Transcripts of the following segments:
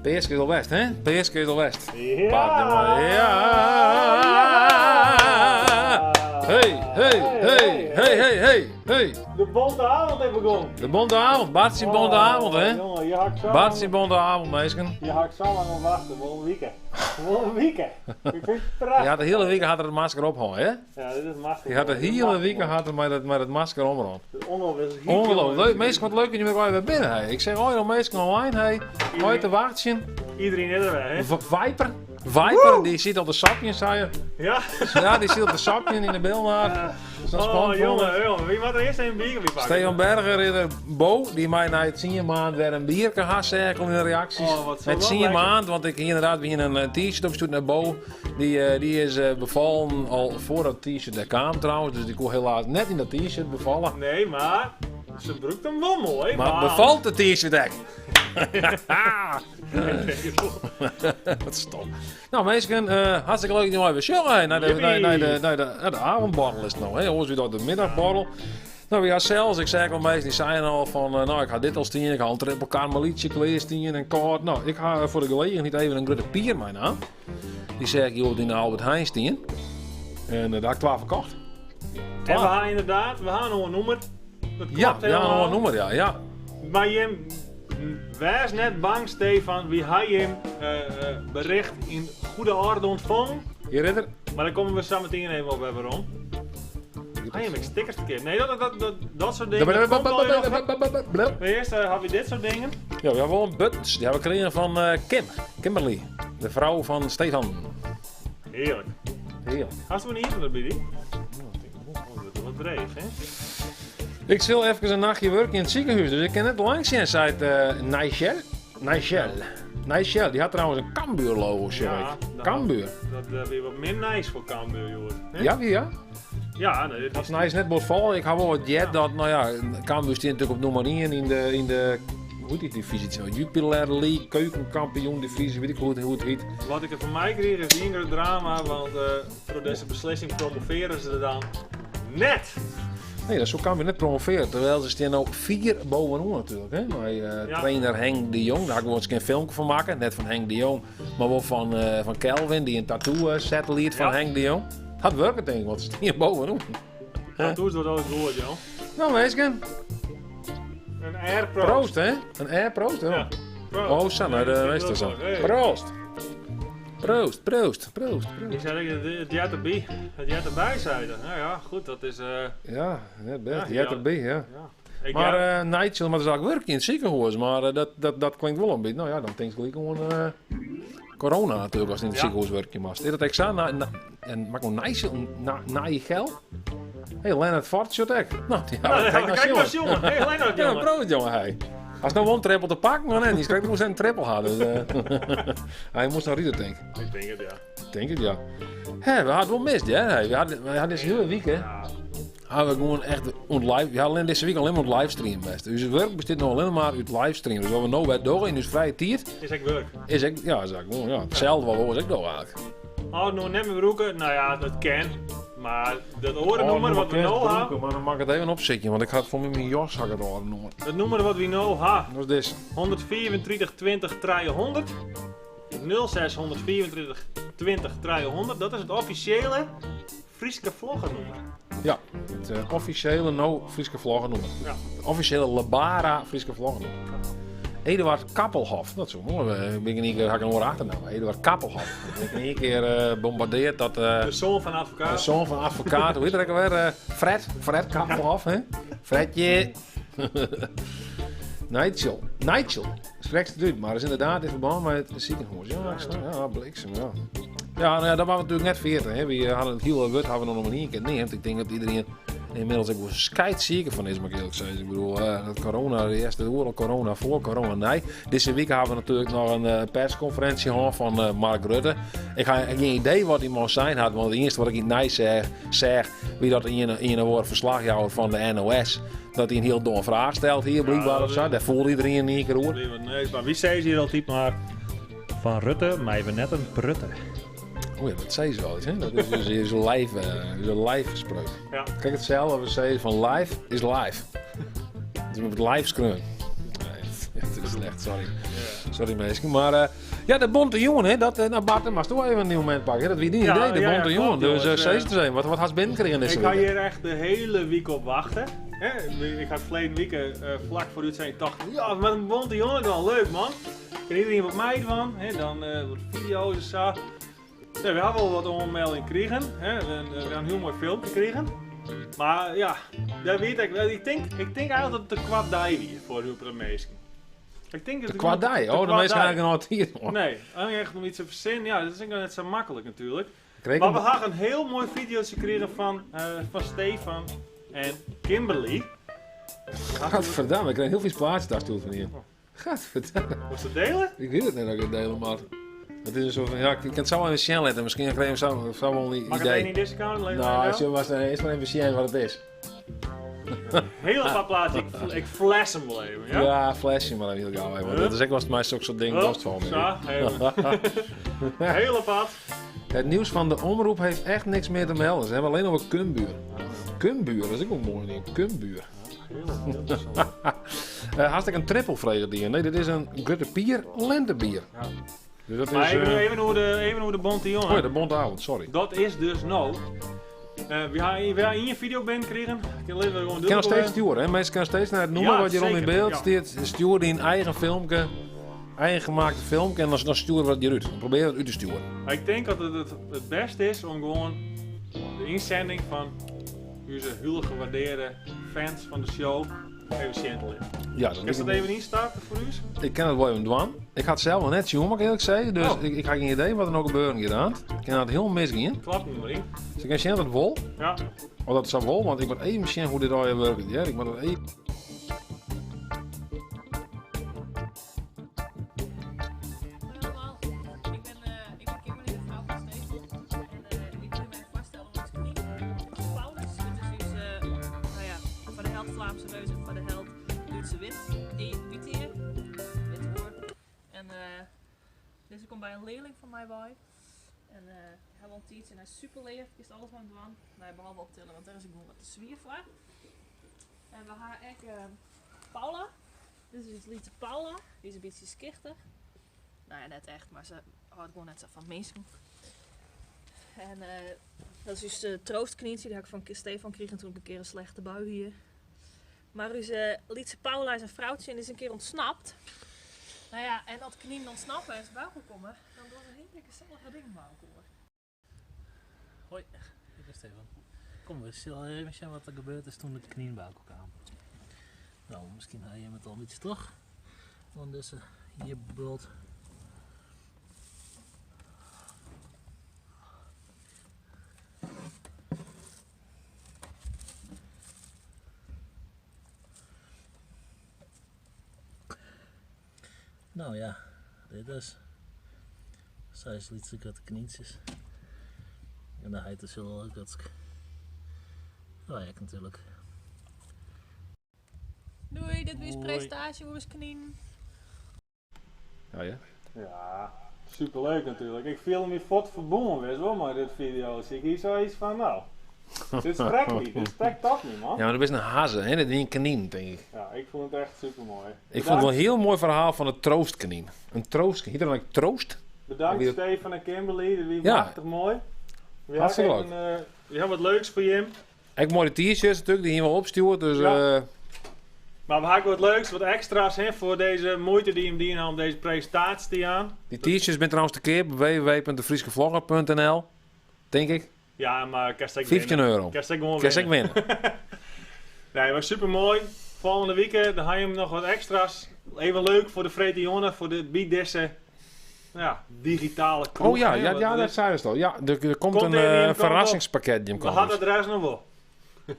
Peerske is al West, hè? Peerske is al West. Ja! Bart, jongen. Ja! Hey! De bonte avond heeft begonnen. De bonte avond, Bart is in bonte avond, hè? Jongen, je hakt zo. Bart is in bonte avond, meisken. Je hakt zo lang op wachten, wel een weekend. Wel een weekend. Ik vind het prachtig. Je had de hele week had er het masker ophangen, hè? Ja, dit is machtig. Je had de hele week had er met het masker omrond. Ongelooflijk. Ongelooflijk. Meestal wat leuk dat je weer bij binnen, hè? Ik zeg, oh, nog meestal online, hè? Ooit te wachten. Iedereen is erbij, hè? Viper, die zit op de sapjes, zei je. Ja. Ja, die zit op de sapjes in de Bilnaar. Dat is Oh, spannend. jongen. Wie mag er eerst een biertje pakken? Stefan Berger in de Bo, die mij na het 10 maand weer een bier kan gaan cirkelen in de reacties. Oh, wat zo Het wel 10 lekker. maand, want ik inderdaad weer een t-shirt opgestuurd naar Bo. Die is bevallen al voor dat t-shirt er kwam trouwens, dus die kon helaas net in dat t-shirt bevallen. Nee, maar ze broekt hem wel mooi. Maar bevalt de t-shirt echt? Wat stom. Nou mensen, hartstikke leuk dat jullie weer jongen naar de avondborrel is het nou. Ons weer door de middagborrel. Nou ja, zelfs, ik zeg wel meestal, die zeiden al van, nou ik ga dit al stien, ik ga een triple karmelietje kleerstien en kort. Nou, ik ga voor de gelegenheid even een grote pier mijn naam. Die zeg ik, joh, die naar Albert Heijn stien. En daar heb ik 12 verkocht. En we gaan inderdaad, we gaan nog een nummer. Dat klopt Ja, helemaal. nog een nummer, ja. Maar je wees net bang, Stefan, wie hij hem bericht in goede orde ontvangen. Hier ridder. Maar daar komen we zo meteen even op hebben, Ron. Hij hem stickers verkeerd. Nee, dat soort dingen. dat komt al nog. Eerst heb je dit soort dingen. Ja, we hebben wel een buttons. Die hebben we gekregen van Kimberly. De vrouw van Stefan. Heerlijk. Heerlijk. Hast we niet eten erbij? Dat is wat dreef, hè? Ik zal even een nachtje werken in het ziekenhuis, dus ik ken net langs zien, zei Nigel, die had trouwens een Cambuur logo, zeg ik. Cambuur. Dat weer wat meer nice voor Cambuur, joh. Ja, wie ja? Ja, nee, dit Dat is is nice net bot vallen. Ik had wel wat jet dat, nou ja, Cambuur staat natuurlijk op nummer 1 in de hoe heet die divisie zo? Jupiler League, keukenkampioen divisie, weet ik hoe het heet. Wat ik er van mij kreeg is een groot drama, want door deze beslissing promoveren ze er dan net. Nee, dat is zo Cambuur net promoveren, terwijl ze staan ook 4 bovenop natuurlijk. Hè? Maar trainer Henk de Jong, daar ga ik wel eens een filmpje van maken, net van Henk de Jong, maar wel van Kelvin, die een tattoo set liet van Henk de Jong. Had werken denk ik, want ze staan bovenop. Tattoos wordt altijd gehoord, joh. Nou meisken, Een air pro. proost hè? Een air proost hè? Ja. Oh, Sanne, de meester zo. Proost! Proost. Die zei het jij erbij. Het jij erbij zeiden. Nou ja, goed, dat is. Ja, net best. Ja, Je hebt erbij, ja. Ik Maar Nigel, maar dat is ook werken in het ziekenhuis, maar dat klinkt wel een beetje. Nou ja, dan denk ik gelijk gewoon corona natuurlijk als in het ziekenhuis werken was. Is dat ik zei, en maak nog Nigel? Hé, Leonard Fort, shot ik. Nou, kijk maar, jongen. Hey, Lennart, Ja, jongen. brood jongen, hij. Als nou wel een trippel te pakken, maar nee, die schrijft moest een trippel hadden. Dus, hij moest naar Rieder denken. Ik denk het, ja. Ik denk het, ja. Hé, we hadden wel mist, hè? We hadden deze hele week, hè? Ja. Hadden we gewoon echt live. We hadden deze week alleen maar het livestream best. Dus het werk bestaat nog alleen maar uit livestream. Dus wat we nou bij door in dus vrije tijd Is echt werk. is ik, ja, zeg gewoon, ja, hetzelfde wat we was ik door eigenlijk. Oh, nou net mijn broeken. Nou ja, dat kan. Maar dat orennummer wat we nou hebben. Maar dan mag ik het even opzetten, want ik had voor mijn jas hakken door noemen. Het nummer wat we nou hebben. Dat is deze. 124 20 300. 06 124 20 300. Dat is het officiële Frieske vloggennummer. Ja, het officiële No Frieske Vloggennummer. Ja. Het officiële Lebara Frieske Vloggennummer. Eduard Kappelhof, dat is zo mooi. Ik ben een keer, had ik een oor achternaam. Eduard Kappelhof. Ik ben een keer bombardeerd dat De zoon van de advocaat. zoon van advocaat, hoe heet dat ook alweer? Fred Kappelhof, hè? Fredje. Nigel. Slechtste dude, maar is inderdaad in verband met het ziekenhuis. Ja, ik snap. Ja, bliksem, ja. Ja, nou ja, dat waren we natuurlijk net 40. Hè. We hadden het hele wut hadden we nog maar niet een keer neemt. Ik denk dat iedereen inmiddels ook wel scheidzeker van is, maar ik eerlijk zeggen. Ik bedoel, dat corona, de eerste oorlog corona, voor corona, nee. Deze week hebben we natuurlijk nog een persconferentie gehad van Mark Rutte. Ik heb geen idee wat die man zijn had, want het eerste wat ik in nee zeg wie dat in een woord verslaghouder van de NOS, dat hij een heel domme vraag stelt hier, blijkbaar of zo. Dat voelt iedereen niet keer hoor. Nee, maar wie zei ze hier al type maar van Rutte, maar even net een prutte. Oh ja, dat zei ze wel eens, hè? Dat is een live gesproken. Ja. Kijk, hetzelfde wat we zeiden van live is live. Dus we hebben het live screen. Het is slecht, sorry. Sorry mensen. Maar ja, de bonte jongen, hè, dat, nou Bart, mag toch even een nieuw moment pakken. Hè? Dat wie niet idee, de bonte jongen. Klopt, dus steeds te zijn, wat had ze binnengekregen deze Ik week? ga hier echt de hele week op wachten. Hè? Ik had verleden week vlak voor dit zijn dacht, ja, met een bonte jongen dan, leuk man. Kan iedereen wat mij van, hè? Dan wat video's en zo. Ja, we hebben wel wat onmelding gekregen. Hè? We hebben een heel mooi filmpje gekregen. Maar ja, dat weet ik wel. Ik denk eigenlijk dat het te kwad die weer voor de meesten. Ik denk dat De kwadai? Oh, de meesten gaan eigenlijk nog hier. Nee, echt om iets te verzinnen. Ja, dat is net zo makkelijk natuurlijk. Maar Maar we hadden een heel mooi video gekregen van Stefan en Kimberly. Gadverdamme, ik krijg heel veel plaatjes daar toe van hier. Gadverdamme. Moest je dat delen? Ik weet het net dat ik het delen, maar... Het is een soort van, ja, ik kan het zo even snel letten. Misschien krijg je zo wel een Mag ik het idee. in deze account lezen? Nou, ik was er eerst maar even zien wat het is. Heel paar plaatjes. Ik flash hem wel even, ja? Ja, flashje maar even heel gauw. Want dat is ook wel mij zo'n soort ding kost van me. Zo, hele pad. Het nieuws van de omroep heeft echt niks meer te melden. Ze hebben alleen over Kumbuur. Kumbuur, dat is ook een mooi ding. Kumbuur. Heel interessant. Hartstikke een trippelvredier. Nee, dit is een Gutte Pier lentebier. Ja. Dus dat Maar is... even hoe de bonte jongen. Oh ja, de bonte avond, sorry. Dat is dus nou. We hebben in je video gekregen. Ik kan even gewoon Ik kan nog steeds sturen, hè? Mensen kunnen steeds naar het noemen Ja, wat je rond in zeker, beeld ja. stiert. Stuur die een eigen filmpje, eigen gemaakte filmpje en dan sturen we het je uit. Dan proberen we het uit te sturen. Maar ik denk dat het beste is om gewoon de inzending van onze heel gewaardeerde fans van de show even zien te leggen. Ja, Kun je dat even instarten voor u? Ik ken het wel even doen. Ik ga het zelf wel net zien, mag ik eerlijk zeggen. Dus ik heb geen idee wat er nog gebeuren hieraan. Ik ken het heel misgaan. Klap hem erin. Dus ik kan zien dat het wol. Ja. Of dat is zo wol, want ik moet even zien hoe dit al werkt. Ja, ik moet het even... Allemaal. Ik ben Kimberly, de vrouw van Stefan. En ik wil mij voorstellen om ons knie. Paulus, het is dus, nou ja, voor de held Vlaamse reus en voor de held Duitse wit. Wit hier, wit hoor. En deze komt bij een leerling van mij bij. En hij wil een en hij is super leeg, is alles aan het doen. Nee, behalve optillen, want daar is ik gewoon wat te zwier voor. En we gaan echt Paula. Dit is liedje Paula, die is een beetje skichtig. Nou ja, net echt, maar ze houdt gewoon net zo van mensen. En dat is dus de troostknietje, die heb ik van Stefan gekregen toen ik een keer een slechte bui hier. Maar dus liedje Paula is een vrouwtje en die is een keer ontsnapt. Nou ja, en dat knie ontsnappen en is buiten komen, dan wordt een hele gezellige ding maken hoor. Hoi, ik ben Stefan. Kom, we zullen even zien wat er gebeurd is toen de knieën bij elkaar kwamen. Nou, misschien ga je met al iets terug. Want deze hier bult. Nou ja, dit is. Zij is iets de knietjes. En dan heet het zo dat ja, ik natuurlijk. Doei, dit is Hoi. presentatie voor ons knien. Ja, ja. Ja, superleuk natuurlijk. Ik viel me fort verbonden wist wel maar dit video. Ik hier zoiets van nou. Dit strekt niet, dit strekt toch niet man. Ja, maar dat is een hazen, hè? Dat is een kanien, denk ik. Ja, ik vond het echt super mooi. Ik vond het wel een heel mooi verhaal van het troostkanien. Een troost, heet dat nou troost? Bedankt Wie- Stefan en Kimberly, dat was Ja. prachtig mooi. We Hartstikke hebben we hebben wat leuks voor je. Ik mooie t-shirts natuurlijk, die hier wel opstuurt. Dus Ja. Maar we hebben wat leuks, wat extra's hè, voor deze moeite die je hem dienen om deze presentatie te aan. die t-shirts ben trouwens te keer op www.defrieskevlogger.nl. Denk ik. Ja, maar kerst ik 15 euro. Kerst ik gewoon Kerst ik winnen. winnen. Nee, maar super mooi. Volgende week dan ga je hem nog wat extra's. Even leuk voor de Vrede Jongen, voor de biedesse ja, digitale kroeg. Oh ja, hè, ja, wat ja er dat is. zei ze al. Ja, er komt Komt een er een, komt verrassingspakket. Die hem We komt hadden dus. het rest nog wel.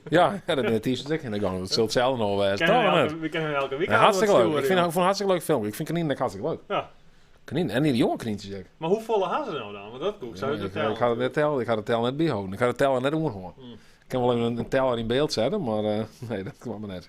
Ja, dat is de t-shirts ook in de gang. Dat zult hetzelfde nog wezen. We kennen elke week Ja, hartstikke leuk. Ik sturen, vind ja. het een hartstikke leuk film. Ik vind Kanien hartstikke leuk. Ja. Kanien. En die jonge knietjes. Zeg. Maar hoe volle gaan ze nou dan? Want dat doe ik. Zou je Ja, dat ik tellen? ga het net tellen. Ik ga de tel net bijhouden. Ik ga de teller net omhouden. Mm. Ik kan wel even een teller in beeld zetten, maar nee, dat kwam maar net.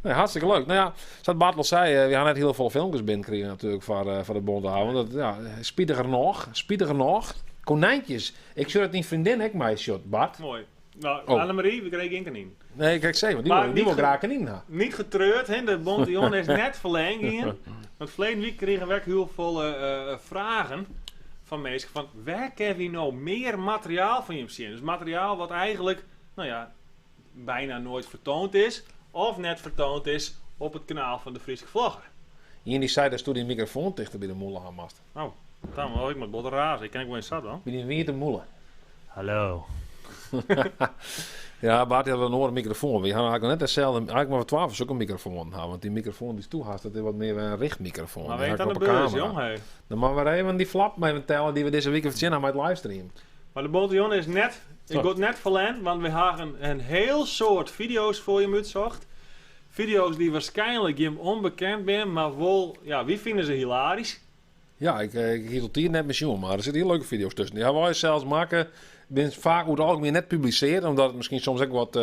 Nee, hartstikke leuk. Nou ja, zoals Bart al zei, we gaan net heel veel filmpjes binnenkregen natuurlijk voor de Bontehouden. Dat ja, spiediger nog. Konijntjes. Ik zou het niet vriendin, ik mij shot, Bart. Mooi. Nou, Oh. Annemarie, we kregen geen kanien. Nee, kijk, zeg, want die Maar wil niet wil ge- graag een in. Niet getreurd, hè? De Bontion is net verlengd hier. Want verleden week kregen we heel veel vragen van mensen van waar kunnen we nou meer materiaal van je zien? Dus materiaal wat eigenlijk, nou ja, bijna nooit vertoond is of net vertoond is op het kanaal van de Friese Vlogger. Hier die zei dat toen die microfoon dichter bij de molen aan mast. Nou, dan wel ik met botte razen. Ik ken ik wel eens zat dan. Bij die weer de molen. Hallo. Ja, Bart had wel een oren microfoon. We hadden eigenlijk net hetzelfde, eigenlijk maar 12 zo'n een microfoon hebben. Want die microfoon die toe had, dat is wat meer een richtmicrofoon. Maar Die weet je had aan ik de op een beurs, camera. jong? Hey. Dan maar we even die flap mee tellen die we deze week hebben gezien aan mijn livestream. Maar de Bontion is net, Zo. ik word net verlengd, want we hebben een heel soort video's voor je uitzocht. Video's die waarschijnlijk je onbekend zijn, maar wel, ja, wie vinden ze hilarisch? Ja, ik hield het hier net met jongen, maar er zitten heel leuke video's tussen. Die hebben wij zelfs maken. Ik ben vaak hoe het algemeen net publiceerd, omdat het misschien soms ook wat.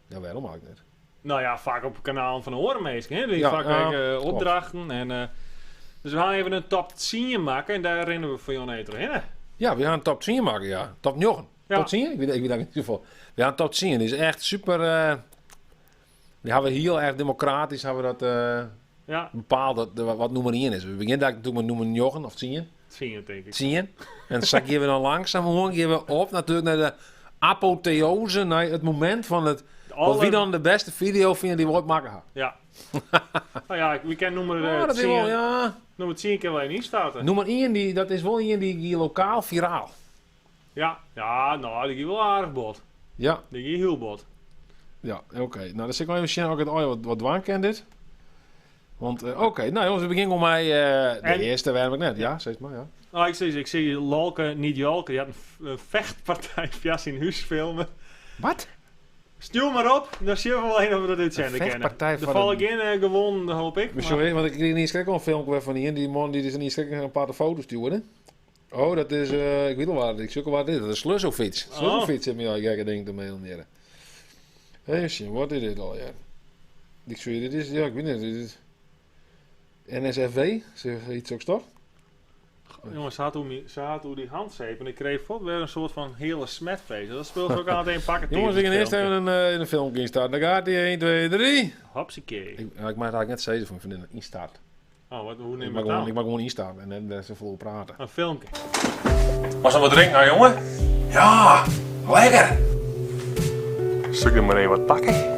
Ja, waarom maak ik net? Nou ja, vaak op het kanaal van de Horenmeester, hè? Die Ja, vaak ja, ook, klopt. opdrachten. En, dus we gaan even een top 10 maken en daar rennen we voor jou net doorheen. Ja, we gaan een top 10 maken, ja. Top 9. Ja. Top 10? Ik weet dat in ieder geval. We gaan een top 10. Die is echt super. Die hebben we heel erg democratisch hebben we dat Ja, bepaald wat nummer 1 is. We beginnen daar natuurlijk met nummer 9 of 10. 10 denk ik. 10. En dan geven we dan langzaam gewoon geven we op natuurlijk naar de apotheose, naar het moment van het. Wat wie dan de beste video vinden die we ooit maken gaan. Ja. Nou ja, we kennen nummer Ja, dat is 10. wel, ja. Nummer 10 kunnen wij niet starten. Nummer 1, dat is wel een die lokaal viraal. Ja, ja, nou, die is wel aardig bot. Ja, Die is heel bot. ja, oké. Nou, dan zit ik wel even zien ook het wat dwang kent dit. Want, oké, nou jongens, we beginnen om mij de En- eerste werk net. Ja, zeg maar, ja. Nou, ik zie Lalke, niet Jalke, die had een vechtpartij via zijn huis filmen. Wat? Stuur maar op, dan zien we wel een of we dat uitzenden Een kennen. vechtpartij Er van val een- ik in gewonnen, hoop ik. Maar sorry, want ik kreeg niet schrik wel een filmpje van hier. Die man die is niet schrik een paar foto's stuurde. Oh, dat is, ik weet al waar, ik zoek al waar dit is. Dat is Sleuzelfiets. Oh. Sleuzelfiets heb je al gekke dingen te maileren. Hé, wat is dit al, ja? Ik zie je, dit is, ja, ik weet niet, dit is NSFW, zeg iets ook toch? Jongens, ze had hoe die handzeep en ik kreeg voor weer een soort van hele smetfeest. Dat speelt ze ook aan het een pakken. Jongens, we gaan eerst even een filmpje instarten. Dan gaat hij 1, 2, 3. Hopsakee. Ik maak het eigenlijk net steeds van mijn vriendin instart. Oh, hoe Ik neem je mag het aan? gewoon instarten en dan ze vol praten. Een filmpje. Was er wat drinken nou, jongen? Ja, lekker. Zoek er maar even wat pakken.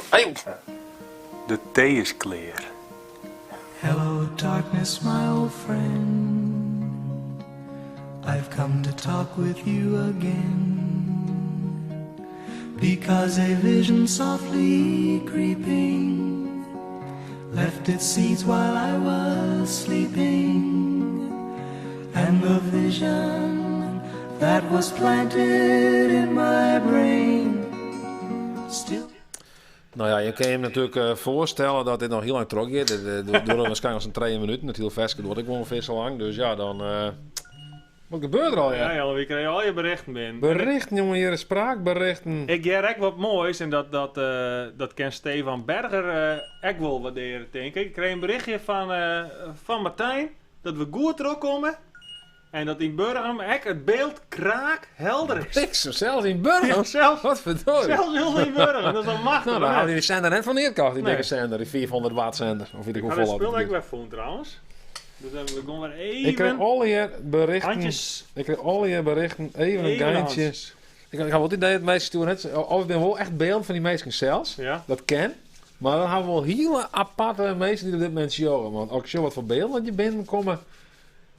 Hey. De thee is clear. Hello, darkness, my old friend. I've come to talk with you again. Because a vision softly creeping left its seeds while I was sleeping. And the vision that was planted in my brain still. Nou ja, je kan je natuurlijk voorstellen dat dit nog heel lang trok gaat. Dit duurde waarschijnlijk als een 2 minuten. Het heel vast doet ik wel ongeveer zo lang. Dus ja, dan... wat gebeurt er al, Ja, ja? ja, we krijgen al je berichten binnen. Berichten, jongen, hier spraakberichten. Ik ga echt wat moois en dat kan Stefan Berger ook wel waarderen, denk ik. Ik kreeg een berichtje van Martijn dat we goed terugkomen en dat in Burgum echt het beeld kraakhelder is. Niks, zelfs in Burgum. Ja, zelfs, Wat verdorie. zelfs heel in Burgum, dat is al machtig. Nou, dan hadden die zender net van neerkast, die Nee. dikke zender, die 400 watt zender. Of weet ik Maar hoeveel dat speel dat ik is. weer voor trouwens. Dus dan we gaan weer Ik kreeg even al je berichten. handjes. Ik kreeg al je berichten. Even een Even de geintje. handjes. Ik had wel het idee dat mensen toen net... Of ik ben wel echt beeld van die mensen zelfs. Ja. Dat ken. Maar dan hebben we wel hele aparte mensen die op dit moment showen. Want als ik zo wat voor beeld dat je binnenkomen...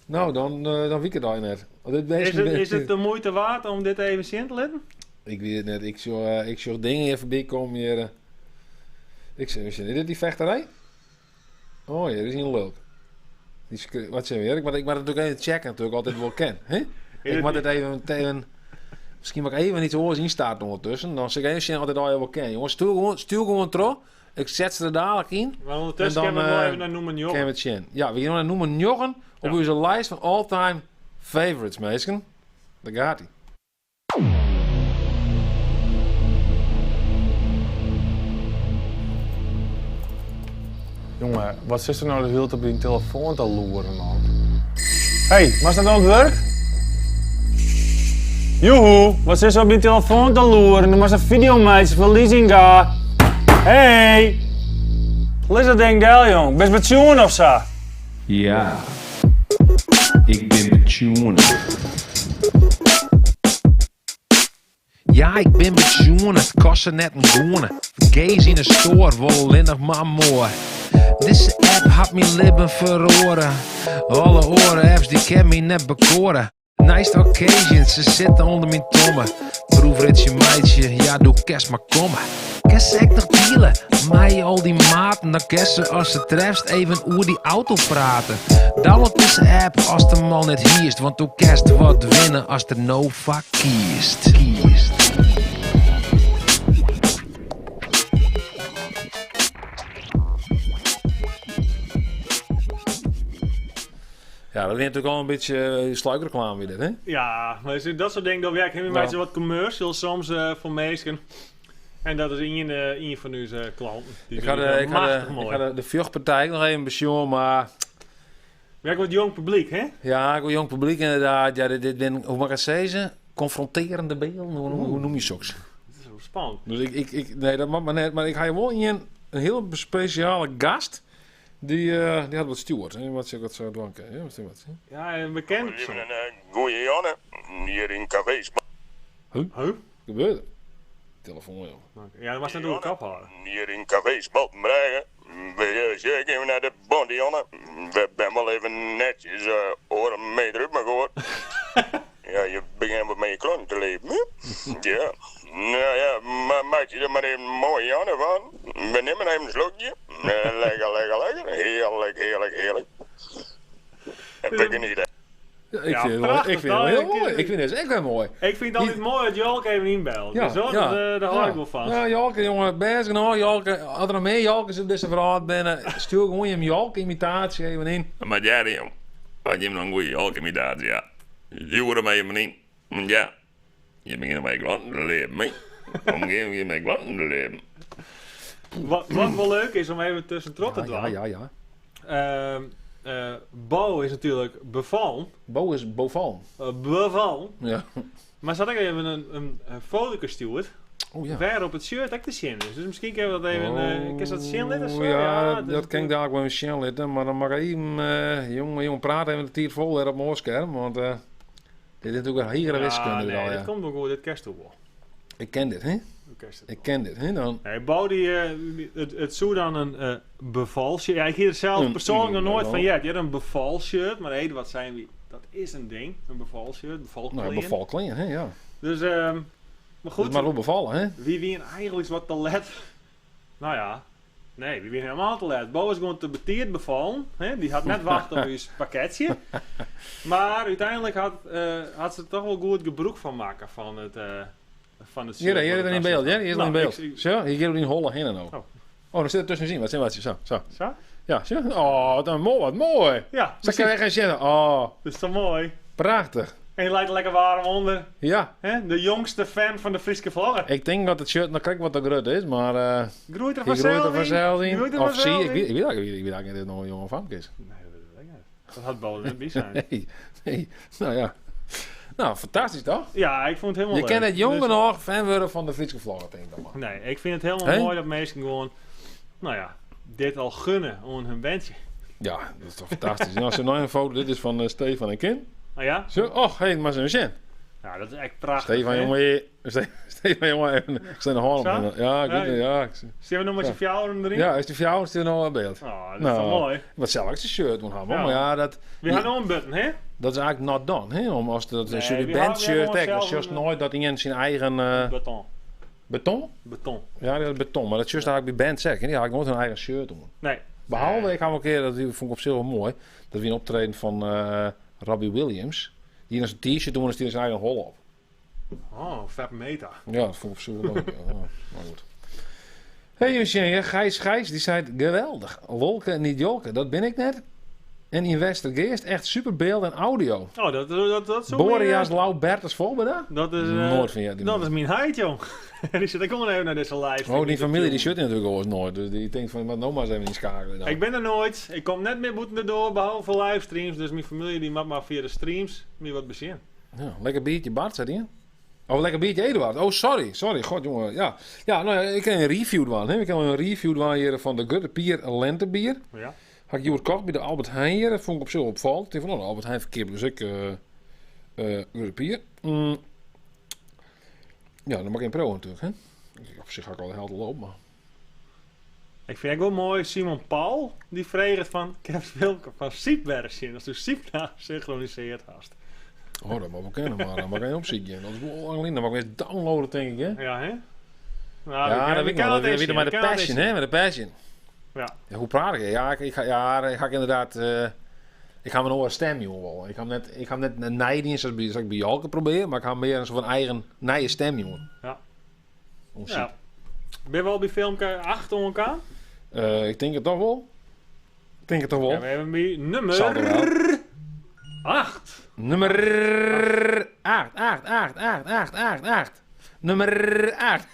Nou, dan wiek het daar net. Want dit mensen Is het de moeite waard om dit even zien te laten? Ik weet het net. Ik zie dingen hier voorbij komen hier. Ik zeg, is dit die vechterij? Oh ja, dat is niet leuk. Wat zeg je? Ik moet het natuurlijk even checken, natuurlijk, altijd wel ken. Hè? Ik moet het even... Misschien mag ik even iets oors instarten ondertussen. Dan zeg ik even altijd al wel ken. Jongens, stuur gewoon terug. Ik zet ze er dadelijk in. Maar ondertussen En dan, kunnen we wel even naar noemen, joh. Ken het zien. Ja, we gaan naar noemen Joggen op Ja. onze lijst van all-time favorites, mensen. Daar gaat hij. Wat is er nou de hele tijd op je telefoon te loeren, man? Hey, was dat aan het werk? Joehoe, wat is er op je telefoon te loeren? Er was een videomeisje van Leasinga. Hey! Wat is dat ding daar, jong? Best met tune of zo? Ja, ik ben pensioenen. Ja, ik ben pensioenen. Het kost er net een goene. Gays in de store, wel alleen nog maar mooi. Deze app had mijn lippen verroren. Alle oren apps die kan me net bekoren. Nice occasions, ze zitten onder mijn tommen. Proefritje meidje, ja doe kerst maar komen. Kerst ik nog dealen, mij al die maten. Dan kerst ze als ze treft even oer die auto praten. Download deze app als de man net hierst. Want toen kerst wat winnen als de Nova kiest. Ja, dat is natuurlijk al een beetje sluikreclame weer dit, hè? Ja, maar dat soort dingen, dat werkt helemaal met wat commercial soms voor mensen. En dat is een van onze klanten. Die Ik had de vechtpartij nog even besjoen, maar... Werk met jong publiek, hè? Ja, ik wil jong publiek inderdaad. Ja, dit ben, hoe mag ik het zeggen? Confronterende beelden, hoe noem je zoks? Dat is zo spannend. Dus nee, dat mag maar net. Maar ik ga je wel in een heel speciale gast. Die had wat steward. En wat zeg ik wat zo dwanken? Ja, wat zeg wat? Ja, een bekend We persoon. hebben een goeie jongen hier in cafés. Huh? Gebeurt er? Telefoon, joh. Ja, dat was net door de kap halen. Hier in cafés Baltenbreigen. We zeggen even naar de bondi jongen. We hebben wel even netjes oren mee eruit maar gehoord. Ja, je begint wat met je klanten te leven, hè? Ja. Nou ja, maak je er maar even mooi jongen van. We nemen even een slokje. Lekker. Heerlijk. En we genieten. Ja, Ja, ik vind prachtig, het wel heel dan. mooi. Ik vind het echt wel mooi. Ik vind het altijd mooi dat Jolk even inbelt. Dus dat, daar hou ik wel van. Ja, Jalke, jongen, best genoeg. Jalke, als er nog meer Jalkes op deze verhaal binnen, stuur gewoon je Jalke-imitatie even in. Maar ja, jong. Had je hem nog een goede alchemitatie, ja. Je wordt hem even in. Ja. Je begint met klanten te leven, mee. Omgeef je met klanten te leven. Wat wel leuk is om even tussen trot te doen. Ja. Bo is natuurlijk bevallen. Bo is boval. Bevallen. Ja. Maar zat ik even een foto gestuurd. Oh ja. Waar op het shirt ook te zien is. Dus misschien kunnen we dat even... kan dat zien of zo? Ja, dus dat kan ik dadelijk wel zien litten, maar dan mag ik even, jongen, praten even de tijd vol weer op mijn scherm, want dit is natuurlijk wel higere wiskunde nee, al, ja. dat komt ook goed, dit kerst ook wel. Ik ken dit, hè? Ik ken dit, hè, dan. Nee, Bo het zou dan een bevalshirt. Ja, ik heb het zelf persoonlijk nog nooit van, ja, je hebt een bevalshirt, maar hey, wat zijn we? Dat is een ding, een bevalshirt, bevalkleren. Nou, beval klein, hè, ja. Dus, maar goed. Dus maar wel bevallen, hè? Wie wien eigenlijk wat te let? Nou ja, nee, wie wien helemaal te let. Bo is gewoon te betierd bevallen. Hè? Die had net wachten op uw pakketje. Maar uiteindelijk had ze er toch wel goed gebruik van maken van het Hier is er in beeld, ja? Hier is er in beeld. Ik- Zo, hier gaat er in holle heen en ook. Oh. Oh, dan zit er tussen zien. Wat zijn wat? Zo. Zo? Ja, zo. Oh, dan mooi, wat mooi. Ja, Zo kan je gaan zitten. Oh, dat is toch mooi. prachtig. En je lijkt er lekker warm onder. Ja, Hè? De jongste fan van de Friese vlaggen. ik denk dat het shirt nog kijk wat te groot is, maar Groeit er ik groeit er vanzelf in. Groeit er Of zie, vanzelf ik in? weet eigenlijk niet dit nog een jonge famke is. Nee, dat weet ik niet. Dat had Bo er net bij zijn. Nee, nou ja. Nou, fantastisch toch? Ja, ik vond het helemaal Je leuk. kent het jong Dus- genoeg fan worden van de Friese vlag, denk ik dan maar. Nee, ik vind het helemaal Hè? mooi dat mensen gewoon, nou ja, dit al gunnen om hun bandje. Ja, dat is toch fantastisch. Nou, zo nog een foto, dit is van Stefan en Kin. Oh ja? Zo, oh, hé, maar zijn zin. Ja, dat is echt prachtig. Stefan, hè? jongen, Stefan, jongen, even, ik sta nog Zo? handen. Ja, ik weet het, ja. Zie je nog met je fjouwen erin? Ja, is die voor jou is die nog een beeld? Oh, dat is Nou, toch mooi. Wat zal ik zijn shirt doen hebben? Ja. Maar ja, dat We gaan nog een button, hè? is eigenlijk not done, hè? Om als dat Nee, als jullie we gaan band shirt gewoon hebt, dan zelf just een- nooit dat iemand zijn eigen Beton. beton. Beton. Ja, dat is beton, maar dat just eigenlijk bij band zeggen. Die had ik nooit een eigen shirt doen. Nee. Behalve, ik had een keer, dat vond ik op zich wel mooi, dat we een optreden van Robbie Williams, die in zijn t-shirt doen en die zijn eigen hol op. Oh, vet meta. Ja, dat vond ik op zich wel leuk. Ja, maar goed. Hey Eugenie, Gijs, die zei het geweldig. Wolken, niet jolken, dat ben ik net. En in Westergeest echt super beeld en audio. Oh, dat is zo Boreas, weer- Lau, Bertus, Volbeda. Dat is, Nooit van je. dat is mijn heid, jong. Die zit ik gewoon even naar deze livestream. Oh, die familie die zit natuurlijk al eens nooit. Dus die denkt van, maar nou maar eens even niet schakelen. Dan. Ik ben er nooit. Ik kom net meer buiten de door, behalve voor livestreams. Dus mijn familie die mag maar via de streams meer wat bezien. Ja, lekker biertje Bart, zei hij. Oh, lekker biertje Eduard. Oh, sorry. God, jongen. Ja, nou ja, ik heb een review doen. Hè. Ik heb een review doen hier van de Gutte Pier Lentebier. Ja. Had ik hier gekocht bij de Albert Heijn hier. Dat vond ik op zich opvallend. Ik dacht van, Albert Heijn verkeerd, dus ik Gutte Pier. Ja, dan mag ik een pro natuurlijk, hè. Op zich ga ik al de helft lopen, maar... Ik vind het wel mooi, Simon Paul, die vreeg het van, ik heb Wilke van Siepberg zien. Als du Siep nou synchroniseerd hast. Oh, dat mag wel kennen, maar dan mag ik een opzichtje. Dat is wel lang geleden. Dan mag ik eens downloaden, denk ik, hè. Ja, hè? Nou, Ja, dat weet ik wel. Dat weer met de passion, hè. Met de passion. Ja. Ja, hoe praat ik? Ja, ik ga inderdaad... ik ga mijn oude stem, jongen, wel. Ik ga net een nijdienst zoals ik bij Jalke proberen, maar ik ga meer een soort van eigen nije stem, jongen. Ja. Onziek. Ja. Ben je wel bij filmpje 8 om elkaar? Ik denk het toch wel. Ja, we hebben bij nummer Zal er wel. 8. Nummer 8. Nummer 8.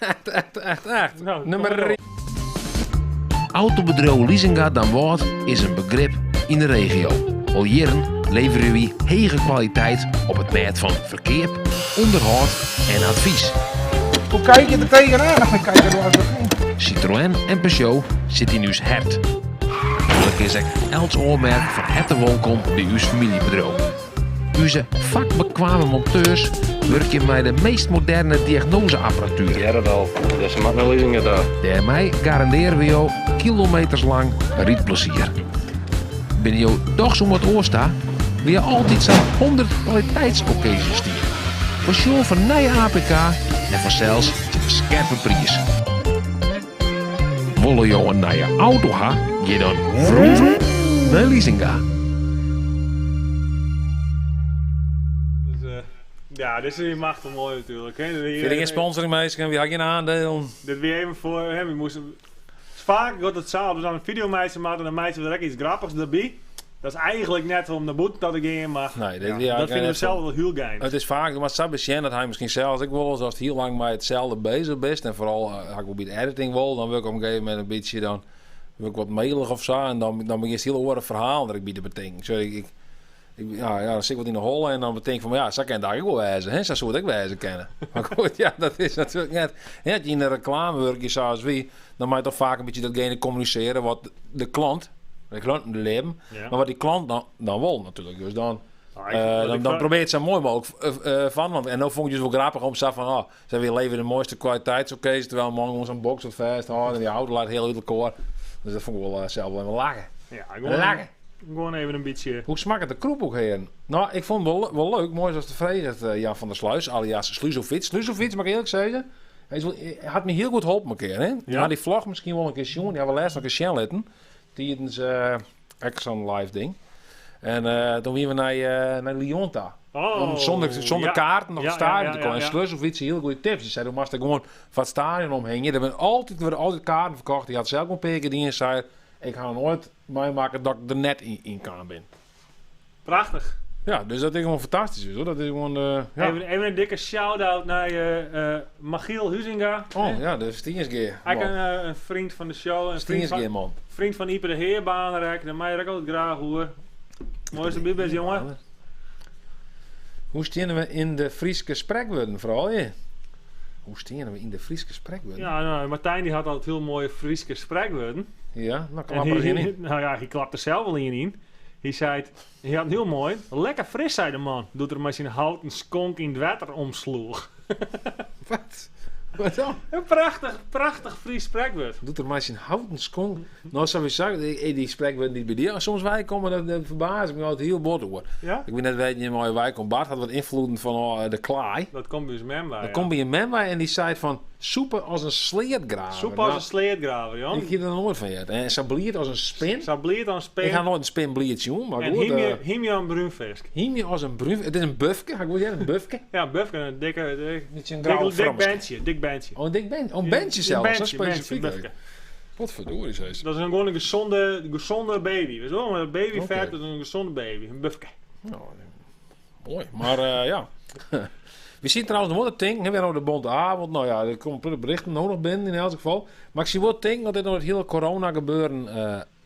Nou, Nummer... Autobedrijf Leasinga dan Woord is een begrip in de regio. Al jaren leveren we hoge kwaliteit op het gebied van verkeer, onderhoud en advies. Hoe kijk je er tegenaan als ik kijk er door Citroën en Peugeot zitten in uw hart. Gelukkig is ik Els oormerk van harte welkom bij uw familiebedrijf. Onze vakbekwame monteurs werken met de meest moderne diagnoseapparatuur. Ja, dat al. Dat is maar een lezingen daar. Daarmee garanderen we jou kilometers lang rietplezier. Binnen jou toch zo wat oorsta, wil je altijd zo'n 100 kwaliteitsoccasions sturen. Voor show van nieuwe APK en voor zelfs een scherpe prijs. Willen jou een nieuwe auto ha? Je dan vroom naar Leasinga. Dus, ja, dit is weer machtig mooi natuurlijk. Hè? Vind ik geen sponsoring meisje, wie had je een aandeel? Dit weer even voor, hè? We moesten... Vaak wordt het zo, dus dan een videomeisje maken en dan meisje er iets grappigs erbij. Dat is eigenlijk net om de boete te gaan, maar Nee, dat vinden we zelf wel heel geil. Het is vaak, maar het is dat hij misschien zelfs ik wil, zoals het heel lang bij hetzelfde bezig bent. En vooral als ik ook bij de editing wil, dan wil ik op een gegeven moment een beetje dan wil ik wat mailig of zo. En dan begin je het hele oren verhaal dat ik bij de betekent. Zo, dan zit ik wat in de holle en dan betekent ik van, ja, zo kan je daar ook wel wijzen. Hè? Zo zou ik wijzen kennen. Maar goed, ja, dat is natuurlijk net. Ja, als je in een reclamewerkje zoals wie, dan moet je toch vaak een beetje datgene communiceren wat de klant leven. Ja. Maar wat die klant dan wil natuurlijk. Dus dan... Nou, dan probeer je het zo mooi mogelijk van. Want, en dan vond je het wel grappig om te zeggen van... ze weer leven de mooiste kwaliteitsoccasies... terwijl man ons een box op vast houdt... en die auto laat heel uit elkaar. Dus dat vond ik wel zelf wel even lachen. Ja, gewoon even een beetje... Hoe smaakt het de kroep ook heen? Nou, ik vond het wel leuk. Mooi zoals de vreugde Jan van der Sluis, alias Sluzovic. Sluzovic, mag ik eerlijk zeggen... Hij had me heel goed geholpen een keer. Hè? Ja, die vlog misschien wel een keer zien. Die hebben we laatst nog een keer laten. Tijdens zo'n live ding. En toen gingen we naar Lyon daar. Zonder kaarten nog het stadion te komen. En Sluzovic heel goede tips. Die zei, dan moest er gewoon van het stadion omheen. Er werden altijd kaarten verkocht. Die had zelf een paar keer die en zei... Ik ga nooit meemaken dat ik er net in kan ben. Prachtig. Ja, dus dat is gewoon fantastisch. Hoor. Dat is gewoon... ja. Even een dikke shout-out naar Michiel Huizinga. Oh ja, de Stiensgeer. Hij is een vriend van de show. Een Stiensgeer, man. Vriend van Ieper de Heerbaanrijk. Dat mij ook altijd graag hoor. Mooiste bibes, jongen. Hoe staan we in de Frieske spreekwoorden vooral? Ja? Hoe staan we in de Frieske spreekwoorden? Ja, nou, Martijn die had altijd heel mooie Frieske spreekwoorden. Ja, nou klap er in. Nou ja, hij klapte zelf wel in. Hij zei het, hij had heel mooi. Lekker fris, zei de man. Doet er maar zijn houten skonk in het water omsloeg. Wat? Wat dan? Een prachtig Fries spreekwoord. Doet er maar zijn houten skonk. Nou, zou je zeggen, die spreekwoorden niet bij die. Als soms wij komen, dan verbaas ik me altijd heel bot hoor. Ja? Ik weet net, weet je, in mooie wijk komt. Bart had wat invloeden van de klaai. Dat komt bij zijn member. Dan komt bij een man bij en die zei van soepen als een sleetgraver. Soep als een sleetgraver, Jan. Ik heb er nooit van je. En sabliert als een spin. Sabliert als een spin. Ik ga nooit een spin bliertje doen, maar en goed. Himje een bruinvisk. Himje als een bruin. Het is een bufke. Ga ik wel zeggen, een bufke. Ja, bufke, een dikke Niet een grauwe dik bandje. Oh, een dik bandje. Oh, een bandje zelfs. Dat is specifiek. Bufke. Wat verdorie is deze. Dat is gewoon een gezonde baby. Weet je wel, een babyvet is een gezonde baby. Een bufke. Nou, mooi. Maar ja. We zien trouwens nog wat denken, weer over de bonte avond. Nou ja, er komen de berichten nodig binnen in elk geval. Maar ik zie wel denken dat dit nog het hele corona gebeuren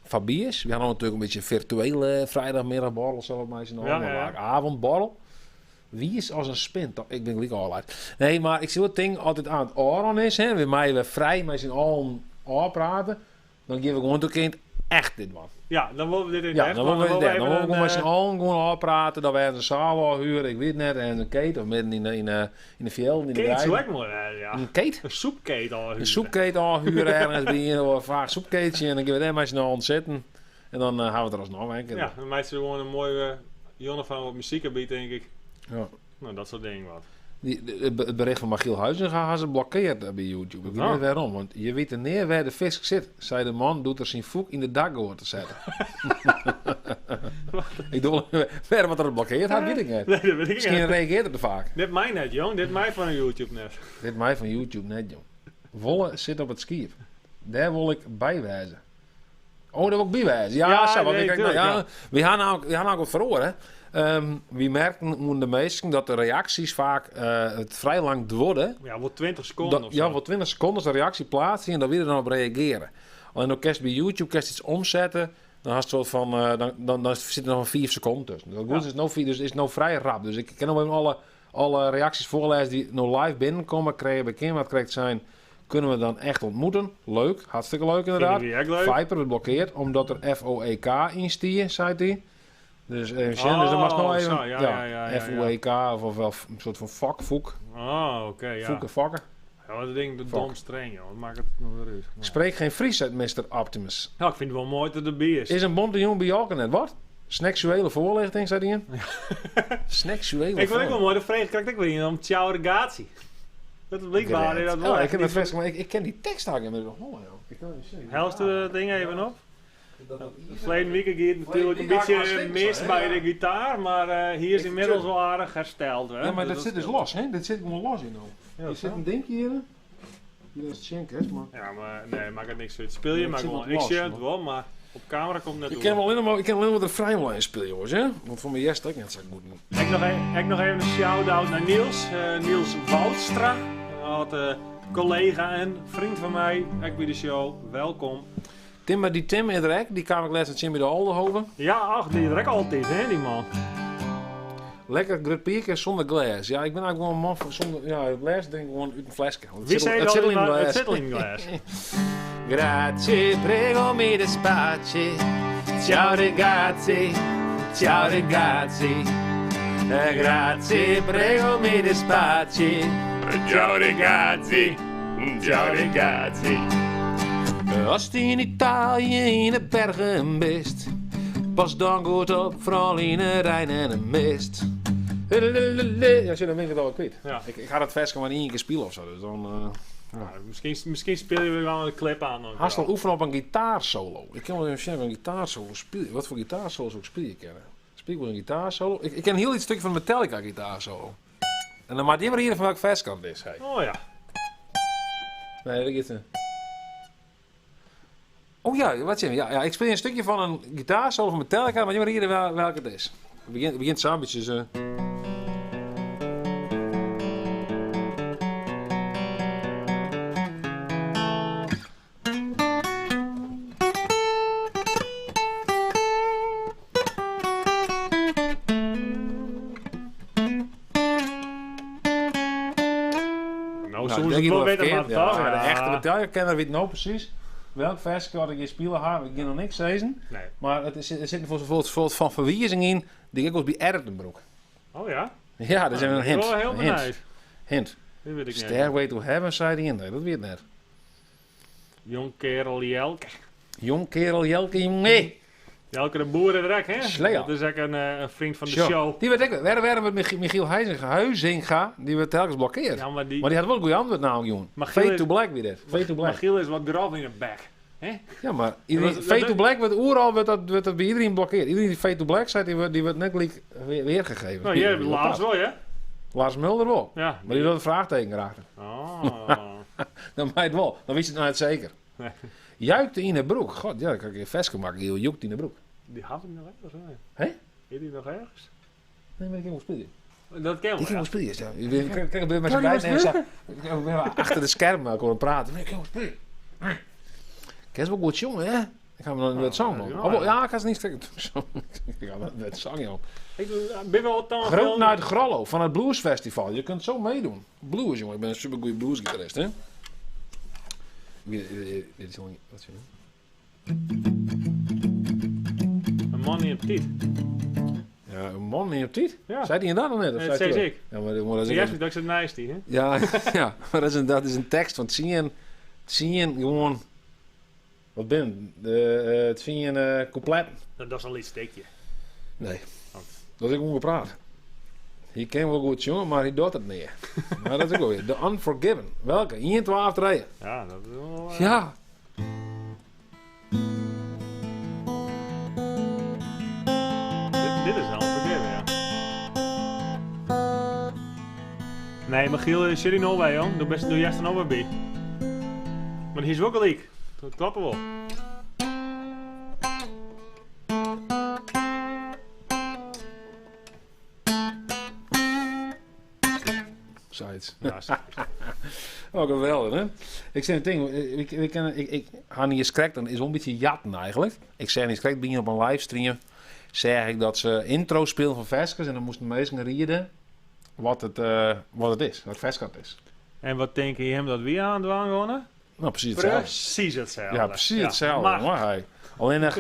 voorbij is. We hadden natuurlijk een beetje virtuele vrijdagmiddagborrel, zo wat mij zien. Ja. Avondborrel. Wie is als een spin? Ik ben gelijk al uit. Nee, maar ik zie wat ding altijd aan het oren is. Hè. We mij weer vrij, maar zijn al praten. Dan geven we gewoon een kind echt dit man. Ja, dan willen we dit in Ja, echt. dan willen we dit. Dan willen we gewoon met z'n een, allen gewoon praten. Dat wij een zaal huren, ik weet net. En een kate of midden in de fjeld. In de Keet, zo weide. lekker mooi, ja. Een kate? Een soepkeet al. Een soepkate huren ergens bij een vaak soepkeetje. En dan gaan we daar met z'n allen zitten. En dan gaan we het er alsnog een keer. Ja, dan maakt ze gewoon een mooie jongen van wat muziekgebied, denk ik. Ja. Nou, dat soort dingen wat. Het bericht van Michiel Huizinga gaan ze blokkeerd bij YouTube. Ik weet niet waarom, want je weet er neer waar de vis zit. Zei de man, doet er zijn voet in de daggoor te zetten. Ik bedoel, waar wat er blokkeerd had, weet ik niet. Nee, dat weet ik Misschien niet. reageert het te vaak. Dit mij net, jong. Dit mij van YouTube net. Dit mij van YouTube net, jong. Wolle zit op het schip. Daar wil ik bijwijzen. Oh, daar wil ik bijwijzen. Ja, Ja, zo. Want nee, ik, tuurlijk, ja. We gaan nou ook verhoren. We merken onder de meesten dat de reacties vaak het vrij lang worden. Ja, wel 20 seconden of zo. Ja, voor 20 seconden is de reactie plaatsen en dan wil je er dan op reageren. Alleen dan kerst bij YouTube kerst iets omzetten, dan has het soort van dan zit er nog een 4 seconden tussen. Dat goed is nog 4, dus is nog vrij rap. Dus ik kan nog even alle reacties voorlezen die nog live binnenkomen, krijgen bekend wat correct zijn. Kunnen we dan echt ontmoeten? Leuk, hartstikke leuk inderdaad. Vinden we echt leuk. Viper het blokkeert omdat er FOEK in stier, zei hij. Dus even zien, dus dan mag nog even zo, ja. FOEK of wel een soort van voek. Oh, oké, ja. Vakken. Ja, dat ding de Fuck. dom streng, joh. Dat maakt het nog weer uit. Ik spreek geen Fries uit, Mr. Optimus. Ja, ik vind het wel mooi dat het erbij is. Is een bonte jongen bij Jalken net wat? Seksuele voorlichting, zei hij. Seksuele Ik vind het ook wel mooi, de vreemd krijgt ik weer in om ciao regatie. Dat is blijkbaar dat wel. Oh, ik heb het best, maar ik ken die tekst eigenlijk in de holle. Ik kan niet zien. Helft het ding even op. Verleden weekend ging het natuurlijk een beetje mis bij de gitaar, maar hier is inmiddels wel aardig hersteld. Hè? Ja, maar dat zit dus los, hè? Dit zit gewoon los in. Ja, Hier zit een dingje hier. Hier is het schenkers, maar... Ja, maar nee, maakt het niks uit. Speel je Nee, maar het zit gewoon. wat Ik los, zie het man. wel, maar op camera komt het net Ik ken alleen maar de vrijwilligers spelen, jongens, hè? Want voor mijn eerst ook net zo goed. Ik nog even een shout-out naar Niels. Niels Woudstra. Collega en vriend van mij. Ik bij de show. Welkom. Tim Edrek, die kwam ik laatst in bij de Aldenhoven. Ja, ach, die druk altijd, hè, die man. Lekker grapierke zonder glas. Ja, ik ben eigenlijk gewoon een man van zonder... Ja, het glas denk ik gewoon uit een flesje. Want Wie zei dat? zit al in een Het glas. zit al in een glas. Grazie, prego mi despaci. Ciao ragazzi, ciao ragazzi. Grazie, prego mi despaci. Ciao ragazzi, ciao ragazzi. Als je in Italië in de bergen bent, pas dan goed op, vooral in de Rijn en de mist. Ja, zie, dan ben ik het al kwijt. Ja. Ik ga dat vers maar niet één keer spelen of zo, dus dan... Ja, misschien speel je weer wel een clip aan. ook Haast wel. al oefenen op een gitaarsolo. Ik kan wel even zeggen, een gitaarsolo spelen. Wat voor gitaarsolo's ook speel je kennen? Speel ik wel een gitaarsolo? Ik ken heel iets stukje van Metallica gitaarsolo. En dan maakt die maar hier van welke verskant is. Hey. Oh ja. Nee, dat is een... Oh ja, wat zeg je? Ja, ik speel een stukje van een gitaarsolo van Metallica, maar je maar hier welke het is. Het begint samen een beetje... Nou, Nou, zo is denk het je wel wel weten, verkeerd. maar toch? Ja, de Ja. echte Metallica-kenner weet nou precies welk vers kan ik hier spelen haar. Ik kan nog niks zeggen. Nee. Maar er zit bijvoorbeeld van verwijzing in die ik was bij Erdenbroek. Oh ja? Ja, dat is een Ik ben hint. wel heel Een hint. benieuwd. Hint. Dat weet ik niet. Stairway to Heaven, zei hij in. Nee, dat weet ik net. Jong kerel Jelke. Jong kerel, Jelke, jongen. Jelke de Boerendrek, hè? Slecht. Dat is ook een vriend van de Zo. show. Die werd ik. Werden met Michiel Huizinga, die werd telkens blokkeerd. Ja, maar die... Maar die had wel een goede antwoord namelijk, jongen. Michiel Fade is- to Black weer dit. Fade to Black. Michiel is wat graf in de bek. Ja, maar dat- Fade dat- to Black wordt overal wordt dat bij iedereen blokkeerd. Iedereen die Fade to Black zei, die wordt net gelijk weergegeven. Nou, jij hebt Lars wel, hè? Lars Mulder wel. Ja. Maar die had een vraagteken erachter. Oh. Dan weet het wel. Dan wist je het nou het zeker. Nee. Juikte in de broek. God, ja, dan kan ik je vest maken. Die joekt in de broek. Die had ik nog ergens, hè? Hé? Is die nog ergens? Nee, weet ik niet hoe spelen. Dat ken Die we. kan wel spelen, ja. Ik krijg met z'n beiden en zo. Ik ben achter de scherm gewoon praten. Ik kan wel spelen. Ken je wel goed jongen, hè? Ik ga me met zang doen. Ja, ik ga ze niet strikken. Ik ga met zang, joh. Ik ben wel wat Groot naar de Grollo van het Blues Festival. Je kunt zo meedoen. Blues, jongen. Ik ben een supergoeie bluesgitarist, hè? Dit is wel niet. Wat zie je? Een man in petit. Ja, een man in op tijd? Ja. Zei die inderdaad nog net? Of Dat zei zei hij ik. ook? Ja, maar dat is Juist dat ik ze nice die, hè? ja, ja, maar dat is een tekst van zien gewoon. Wat ben je? Het zien couplet. Dat is een liedsteekje. Nee, dat is gewoon gepraat. Hij ken wel goed jongen, maar hij doet het niet. Maar dat is ook weer. The Unforgiven. Welke? 1, 12 rijden. Ja, dat is wel... Ja. Dit is wel verkeerd, ja. Nee, maar Giel, zit er nog bij, joh. Doe juist er nog wel bij. Maar hier is ook een leak. Dat klappen wel. Sites. Ja, Oh, geweldig, hè? Ik zeg een ding, ik ga niet eens correct, dan is wel een beetje jatten eigenlijk. Ik zeg niet correct, begin op een livestream, zeg ik dat ze intro spelen van Veskers en dan moesten mensen rieden wat het is, wat Veskers is. En wat denk je hem dat we aan het doen gewonnen? Nou, precies hetzelfde. Precies hetzelfde. Ja, precies hetzelfde. maar- Hoor, hij. Alleen nog,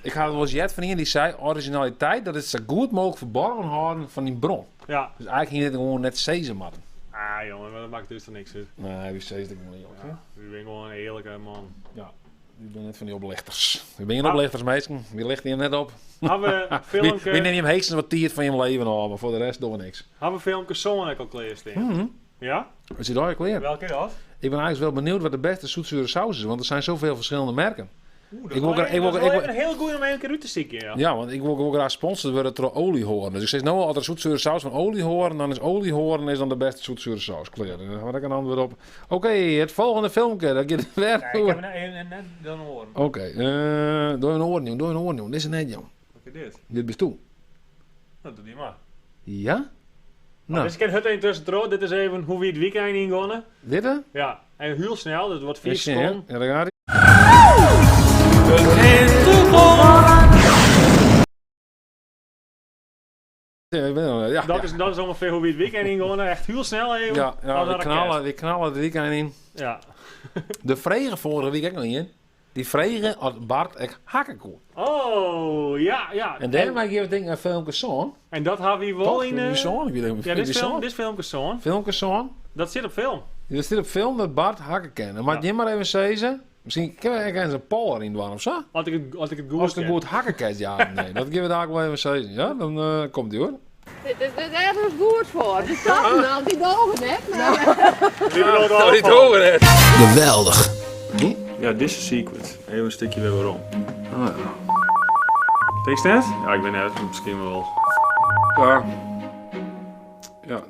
ik had wel eens jet van iemand die zei, originaliteit, dat is zo goed mogelijk verborgen houden van die bron. Ja. Dus eigenlijk hier gewoon net zezen matten. Ah, jongen, maar dat maakt dus er niks uit. Nee, wie zeest ik gewoon niet, joh. U bent gewoon een eerlijke man. Ja, ik ben net van die oplichters. Wie ben je een oplichters, meisje? Wie ligt hier net op? Hebben we Wie filmpje... neemt hem heekstens wat tiert van je leven al, maar voor de rest doen we niks. Hebben we filmpje zo'n al klaarstaan? Ja? Wat je daar klaar? Welke dat? Ik ben eigenlijk wel benieuwd wat de beste zoetzure saus is, want er zijn zoveel verschillende merken. Dat Ik wil is ik wil- even een heel goed om een keer uit te stikken, ja. Ja, want ik wil ook graag sponsor worden door oliehoorn. Dus ik zeg nou als er zoetzure saus van oliehoorn, dan is oliehoorn dan de beste zoetzure saus. Klaar. Dan had ik een antwoord op. Oké, het volgende filmpje, dat gaat weer. Nee, ik heb net dan horen. Oké, doe een oornieuw, Dit is een net, jong. Wat is dit? Dit bent toe. Dat doet die maar. Ja? Nou, Dus ik ken het een tussendoor. Dit is even hoe we het weekend ingonnen. dit hè? Ja, en heel snel, dus wordt 4 Is je, hè? seconden. Ja, daar gaat hij. Ja, Dat is ongeveer hoe we het weekend ingonnen. Echt heel snel even. ja, Als ja een die knallen de weekend in. Ja. De vregen vorige week ook nog in. Die vregen had Bart ik hakkenkool. Oh, ja. En daarmee geef ik denk een filmpje zo'n. En dat hebben we wel Toch? in... Die zo'n? Ik weet niet Ja, of dit is filmpje zo'n. Filmpje zo'n. Dat zit op film. Er zit op film dat Bart hakken kennen. Maar die maar even zeggen. Misschien kunnen we eens een poll erin doen of zo. Als ik het goed Als het een ken. goed hakken kent, ja of nee. Dat geven we daar wel even zeggen. Ja, dan komt die hoor. Dit is ergens goed voor. De stappen al die ogen, hè? Wie wil het al? Geweldig. Ja, dit is secret. Even een stukje weer waarom. Oh, ja. Tekst net? Ja, ik ben net. Misschien wel. Ja. Ja.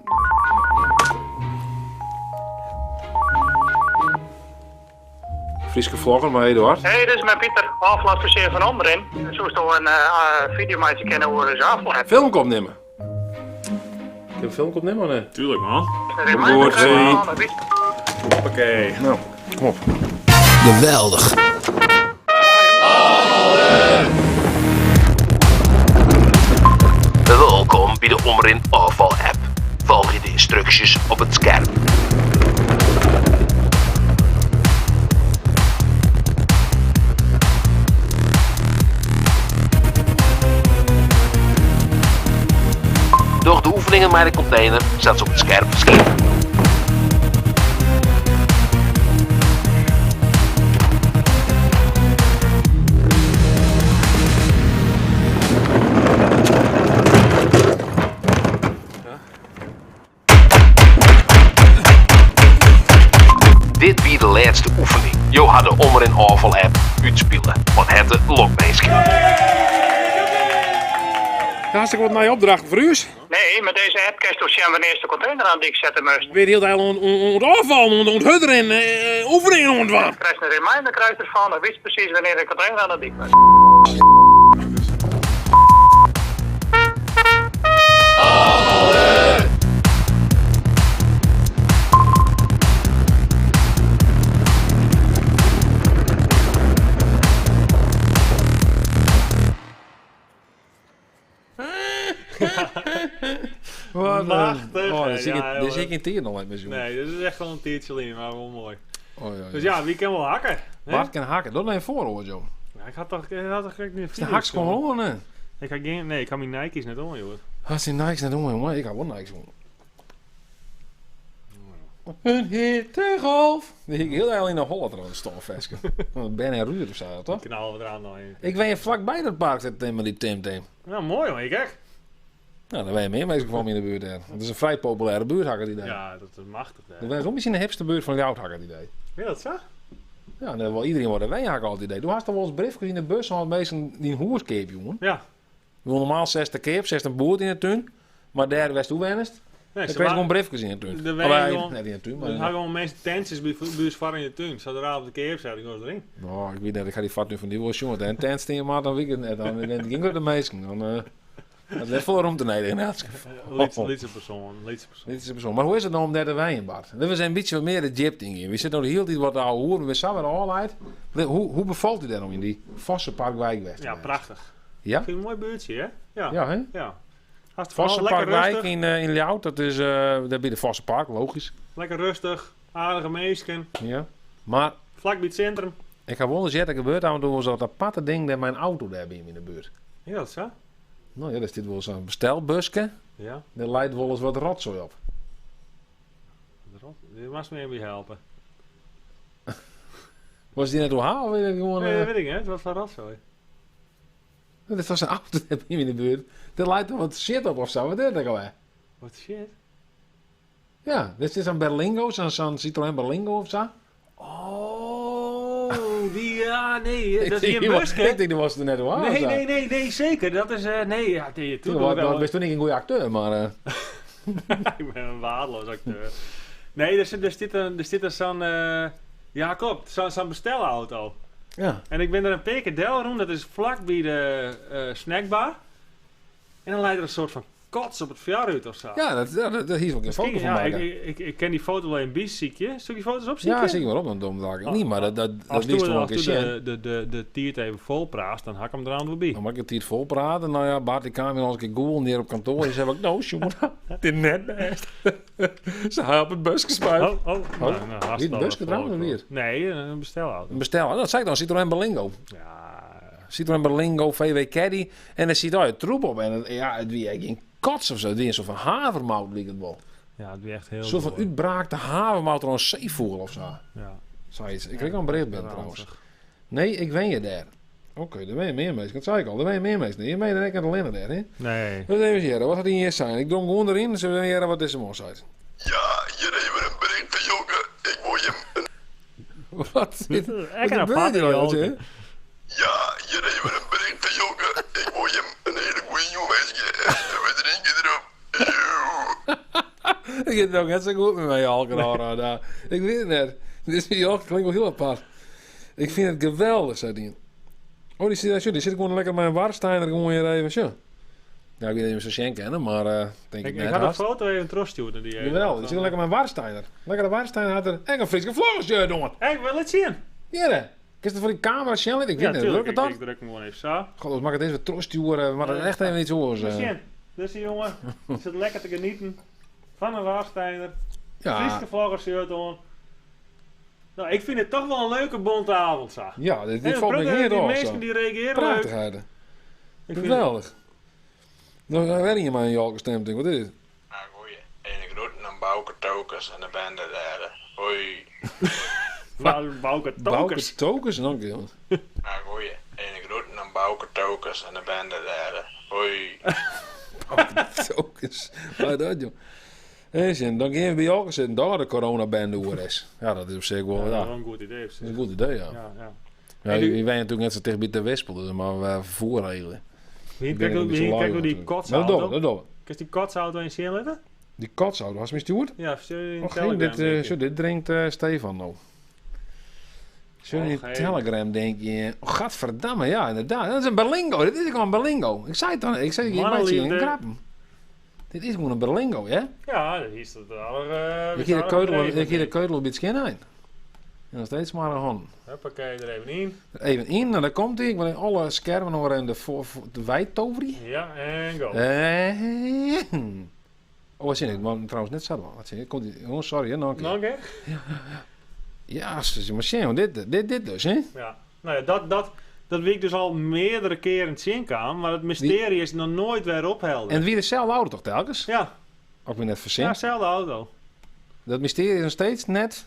Frieske vlogger, maar Eduard. Hey, dit is mijn Pieter, aflaatverseer van Omrin. Zo is toch een video met je kennen hoe ze afval hebben. Film komt nemen. Ik heb een film komt nemen, nee. Tuurlijk, man. Reminder, hey. Oké. Nou, kom op. Geweldig. Welkom bij de Omrin Afval app. Volg je de instructies op het scherm. Door de oefeningen met de container staat ze op het scherm verschenen. Dit wie de laatste oefening. Jo had de Omrin Afval app uitspelen. Van het lokmeisje. Hartstikke wat naar opdracht voor u. Nee, met deze app kun je toch zien wanneer de container aan die ik zetten moest. Weer heel het afval, ont hudder en oefeningen ontwaan. Krijg je een reminder krijg je ervan, dan weet je precies wanneer de container aan de dik was. prachtig. Oh, hè. dat zie Ja, ik in het tier nog met me zo. Nee, dit is echt wel een tiertje in, maar wel mooi. Oh, ja, Dus ja, wie kan wel hakken? hè? Bart kan hakken, dat alleen voor hoor, joh. Ja, ik had toch gek niet De haks gewoon hoor, hè. Ik had mijn Nike's net om, joh. Als die Nikes net doen, jongen, ik heb wel Nikes doen. Een hittegolf. Die ik heel erg in de Holland aan het stofveske. Ben en Ruud of zo, toch? Knallen we eraan nog in. Ik ben hier vlakbij dat park zitten met die Tim Tim. Nou, mooi hoor, kijk. Nou, daar ben je meer mensen van in de buurt. Hè. Het is een vrij populaire buurthakker die deed. Ja, dat is machtig. Dat was ook misschien de hipste buurt van de oudhakker die deed. Ja, dat zo? Ja, en wel iedereen wordt een wijnhakker altijd deed. Toen had je wel eens briefjes in de bus van mensen die een hoerskeep, jongen. Ja. Je wil normaal 60 keep, 60 boert in de tuin. Maar daar was toen wenst. Nee, Dan kreeg je gewoon briefjes in de tuin. De Net in de tuin, maar... maar... gaan gewoon mensen tentjes bij voor in de tuin. Zodra op de keer zetten, dan erin. Nou, ik weet niet, ik ga die vat nu van die wel jongen. En tent steen maar dan weet ik het net. Dan ging het de meesten. Dan het ligt vol om te neden. Lietse persoon. Maar hoe is het nou om daar te wijnen, Bart? We zijn een beetje wat meer de jip-ding in. We zitten nog heel tijd wat oude hoeren. We zijn weer al uit. Hoe bevalt u daar nou in die Vossenparkwijk West? Ja, prachtig. Ja? Ik vind het een mooi buurtje, hè? Ja. Ja, hè? Ja. Vossenparkwijk in Ljout, dat is daar bij de Vossenpark, logisch. Lekker rustig, aardige meesken. Ja. Maar Vlak bij het centrum. ik ga wel eens zeggen, er gebeurt af en toe wel zo'n aparte ding dat mijn auto daar bij hem in de buurt. Ja, dat is zo. Nou ja, daar zit wel zo'n bestelbusje. Ja. Daar leidt wel eens wat rotzooi op. Die mag me even helpen. Was die net hoe haal? Weet ik gewoon, Nee, dat weet ik niet. Het was van rotzooi. dit was een auto daar bij hem in de buurt. Daar leidt er wat shit op of zo. Wat is dat nou? Wat shit. Ja, dit is een Berlingo, zo'n Citroën Berlingo of zo. Oh, die, ja, nee, dat is hier een Ik busje. denk die was er net hoe haal. Nee, zeker. Dat is, nee, ja, nee, toen Ik ben toen niet een goede acteur, maar... Ik ben een waardeloos acteur. Nee, er zit zo'n, ja klopt, zo'n bestelauto. Ja. En ik ben er een PKDL rond, dat is vlak bij de snackbar. En dan leidt er een soort van kots op het verjaardag of zo. Ja, dat hier ook een foto van ja, maken. ik ken die foto wel in Bies, zie ik je. Stuk die foto's op, zie Ja, je? zie ik wel op, dan dom ik niet, maar dat Als liefst wel een toen keer zien. de tiert even vol praat, dan hak ik hem eraan voorbij. Dan mag ik het hier vol praten. Nou ja, Bart, ik kwam weer als ik Google neer op kantoor. En zei ik, nou jongen, dit net best. Ze hebben op het bus gespuit. Niet een busje trouwens, of weer? Nee, een bestelauto. Een bestel, dat zei ik dan, Citroën Berlingo. Ja. Citroën Berlingo, VW Caddy. En er zit daar troep op. En het wie geen kots of zo. Het is een soort van havermout, liep het wel. Ja, het is echt heel Een soort van mooi. uitbraakte havermout door een zeevoer of zo. Ja. Zoiets. Ik kreeg al een bericht binnen trouwens. Nee, ik wen je daar. Oké, daar ben je meer mensen. Dat zei ik al, daar ben je meer mensen. Je bent er echt aan de linnen daar, hè? Nee. Wat even zeggen, wat gaat die hier zijn? Ik doe hem gewoon erin, dus we weer wat is er mooi uit. Ja, hier even een bericht van Joke. Ik moet je... Wat? Ik Wat een gebeurt hier nou, hè? Ja, hier even een bericht van Joke. Ik moet je een hele goeie jongen. We drinken erop. Ik heb het ook net zo goed met mij, Alkeraar. Ik weet het net. Dit is hier ook, klinkt wel heel apart. Ik vind het geweldig, zei die. Oh, die zit gewoon lekker met een Warsteiner gewoon hier even zo. Ja, ik weet niet of ze Sjen kennen, maar denk ik Ik net had een haast. foto even terugsturen. Die Jawel, die zit lekker met een Warsteiner. Lekker de Warsteiner had er echt een Friese vloggersje doen. Hé, ik wil het zien. Hier, is het voor die camera Sjen? Ik weet Ja, niet, tuurlijk. lukt het dan? Ik druk hem gewoon even zo. God, we maken deze weer terugsturen, maar dat is echt even niet zo. Zien. Dus die jongen zit lekker te genieten van een Warsteiner. Ja. Friese vloggershirt aan. Nou, ik vind het toch wel een leuke bonte avond, zo. Ja, dit En valt me die niet door. mensen die reageren leuk. Prachtigheden. Ik vind Geweldig. Dan weet je maar een jalke stem. Wat is het? Nou, goeie. En ik groeten aan Bouke Tokers en de bende daar. Hoi. Bouke Bouke Tokers. Tokers? Dank je. Nou, goeie. En ik groeten aan Bouke Tokers en de bende daar. Hoi. Bouke Tokers. Wat dat, joh. En dan gaan we bij Jalke zitten, daar de coronaband hoe is. Ja, dat is op zich wel, Ja, ja. dat is wel een goed idee. Dat is een goed idee, ja. Ja, ja. Ja, je weet natuurlijk net zo tegen bij de Wespel, dus maar we vervoerregelen. Kijk hoe die kotsauto. Dat doen we. Is die kotsauto in zien zitten? Die kotsauto, was mijn steward? Ja, stuur je in Och, Telegram. denk ik. dit drinkt Stefan nou. Zo in hey. Telegram denk je, oh, gadverdamme, ja inderdaad. Dat is een Berlingo, dit is gewoon een Berlingo. Ik zei het dan, ik zei, je maakt je geen grappen. Dit is gewoon een Berlingo, ja? Ja, dat is het aller. Ik hier de keutel op het skin uit. En nog steeds maar een hand. Huppakee, er even in. Even in, en dan komt hij. Ik wil alle schermen nog in de wijdtoverie. Ja, en go. Oh, wat zin ik? Maar trouwens net zo. Wat zin ik? Komt die... Oh, sorry, hè, nog een keer. Nog een keer? Ja, ze maar zien, dit dus, hè? Ja. Nou ja, dat wie ik dus al meerdere keren zien kan, maar het mysterie is nog nooit weer ophelderd. En wie dezelfde auto toch telkens? Ja. Ook weer net verzin. Ja, dezelfde auto. Dat mysterie is nog steeds net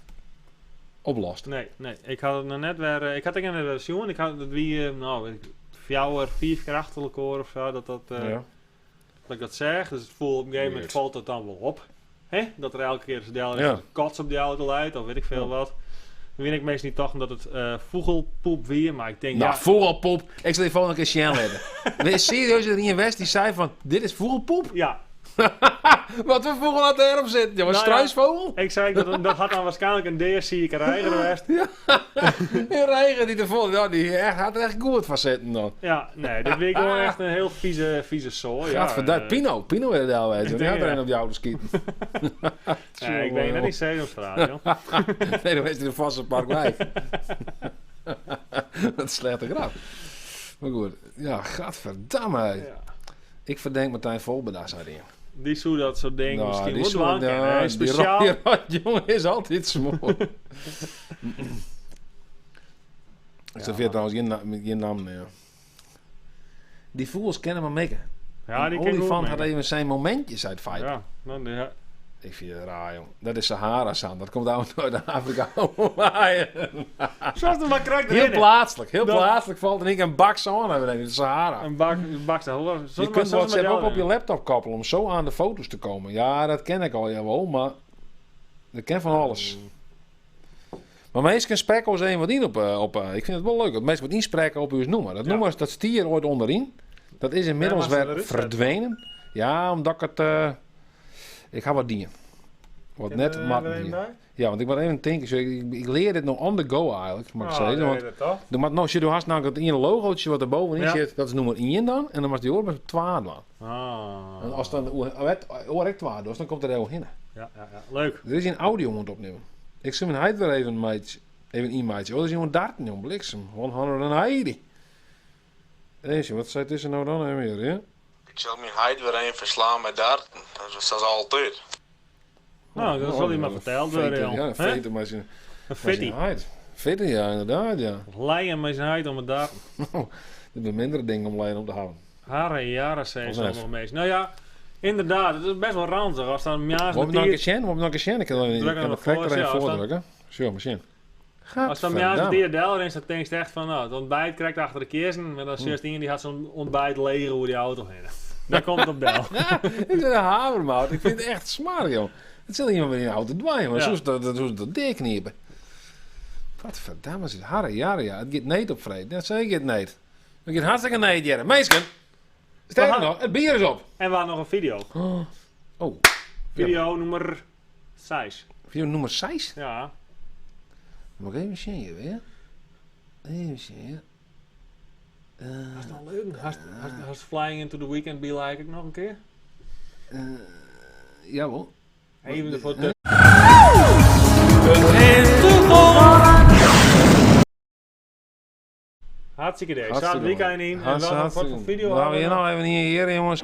oplost. Nee. Ik had het nog net weer... Ik had het in de version. Ik had het wie... nou, 4 keer achter elkaar of zo. Dat ik dat zeg. Dus het voelt op een gegeven moment valt het dan wel op. Hè? Dat er elke keer een kots op die auto leidt. Of weet ik veel wat. Dan weet ik meestal niet toch omdat het vogelpoep weer. Maar ik denk... Nou, vogelpoep. Ik zal die volgende keer Sjen hebben. Ben je serieus dat er in West die zei van... Dit is vogelpoep? Ja. Wat voor vogel had erop zitten? Ja, een struisvogel? Ik zei dat had dan waarschijnlijk een DSC reiger geweest. Een reiger die ervoor... Ja, die had er echt goed van zitten dan. Ja, nee, dit week gewoon echt een heel vieze zooi. Ja, Pino werd het al weten. Die had er een op die auto schieten. Nee, ik ben net niet Sesamstraat, joh. Nee, dan is hij de vaste Parkwijk. Dat is slechte grap. Maar goed, ja, gadverdamme. Ja. Ik verdenk Martijn Volberdas erin. Die zou dat soort dingen nou, misschien die wel doen. Speciaal. Die jongen is altijd smoor. Ik zeg trouwens geen naam meer. Die voels kennen maar mekken. Ja, die olifant had even zijn momentjes uit Viper. Ja, nou, ja. Ik vind het raar, jong. Dat is Sahara-zand. Dat komt uit Afrika. Zoals het maar krijgt heel plaatselijk. Heel plaatselijk valt er niet een bak zo aan in de Sahara. Een bak zo. Je kunt WhatsApp ook op je laptop koppelen om zo aan de foto's te komen. Ja, dat ken ik al jawel, maar dat ken van alles. Maar meestal spreken we eens wat in op ik vind het wel leuk. Dat meestal wat inspreken op uw noemer. Dat noemer dat stier ooit onderin. Dat is inmiddels weer verdwenen. Ja, omdat ik het... ik ga wat dienen. Wat net matten hier. Ja, want ik wil even denken. Ik leer dit nog on the go eigenlijk. Mag ik zeggen. Want nou, je hast namelijk het ene logootje wat er bovenin zit. Dat is nummer 1 dan. En dan was die oor met 12 dan. En als dan oor ik 12 dus dan komt er heel in. Ja, leuk. Er is een audio moet opnemen. Ik zie mijn heid weer even een maatje. Oh, dat is iemand darten, jong. Bliksem. 180. Deze, wat zei tussen nou dan weer, hè? Ik zal mijn heid weer even verslaan met darten. Dat is altijd. Nou, dat zal hij maar verteld worden, ja, veten met zijn heid. Veten, ja, inderdaad, ja. Leien met zijn heid om het darten. Er zijn mindere dingen om leien op te houden. Haren jaren zijn ze nog meest. Nou ja, inderdaad, het is best wel ranzig. Als dan mjaas met nog een keer ik kan het correct erin voordrukken. Zo, machine. Als dan mjaas met die del erin staat, denk je echt van, nou, het ontbijt krijgt achter de kisten. Maar dan zus die had zo'n ontbijt leeg hoe die auto heen. Daar komt het op del. Ik vind een havermout. Ik vind het echt smaak, joh. Het zal iemand met een auto dwaaien, maar zo is dat deekniepen. Wat verdamme is het harde jaren, ja. Het gaat niet op vrede. Dat zeg ik het niet. Het gaat hartstikke niet, Jerry. Meisken, sterker nog, het bier is op. En we hadden nog een video. Oh. Video nummer 6. Video nummer 6? Ja. Mag ik even zien weer? Even zien. Is dat leuk? Has Flying into the Weekend Be Like ik nog een keer? Jawel. Even voor de... Hartstikke idee. Staat het weekend in en wat voor video hadden we hier nou even hier, jongens.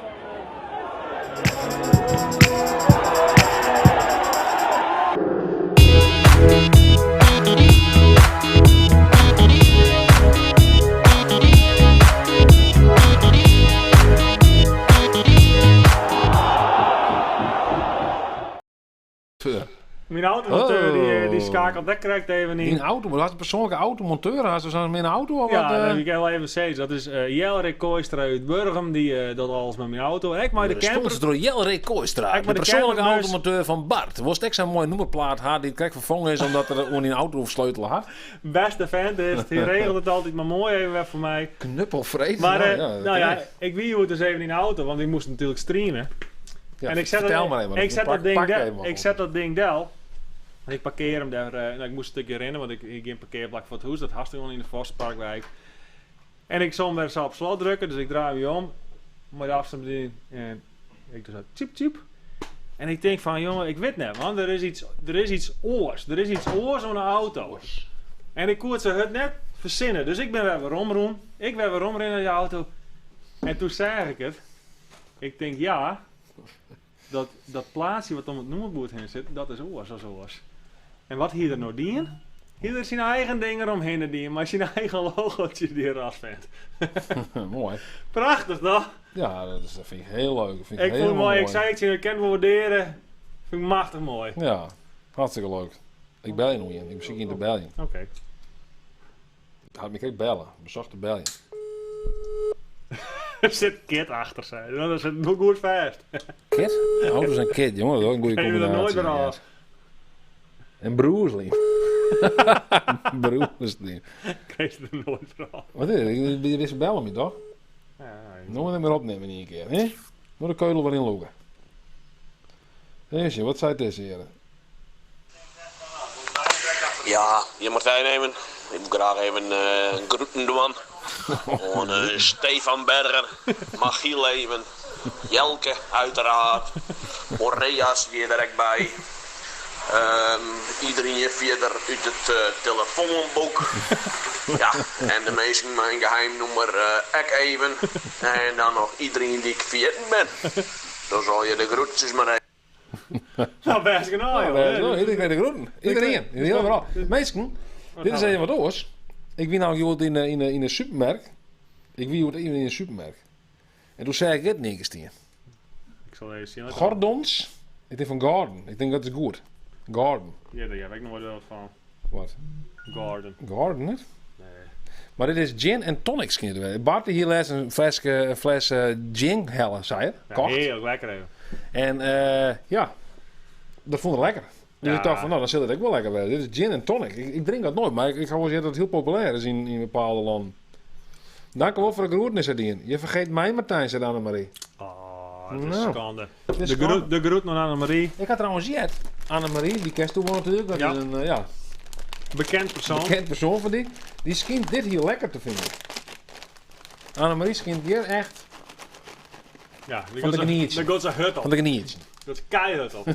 Mijn automonteur die schakelt, dat krijgt even niet. Een auto, maar had een persoonlijke automonteur, had ze zo'n mijn auto of ja, dat heb ik wel even zeggen. Dat is Jelrik Kooistra uit Burgum, die dat alles met mijn auto. Ik maar de camper. Door Jelrik Kooistra, de persoonlijke automonteur van Bart. Was ik zo'n mooie nummerplaat had die krijg vervangen is omdat er een auto of sleutel had. Beste vent is, die regelt het altijd maar mooi even voor mij. Knuppelvreed. Maar ja, ik wie het dus even in de auto, want die moest natuurlijk streamen. Ja, en ik zet dat ding del. En ik parkeer hem daar. Nou, ik moest een stukje rennen, want ik ging een parkeerplak voor het huis. Dat had gewoon in de Vosparkwijk. En ik zal hem weer zo op slot drukken, dus ik draai me om. Maar de afstandsbediening. En ik doe zo tjip tjip. En ik denk van, jongen, ik weet net, man. Er is iets oors. Er is iets oors aan de auto. En ik kon het zo net verzinnen. Dus ik ben weer omroen. Ik ben weer omrennen naar de auto. En toen zei ik het. Ik denk, ja. dat plaatsje wat om het noemerboord heen zit, dat is oors als oors. En wat hier er nou dien? Hier is zijn eigen dingen eromheen dien, maar zijn eigen logootje die er af vindt. Mooi. Prachtig toch? Ja, dat vind ik heel leuk. Vind Ik vond het mooi, mooi. ik zei het je, ik kan het waarderen. Vind ik machtig mooi. Ja, hartstikke leuk. Ik bel je nog in. Ik misschien in de bel je. Oké. Had me ook bellen. Bezocht de bel je. Er zit Kit achter zijn. Dat is het goed vast. Kit? Auto's en Kit, jongen. Dat is ook een goede Ken je er nooit combinatie. meer Ja. af. En Broesley. Broesley. Kreeg je er nooit meer af. Wat is het? Je wist bellen me toch? Ja, Nooit meer opnemen in één keer, hè? Moet de keulen wel inlogen. Eens, wat zei het deze heren? Ja, je moet aannemen. Ik moet graag even groeten doen. Gewoon Stefan Berger, Machiel even, Jelke uiteraard, Moreas hier direct bij. Iedereen hier verder uit het telefoonboek. Ja, en de meesten mijn geheimnummer ik even. En dan nog iedereen die ik vergeten ben. Dan zal je de groetjes maar even. Nou, best genoeg, joh. Ja, iedereen krijgt de groeten. Iedereen. Iedereen overal. Meesken, dit is even wat oors. Ik wie nou iemand in een supermarkt. Ik wie iemand even in een supermarkt. En toen zei ik het niks tegen. Ik zal even zien. Gordons. Ik denk van Garden. Ik denk dat is goed. Garden. Ja, daar heb ik nog wel wat van. Wat? Garden. Garden, hè? Nee. Maar dit is gin en tonics, kinderen. je. Bart hier laatst een fles gin hellen, zei je. Ja, Kocht. heel lekker even. En ja, dat vond ik lekker. Dus Ja. ik dacht van, nou, dan zit het ook wel lekker bij. Dit is gin en tonic. Ik drink dat nooit, maar ik ga wel zeggen dat het heel populair is in bepaalde landen. Dank u wel voor de groetnis, Adien. Je vergeet mij, Martijn, zei Annemarie. Oh, het is Nou, schande. het is De schande. groet nog aan Annemarie. Ik had trouwens Jet. Annemarie, die kent toen wel natuurlijk. Dat Ja. is een ja, Bekend persoon. bekend persoon van die. Die schijnt dit hier lekker te vinden. Annemarie schijnt hier echt Ja, die van de gaat geniertje. zijn hut op. Van de geniertje. Dat is keihard op.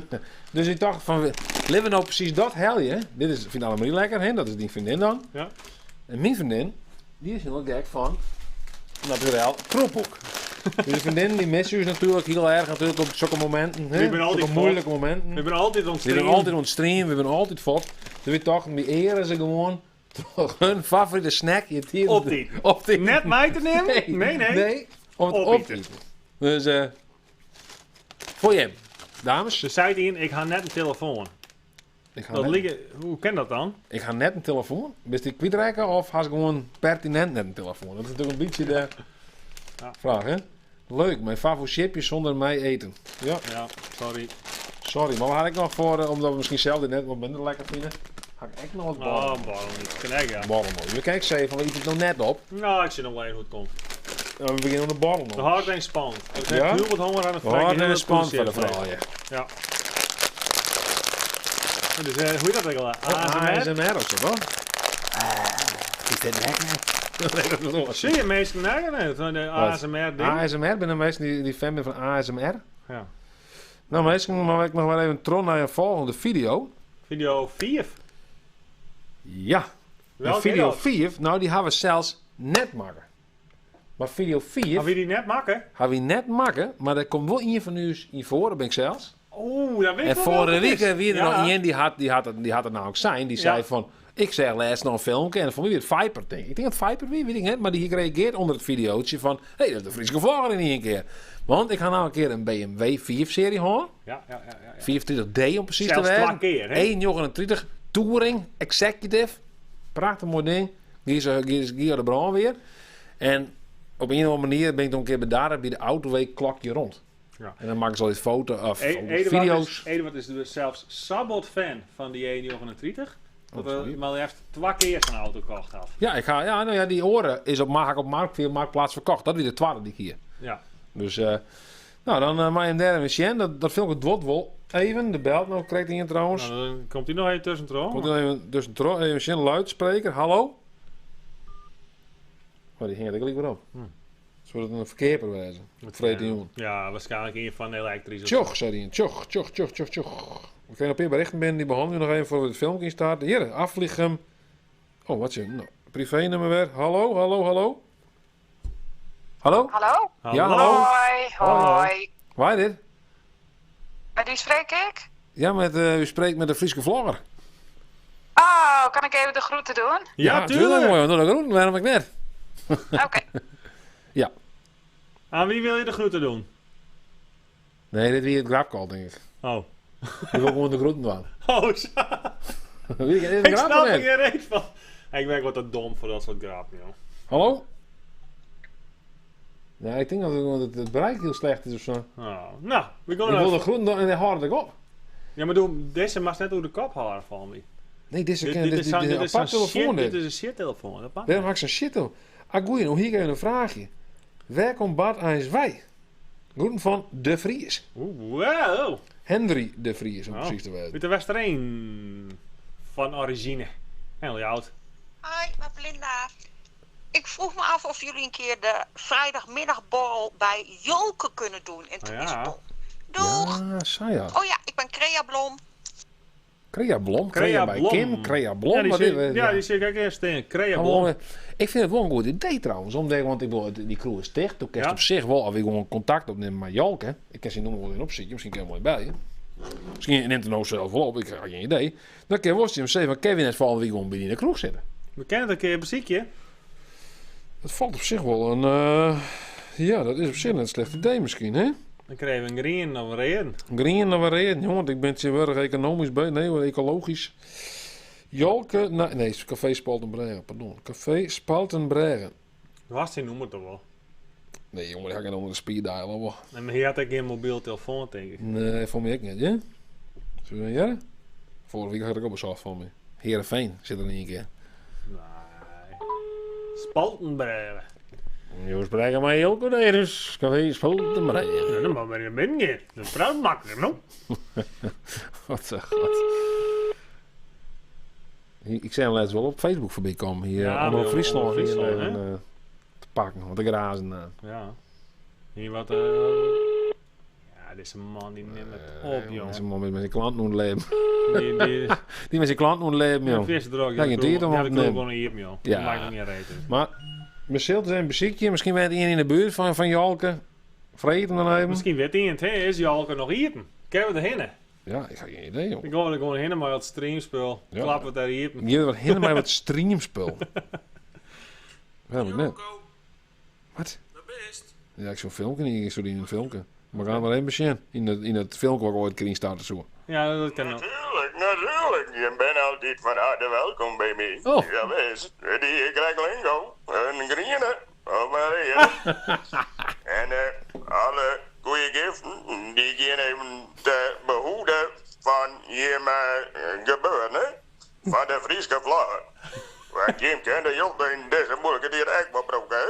Dus ik dacht van, leven nou precies dat helje? Dit is, vindt Annemarie lekker, hè? Dat is die vriendin dan. Ja. En mijn vriendin, die is heel gek van, natuurlijk, kroephoek. Dus de vriendin, die mist je natuurlijk heel erg natuurlijk op zulke momenten. Hè? We zijn altijd Zulke moeilijke momenten. We zijn altijd We ontstreamd. zijn altijd ontstreamd, we zijn altijd fort. Dus we dachten, die eren ze gewoon toch hun favoriete snack. Optieten. Net mij te nemen? Nee. Om het Opeten. optieten. Dus, voor je, dames. Ze zei in, ik ga net een telefoon. Ik ga Dat net- liggen, hoe ken dat dan? Ik ga net een telefoon. Ben je kwijtraken of ga je gewoon pertinent net een telefoon? Dat is natuurlijk een beetje de vraag, hè? Leuk, mijn favoriet chipje zonder mij eten. Ja. Ja, sorry. Sorry, maar wat had ik nog voor, omdat we misschien zelf dit net wat minder lekker vinden? Had ik echt nog wat borrel. Oh, borrel niet. Kan ik, ja. Borrel. Je kijkt zeggen van, iets het nou net op. Nou, ik zie nog wel even hoe het komt. En we beginnen aan de borrel nog. De hart en spannend. Ik heb Ja? heel wat honger aan het We hadden heel een wat spannend voor de poesie vrouw, heeft. ja. Ja. Dus hoe heet dat eigenlijk? ASMR of zo, toch? Ik vind het lekker. Zie je meestal nergens van de ASMR ding? ASMR, ben de meesten die fan zijn van ASMR? Ja. Nou, meestal mag ik nog wel even tron naar je volgende video. Video 4. Ja. Welke En video is dat? 4, nou die hebben we zelfs net maken. Maar video 4 Gaan we die net maken? hebben we net maken, maar er komt wel een van u in voor, dat ben ik zelfs. Oeh, dat weet ik En wel vorige welke het week is. wie er Ja. nog een die had het nou ook zijn. Die zei van, ik zeg laatst nog een filmpje en van wie het Viper denk. Ik denk dat Viper wie, weet ik niet, maar die reageert onder het videootje van, hé, dat is de Friese vlogger in één keer. Want ik ga nou een keer een BMW 4-serie horen. Ja. 24D om precies Zelfs te twee weten. keer, hè? 139 Touring Executive. Prachtig mooi ding. Die is de brand weer. En op een of andere manier ben ik nog een keer bedaard bij de autoweek klokje rond. Ja. En dan maken ze al iets foto's of Eduard video's. is dus zelfs Sabot-fan van die 139. Dat sorry. we maar heeft 2 keer zijn auto gekocht had. Ja, die oren is op Marktplaats verkocht. Dat is de tweede die ik hier. Ja. Dus, nou dan maar een derde Michien. Dat filmpje het wordt wel even. De belt nog krijgt hij in trouwens. Nou, dan komt hij nog even tussen. Komt er even tussendoor. Even Michien, luidspreker. Hallo? Maar die ging er gelijk weer op. Zodat het een verkeerper wezen. Vrede jongen. Ja, waarschijnlijk een van de elektrische. Tjoch, zei hij. Tjoch. We kunnen op je berichten binnen. Die behandelen we nog even voor we het filmpje starten. Hier, afvliegen. Oh, wat je? Nou, privé-nummer weer. Hallo? Hallo? Hallo? Ja, hallo. Hoi. Waar is dit? Met wie spreek ik? Ja, u spreekt met de Frieske vlogger. Oh, kan ik even de groeten doen? Ja, tuurlijk. Mooi, want de groeten, waarom ik net? Oké. Ja. Aan wie wil je de groeten doen? Nee, dit weer het grapcall, denk ik. Oh. Ik wil gewoon de groeten doen. Oh, zo. Ik snap er geen reet van. Ik ben wat te dom voor dat soort grappen, joh. Hallo? Ja, ik denk dat het bereik heel slecht is of zo. Oh. Nou, we gaan ik wil de groeten doen en dan houd ik op. Ja, maar deze mag net door de kop halen van me. Nee, dit is een apart telefoon. Dit is een shit-telefoon. Waarom maak ik zo'n shit op? Goeie, nou hier even een vraagje. Waar komt Bart eens wij? Groeten van De Vries. Wow. Henry De Vries, om precies te weten. Met de Westereen van origine. Heel oud. Hoi, met Belinda. Ik vroeg me af of jullie een keer de vrijdagmiddagborrel bij Jolke kunnen doen in Toerispo. Doeg! Ja, zo ja. Oh ja, ik ben Crea Blom. Crea Blom? Crea bij Kim? Crea Blom? Ja, die zit ik eerst in. Crea Blom. Ik vind het wel een goed idee trouwens. Want ik bedoel, die crew is dicht. Toen kerst op zich wel alweer gewoon contact opnemen met Jolke. Ik kan ze nog wel in opzitten. Misschien kan je mooi bij je. Misschien neemt er nou zelf wel op. Ik heb geen idee. Dan kan je wel zeggen van Kevin net volgende week gewoon binnen in de kroeg zitten. We kennen het een keer muziekje. Dat valt op zich wel een... ja, dat is op zich een slecht idee misschien, hè? Dan krijgen we een green of een reden. Green of een reden, jongen. Ik ben het heel erg economisch bij. Nee, ecologisch. Jolke... Nee, Café Spaltenbregen, pardon. Café Spaltenbregen. Was die noemen toch wel? Nee, jongen, die ga ik onder de speed dialen. Wel. Nee, maar hier had ik geen mobiel telefoon, denk ik. Nee, voor mij ook niet, hè? Zullen we jaren? Vorige week had ik ook een soft van me. Heerenveen zit er niet een keer. Nee. Spaltenbregen. Jongens, breken mij heel goed, dus Café Spaltenbregen. Ja, dan moet je naar binnen gaan. Dat is trouwens makkelijk, no? Wat zeg god. Ik zei hem laatst wel op Facebook voorbij komen. Hier Ja, onder Friesland hier, te pakken, want de grazen. Ja. Hier wat... Ja, deze man die neemt het op, jongen. Deze man met zijn klant moet leven. Die met zijn klant moet leven, joh. Ja, je tijd om op te nemen. gewoon hier, joh. Ja. Dat maakt het niet reten. Maar, misschien is een muziekje. Misschien werd iemand in de buurt van Jolke. Vreten dan even. Misschien weet iemand, hè, is Jolke nog hier? Kunnen we erheen? Ja, ik heb geen idee, joh. Ik ga er gewoon heen maar wat streamspul. Ja. Klappen we daar hier. Je wat heen maar wat streamspul. Dat heb ik net. Wat? Ja, ik zo'n filmpje niet. Ik zou die in een filmpje. Maar we gaan er even beginnen. In het filmpje waar ik ooit keer starten zo. Ja, dat kan ook. Natuurlijk. Je bent altijd van harte welkom bij mij. Oh. Ja, wees. Die krijgt lingo. Een groene. Of maar reden. En alle goede giften, die gaan even te behoeden van je gebeuren, van de Frieske vlogger. Want je kent de jongen in deze moeilijke tijd echt wel broken,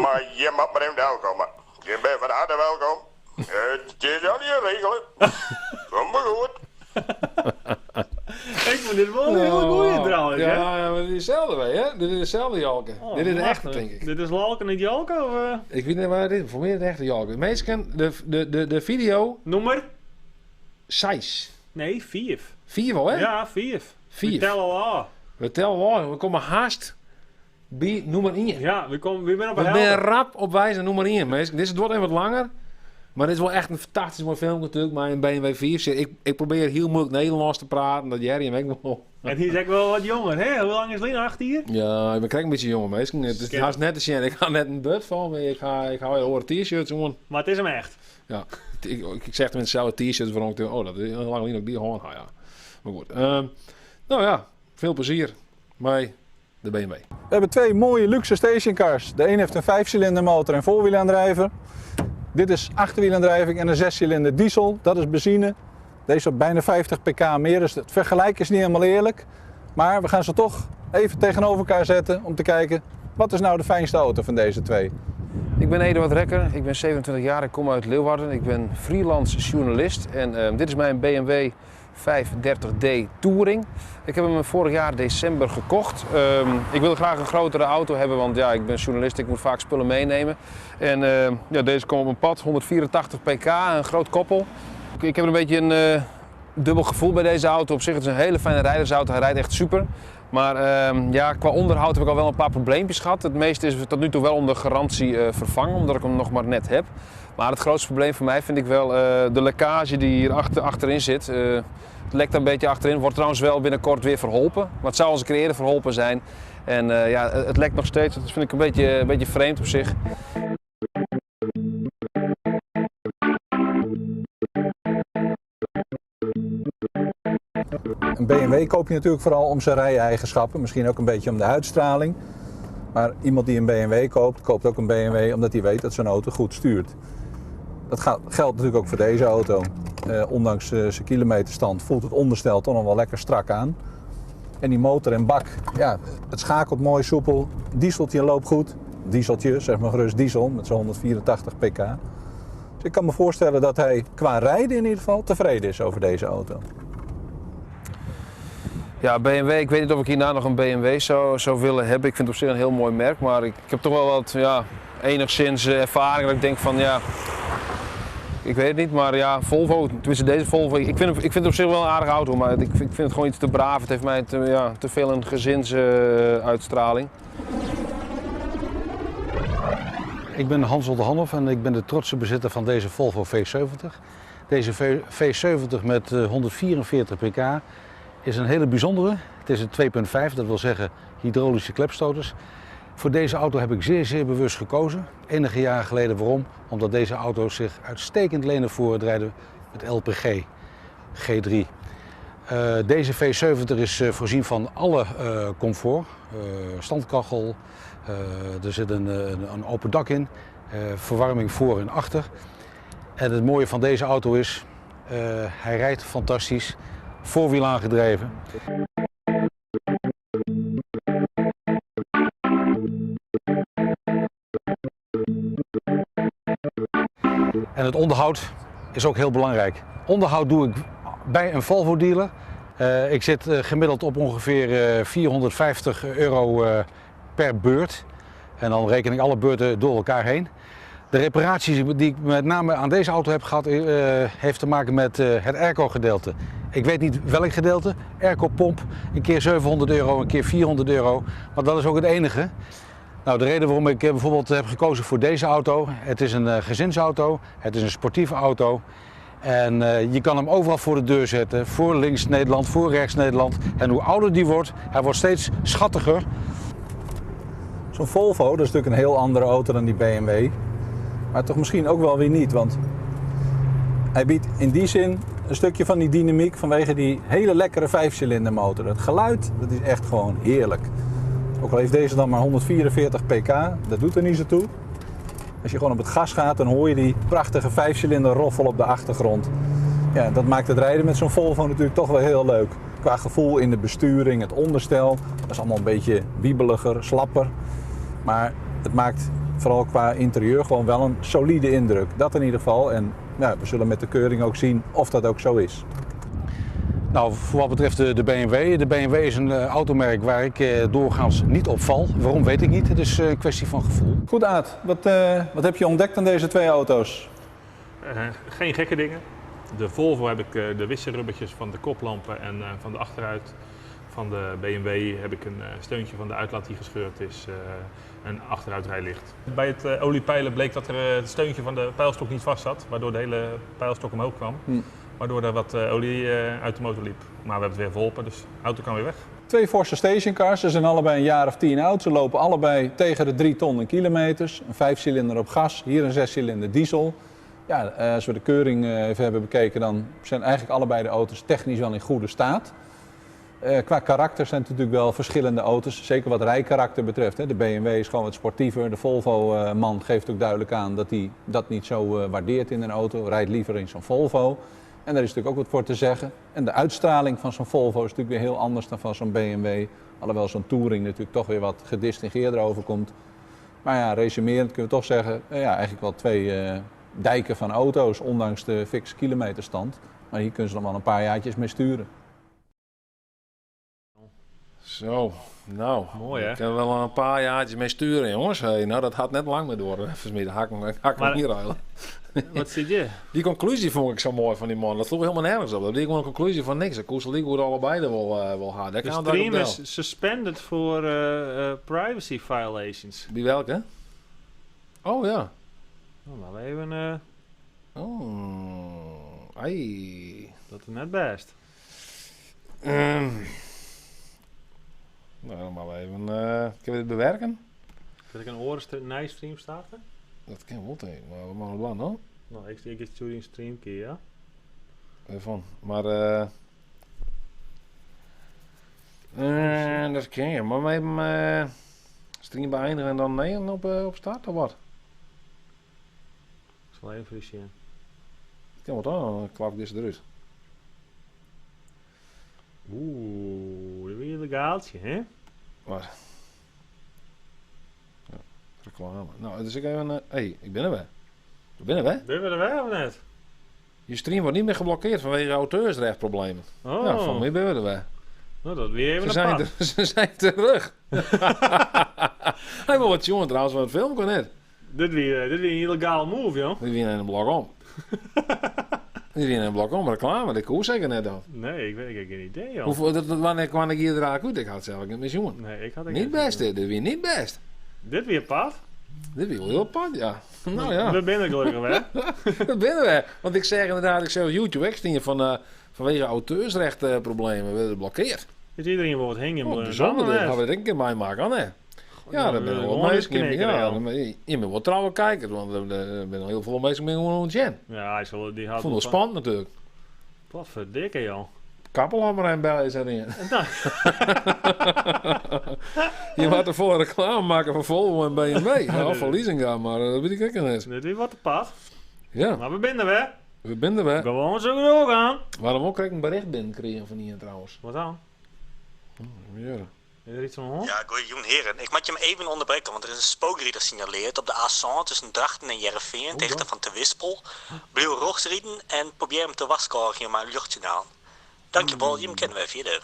maar je mag maar even welkomen. Je bent van harte welkom. Het is al je regelen. Kom maar goed. Ik vond dit wel een hele goeie trouwens, hè? Ja, maar dit is hetzelfde, hè? Dit is hetzelfde Jolke. Oh, dit is de wacht, echte, denk ik. Dit is Lalke niet Jolke, of... Ik weet niet waar dit is. Voor mij is het echte Jolke. Meestal de video... Nummer? 6. Nee, 5. 4 wel, hè? Ja, 5. 4. We tellen al aan. We tellen wel. We komen haast bij nummer 1. Ja, we zijn op We een zijn helder. rap op wijze naar nummer 1. Meestal. Dit wordt even wat langer. Maar dit is wel echt een fantastisch mooi film natuurlijk. Maar in BMW 4. Ik probeer heel moeilijk Nederlands te praten. Dat Jerry hem ook wel. En die is echt wel wat jonger, hè? Hoe lang is Lina achter hier? Ja, ik ben een beetje jonger meestal. Het is haast net te zien. Ik ga net een beurt van. Maar ik ga horen t-shirts gewoon. Maar het is hem echt. Ja, ik zeg tenminste hetzelfde t-shirts waarom ik denk, oh, dat is lang alleen ook die gewoon. Nou ja, maar goed. Nou ja, veel plezier bij de BMW. We hebben 2 mooie luxe stationcars. De een heeft een 5-cilinder motor en voorwielaandrijver. Dit is achterwielaandrijving en een 6-cilinder diesel. Dat is benzine. Deze op bijna 50 pk meer. Dus het vergelijk is niet helemaal eerlijk. Maar we gaan ze toch even tegenover elkaar zetten om te kijken, wat is nou de fijnste auto van deze 2? Ik ben Eduard Rekker, ik ben 27 jaar, ik kom uit Leeuwarden. Ik ben freelance journalist en dit is mijn BMW 530D Touring. Ik heb hem vorig jaar december gekocht. Ik wil graag een grotere auto hebben, want ja, ik ben journalist, ik moet vaak spullen meenemen. En ja, deze komt op een pad, 184 pk, een groot koppel. Ik heb een beetje een dubbel gevoel bij deze auto. Op zich het is een hele fijne rijdersauto, hij rijdt echt super. Maar ja, qua onderhoud heb ik al wel een paar probleempjes gehad. Het meeste is tot nu toe wel onder garantie vervangen, omdat ik hem nog maar net heb. Maar het grootste probleem voor mij vind ik wel de lekkage die hier achterin zit. Het lekt een beetje achterin, wordt trouwens wel binnenkort weer verholpen. Maar het zou al eens een keer eerder verholpen zijn. En ja, het lekt nog steeds, dat vind ik een beetje vreemd op zich. Een BMW koop je natuurlijk vooral om zijn rij-eigenschappen, misschien ook een beetje om de uitstraling. Maar iemand die een BMW koopt, koopt ook een BMW omdat hij weet dat zijn auto goed stuurt. Dat geldt natuurlijk ook voor deze auto. Ondanks zijn kilometerstand voelt het onderstel toch nog wel lekker strak aan. En die motor en bak, ja, het schakelt mooi soepel. Dieseltje loopt goed. Dieseltje, zeg maar gerust diesel met zo'n 184 pk. Dus ik kan me voorstellen dat hij qua rijden in ieder geval tevreden is over deze auto. Ja, BMW, ik weet niet of ik hierna nog een BMW zou willen hebben. Ik vind het op zich een heel mooi merk, maar ik heb toch wel wat, ja, enigszins ervaring dat ik denk van, ja, ik weet het niet, maar ja, Volvo, tenminste deze Volvo, ik vind het op zich wel een aardige auto, maar ik vind het gewoon iets te braaf. Het heeft mij te veel een gezinsuitstraling. Ik ben Hans-Otto Hanhoff en ik ben de trotse bezitter van deze Volvo V70. Deze V70 met 144 pk is een hele bijzondere. Het is een 2.5, dat wil zeggen hydraulische klepstoters. Voor deze auto heb ik zeer bewust gekozen. Enige jaren geleden. Waarom? Omdat deze auto's zich uitstekend lenen voor het rijden met LPG G3. Deze V70 is voorzien van alle comfort. Standkachel, er zit een open dak in, verwarming voor en achter. En het mooie van deze auto is, hij rijdt fantastisch, voorwiel aangedreven. En het onderhoud is ook heel belangrijk. Onderhoud doe ik bij een Volvo dealer. Ik zit gemiddeld op ongeveer €450 per beurt. En dan reken ik alle beurten door elkaar heen. De reparaties die ik met name aan deze auto heb gehad, heeft te maken met het airco-gedeelte. Ik weet niet welk gedeelte. Airco-pomp, een keer €700, een keer €400. Maar dat is ook het enige. Nou, de reden waarom ik bijvoorbeeld heb gekozen voor deze auto, het is een gezinsauto, het is een sportieve auto. En je kan hem overal voor de deur zetten, voor links Nederland, voor rechts Nederland. En hoe ouder die wordt, hij wordt steeds schattiger. Zo'n Volvo, dat is natuurlijk een heel andere auto dan die BMW. Maar toch misschien ook wel weer niet, want hij biedt in die zin een stukje van die dynamiek vanwege die hele lekkere 5-cilindermotor. Het geluid, dat is echt gewoon heerlijk. Ook al heeft deze dan maar 144 pk, dat doet er niet zo toe. Als je gewoon op het gas gaat, dan hoor je die prachtige 5-cilinder roffel op de achtergrond. Ja, dat maakt het rijden met zo'n Volvo natuurlijk toch wel heel leuk. Qua gevoel in de besturing, het onderstel, dat is allemaal een beetje wiebeliger, slapper. Maar het maakt vooral qua interieur gewoon wel een solide indruk. Dat in ieder geval. En ja, we zullen met de keuring ook zien of dat ook zo is. Nou, voor wat betreft de BMW. De BMW is een automerk waar ik doorgaans niet op val. Waarom weet ik niet. Het is een kwestie van gevoel. Goed, Aad. Wat heb je ontdekt aan deze twee auto's? Geen gekke dingen. De Volvo heb ik de wisselrubbertjes van de koplampen en van de achteruit. Van de BMW heb ik een steuntje van de uitlaat die gescheurd is. Een achteruitrijlicht. Bij het oliepeilen bleek dat er het steuntje van de pijlstok niet vast zat. Waardoor de hele pijlstok omhoog kwam. Waardoor er wat olie uit de motor liep. Maar we hebben het weer verholpen, dus de auto kan weer weg. Twee forse stationcars, ze zijn allebei een jaar of 10 oud. Ze lopen allebei tegen de 3 ton in kilometers. Een 5-cilinder op gas, hier een 6-cilinder diesel. Ja, als we de keuring even hebben bekeken, dan zijn eigenlijk allebei de auto's technisch wel in goede staat. Qua karakter zijn het natuurlijk wel verschillende auto's, zeker wat rijkarakter betreft. De BMW is gewoon wat sportiever. De Volvo-man geeft ook duidelijk aan dat hij dat niet zo waardeert in een auto. Rijdt liever in zo'n Volvo. En daar is natuurlijk ook wat voor te zeggen. En de uitstraling van zo'n Volvo is natuurlijk weer heel anders dan van zo'n BMW. Alhoewel zo'n Touring natuurlijk toch weer wat gedistingeerder overkomt. Maar ja, resumerend kunnen we toch zeggen, ja, eigenlijk wel twee dijken van auto's, ondanks de fixe kilometerstand. Maar hier kunnen ze nog wel een paar jaartjes mee sturen. Zo, nou. Mooi, hè? Ik heb wel een paar jaartjes mee sturen, jongens. Hey, nou, dat had net lang meer door. Vanmiddag hak ik hem hier ruilen. Wat zit je? Die conclusie vond ik zo mooi van die man. Dat sloeg helemaal nergens op. Dat is gewoon een conclusie van niks. De Koesel die wordt allebei er wel hard. De stream is suspended voor privacy violations. Wie welke? Oh ja. Nou, maar even... Ai. Dat is net best. Nou, dan maar even... kunnen we dit bewerken? Kan ik een orenstream starten? Dat kan wel tegen, maar we mogen het wel, hoor. Nou, ik stuur een streamkey, ja. Even, maar dat kan je. Maar even stream beëindigen en dan nee op start of wat? Ik zal even frisseren. Ik kan wat aan, dan klap ik deze eruit. Oeh, dat is weer een legaaltje, hè? Wat? Ja, reclame. Nou, dus ik even... hey, ik ben er weer. Ben je er weer of net? Je stream wordt niet meer geblokkeerd vanwege auteursrechtproblemen. Oh. Ja, van mij ben we er weer. Nou, dat weer even Ze zijn terug. Hij wil wat jongen trouwens van het film kon net. Dit weer een illegaal move, joh. Die weer in een blok om. Die weer in een blok om reclame, dat koers zeker net dan. Nee, ik heb geen idee, joh. Wanneer kwam ik hier draak uit? Ik had zelf niet meer jongen. Nee, ik had niet best, dit weer niet best. Dit weer pad? Dit weer heel pad, ja. Nou ja. We binnen gelukkig hè? We binnen we. Want ik zeg inderdaad, ik zeg YouTube extien vanwege auteursrechtproblemen werden geblokkeerd. Is iedereen wordt hingen? Bijzonder, dat gaan we er een keer bij maken, hè? Ja, dat ben ik wel mensen. Ja, je moet wel trouwen kijken, want er zijn al heel veel mensen mee gewoon Jen. Ja, die had. Vond het spannend natuurlijk. Wat verdikke, joh. Kappel had maar een bel is erin. Je moet er volle reclame maken voor Volvo en BMW. Ja, voor leasing gaan, maar dat weet ik ook niet. Dit is wat te pad. Ja. Maar we binnen we. We binnen we. Gewoon zo doorgaan. Waarom ook krijg ik een bericht binnenkregen van hier trouwens? Wat dan? Ja. Is er iets van hond? Ja, goeie heren. Ik moet je hem even onderbreken, want er is een spookrieder signaleerd op de A100 tussen Drachten en Jereveen, tegen van Te Wispel. Blijf roogsrieden en probeer hem te waskorigen maar een luchtje aan. Dankjewel, je kennen wij verder.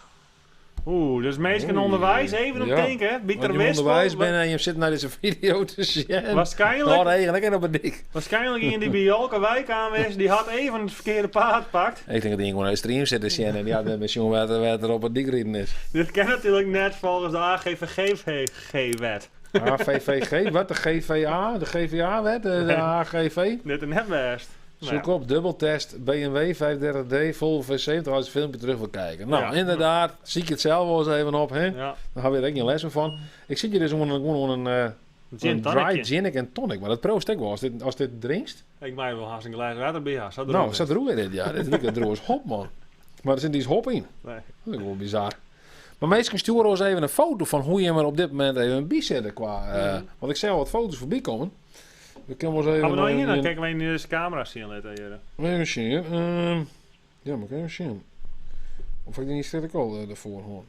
Oeh, dus meestal onderwijs, even op denken, Bieter Wispel. Onderwijs ben en je zit naar deze video te zien. Waarschijnlijk. Eigenlijk op een dik. Waarschijnlijk in die bij Jolke wijk aanwezig, die had even het verkeerde paard gepakt. Ik denk dat die gewoon naar de stream zit te zien en ja, de mission werd er op een dik rijden is. Dit kan natuurlijk net volgens de AGVG-wet. AVVG, wat? De GVA? De GVA-wet? De AGV? Net een best. Zoek op dubbeltest BMW 35D Volvo V70 als je het filmpje terug wil kijken. Nou, inderdaad, zie ik het zelf wel eens even op, hè? Ja. Daar hebben we er ook geen les meer van. Ik zie je dus gewoon een dry gin en tonic, maar dat proost ik wel als dit drinkst. Ik maak wel haast een glas water bij haar. Nou, staat er ook in dit, ja. Dit is droog hop, man. Maar er zit iets hop in. Nee. Dat is wel bizar. Maar meestal sturen ons even een foto van hoe je hem er op dit moment even bijzetten qua... Want ik zie al wat foto's voorbij komen. We kunnen wel eens even... Gaan we nou hier, dan kijken wij in de camera zien laten hier. Even zien. Ja, maar ik even zien. Of ik die niet zet ik al ervoor gewoon.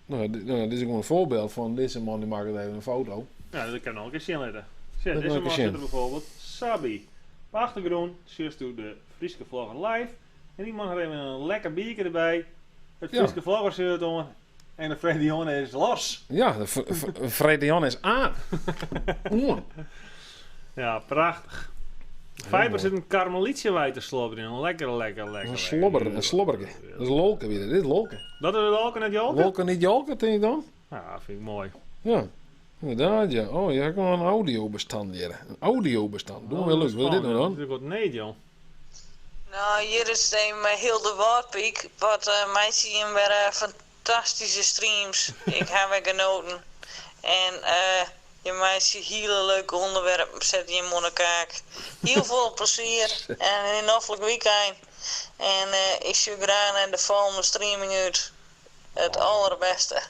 Nou, dit is gewoon een voorbeeld van deze man die maakt even een foto. Ja, dat kan nog een keer zien laten. Deze man zit er bijvoorbeeld Sabi. Op achtergrond zie je de Friese Vlogger live. En die man heeft even een lekker biertje erbij. Het Friese Vlogger shirt om. En de Fredion is los. Ja, de Fredion is aan. Ja, prachtig. Vijper zit een karmelietje te slobberen in. Lekker. Een slobberke. Dat is lolke weer. Dit is lolke. Dat is lolke niet jolke? Lolke niet jolke, denk je dan? Ja, vind ik mooi. Ja, inderdaad ja. Oh, je hebt gewoon een audiobestand hier. Een audiobestand. Doe wel leuk. Wil je dit doen dan? Dat wordt nee, joh. Nou, hier is een Hilde Woordpiek. Wat mij zien weer fantastische streams. Ik heb weer genoten. En je meisje hele leuke onderwerpen zet je in Monnikak. Heel veel plezier en een hoffelijk weekend. En ik zie graag naar de volgende streaming uit. Het allerbeste.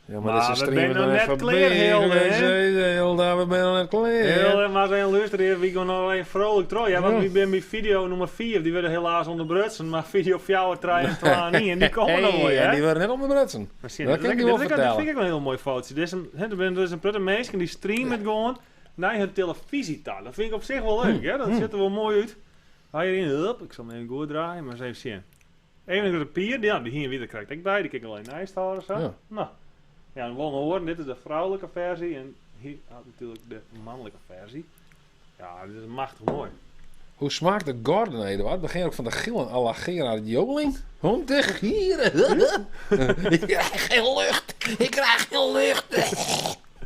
Ja, maar dat is een we zijn nog net klaar, Hilde, hè? We zijn nog net klaar. Hilde, maar zijn luisteren, wie gaan nog alleen vrolijk trouw. Ja, want we zijn bij video nummer 4, die werden helaas onderbrutsen, maar video 4, 3 en 2 niet. En die komen nog mooi, hè? Ja, die werden net onderbrutsen. Dat kan ik wel vertellen. Dat vind ik wel een heel mooi fotootje. Er is een prutte mensen die streamen gewoon naar hun televisietaal. Dat vind ik op zich wel leuk, hè? Dat ziet er wel mooi uit. Ga je erin, hup, ik zal hem even goed draaien, maar eens even zien. Even een papier, ja, die hier weer krijg ik bij. Die kan ik alleen naast houden zo. Ja. Nou, ja, en wollen horen, dit is de vrouwelijke versie en hier natuurlijk de mannelijke versie. Ja, dit is machtig mooi. Hoe smaakt de Gordon, Eduard? Begin ook van de gillen à la Gerard Joling. Om te gieren. Ik krijg geen lucht. Ik krijg geen lucht.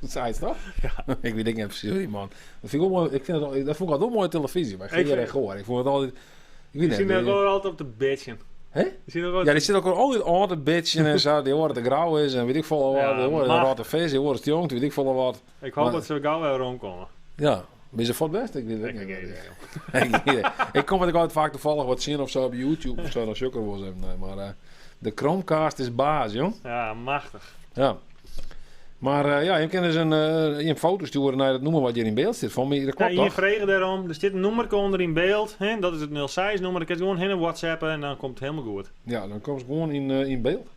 Dat zei het toch? Ja. Ik weet niet precies, man. Dat vind ik ook mooi. Dat vond ik altijd ook mooie televisie. Bij Gerard en Goor. Ik vond het altijd... Die zien er gewoon altijd op de bitchen. Hè? Ja, die zit ook altijd aan de bitchen en zo. Die horen te grauw is en weet ik veel wat. Die horen een rotte vis, die horen het jong, weet ik veel wat. Ik hoop dat ze gauw weer rondkomen. Ja. Ben je voor het best? Ik weet het niet. Ik kom het altijd vaak toevallig wat zien of zo op YouTube of zo. Dan sukker was even. Nee, maar de Chromecast is baas, jong. Ja, machtig. Ja. Maar ja, je kan dus een foto sturen naar het nummer wat je in beeld zit. Van mij, dat klopt ja, je toch? vregen daarom. Er zit een nummer onder in beeld. Hè? Dat is het 06 nummer. Dan kan je gewoon heen WhatsAppen en dan komt het helemaal goed. Ja, dan komt het gewoon in beeld.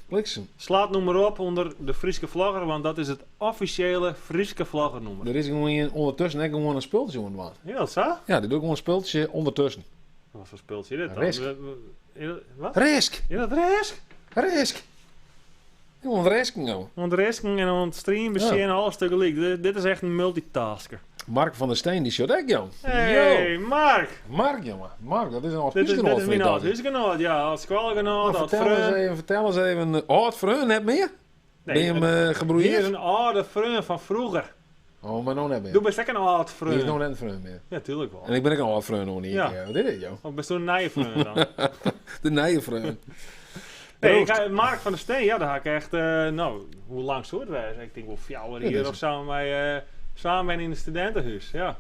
Bliksem. Slaat nummer op onder de Frieske Vlagger, want dat is het officiële Frieske Vlagger nummer. Er is gewoon ondertussen echt gewoon een spultje aan het maken. Ja, dat zo? Ja, die doet gewoon een spultje ondertussen. Wat voor spultje is dit dan? Risk. Wat? Risk! Is dat Risk? Risk! Gewoon risken nou. Want risken en on stream bezien alles tegelijk. Dit is echt een multitasker. Mark van der Steen, die shot ook, jong. Hey, Mark! Mark, jongen. Mark, dat is een Dit is mijn oud huisgenoot, ja. Als schoolgenoot, als vertel eens even. Oud vriend, net meer? Ben je hem gebroeid? Hier is een oude vriend van vroeger. Oh, maar nou net meer. Doe best ook een oud vriend. Die is nog net een vriend meer. Ja, tuurlijk wel. En ik ben ook een oud vriend nog niet. Ja. Wat is dit, joh? Of best een nieuwe vriend dan? De nieuwe vriend. Nee, Mark van der Steen, ja, daar ga ik echt, nou, hoe lang soort wij? Ik denk wel 4 jaar hier of samen wij samen in het studentenhuis, ja.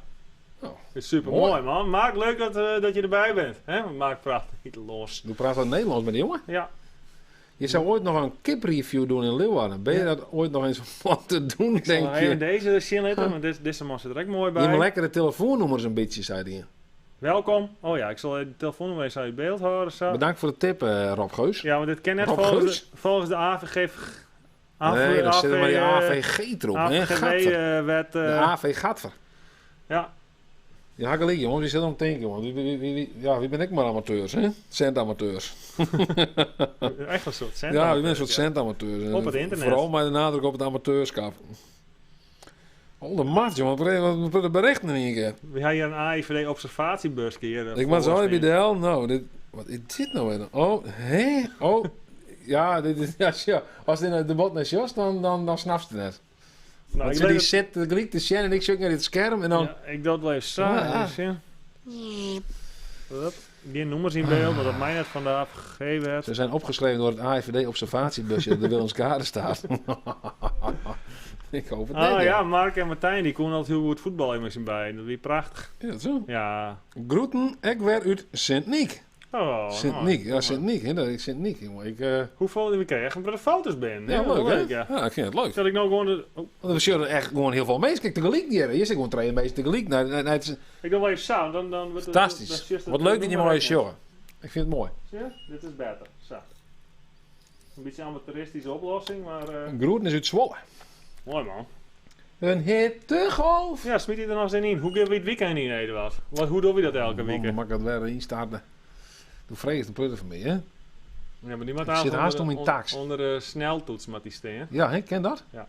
Oh, dat is super mooi, man. Mark, leuk dat je erbij bent. Hè? Mark praat niet los. Je praat wat Nederlands met die jongen? Ja. Je zou ooit nog een kipreview doen in Leeuwarden. Ben je dat ooit nog eens van te doen, denk je? Even deze zien laten, want deze man zit er ook mooi bij. Je moet lekker de telefoonnummers een beetje, zei hij. Welkom. Oh ja, ik zal de telefoonnummer eens uit je beeld houden. Zo. Bedankt voor de tip, Rob Geus. Ja, want dit ken net volgens de AVG... Nee, daar zit maar die AVG erop. AVG-wet... de AV Gatver. Ja. Ja, hakkelijk, jongens. Wie zit aan het denken, jongen? Wie ben ik maar amateurs, hè? Centamateurs. Echt een soort centamateurs. Ja, wie ben een soort centamateurs. Op het internet. Vooral met de nadruk op het amateurschap. Oh, de maat, jongen. Wat de berichten in één keer. We hebben hier een AIVD-observatiebus hier. Ik maak zo even de nou, wat is dit nou weer? Oh, hé? Oh, ja, dit is, ja, als dit in de bot naar Jos, dan snapt ze het net. Nou, want die zit gelijk te zien en ik zoek naar dit scherm en dan... Ja, ik doe het wel even samen. Die nummers in beeld, dat mij net vandaag gegeven werd. Ze zijn opgeschreven door het AIVD-observatiebusje dat er bij ons kade staat. Ik hoop het niet. Ja, Mark en Martijn, die konden altijd heel goed voetbal in zijn bij. Dat was prachtig. Ja, dat zo. Ja. Groeten, ik weer uit Sint-Niek. Oh, Sint-Niek, ja, Sint-Niek. Sint-Niek, jongen. Hoeveel we krijgen met de foto's ben. Ja, leuk, hè? Ja. Ja, ik vind het leuk. Dat ik nou gewoon... Want we zullen echt gewoon heel veel mensen. Kijk, tegelijk hier. Je zit gewoon 2 mensen tegelijk. Ik doe wel even samen. Dan fantastisch. Wat leuk dat je mooi show. Ik vind het mooi. Zie je? Dit is beter. Zo. Een beetje een amateuristische oplossing, maar... Groeten is uit Zwolle. Mooi, man. Een hittegolf. Ja, smit je er nog eens in. Hoe gaan we het weekend in Eduard? Hoe doen we dat elke week? Dan mag ik dat weer instarten. Doe vrees de putten van mij, hè? Ja, maar niemand ik zit haast om in tax. Onder de sneltoets met die steen. Ja, ik ken dat. Ja.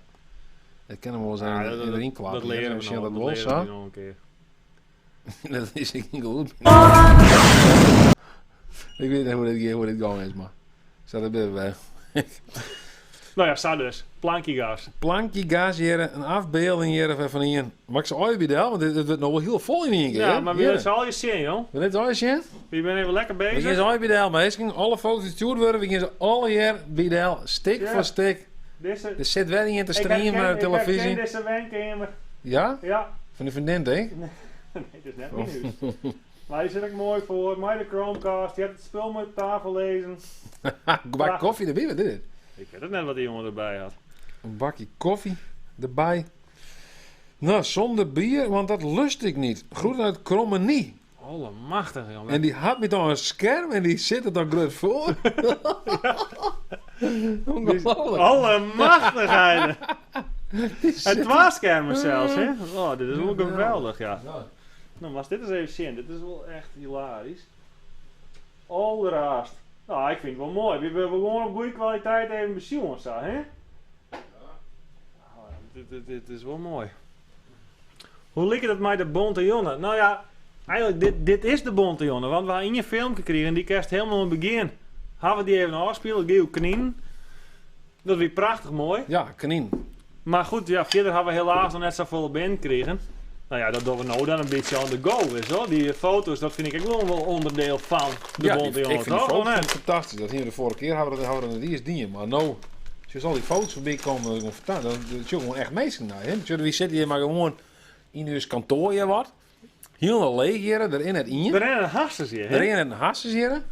Ik ken hem wel eens erin klappen. Dat leren we nog, wel zo. nog een keer. Dat is ik niet goed. Ik weet niet hoe dit gang is, maar... Zat er binnen bij. Nou ja, sta dus. Plankiegas. Plankiegas hier, een afbeelding hier van hier. Mag ik ze ooit bij want het wordt nog wel heel vol in één keer. Ja, maar we willen het al je zien, joh. Wil je het al je zien? Je bent even lekker bezig. We gaan ze ooit bij de meestal. Alle foto's gestuurd worden, we gaan ze alle hier bij de stik voor stik. Er zit wel niet in te streamen op televisie. Ik ken deze wijnkamer. Ja? Ja. Van de vriendin, denk ik? Nee, het is net niet nieuws. Maar die zit ik mooi voor. Maar de Chromecast, je hebt het spul met tafel lezen. Bak koffie erbij, wat is dit? Ik weet het net wat die jongen erbij had. Een bakje koffie erbij. Nou, zonder bier, want dat lust ik niet. Groeten uit Krommenie. Allemachtig, jongen. En die had me dan een scherm en die zit er dan groot voor. Ongelooflijk. Allemachtigheid. Het was schermen zelfs, hè? Oh, dit is wel geweldig, ja. Nou, maar als dit eens even zien, dit is wel echt hilarisch. Allerhaast. Nou, ik vind het wel mooi. We hebben gewoon op goede kwaliteit even bezielen staan, hè? Dit is wel mooi. Hoe lijkt het met de bonte jongen? Nou ja, eigenlijk dit is de bonte jongen. Want we hebben in je film gekregen en die kerst helemaal in het begin. Hebben we die even afgespeeld, Geel Knien. Dat was prachtig mooi. Ja, Knien. Maar goed, ja, verder hebben we helaas nog net zoveel band gekregen. Nou ja, dat doen we nou dan een beetje on the go is hoor. Die foto's, dat vind ik ook wel onderdeel van de bonte jongen. Ik vind die foto's fantastisch. Dat hier de vorige keer hadden we er die is dingen. Maar nou, als al die foto's voorbij komen, dan is je gewoon echt meestal naar. Wie zit hier maar gewoon in uw kantoor hier wat. Heel leeg hier, erin het in. Erin een hasses hier, hè? Erin een hasses hier.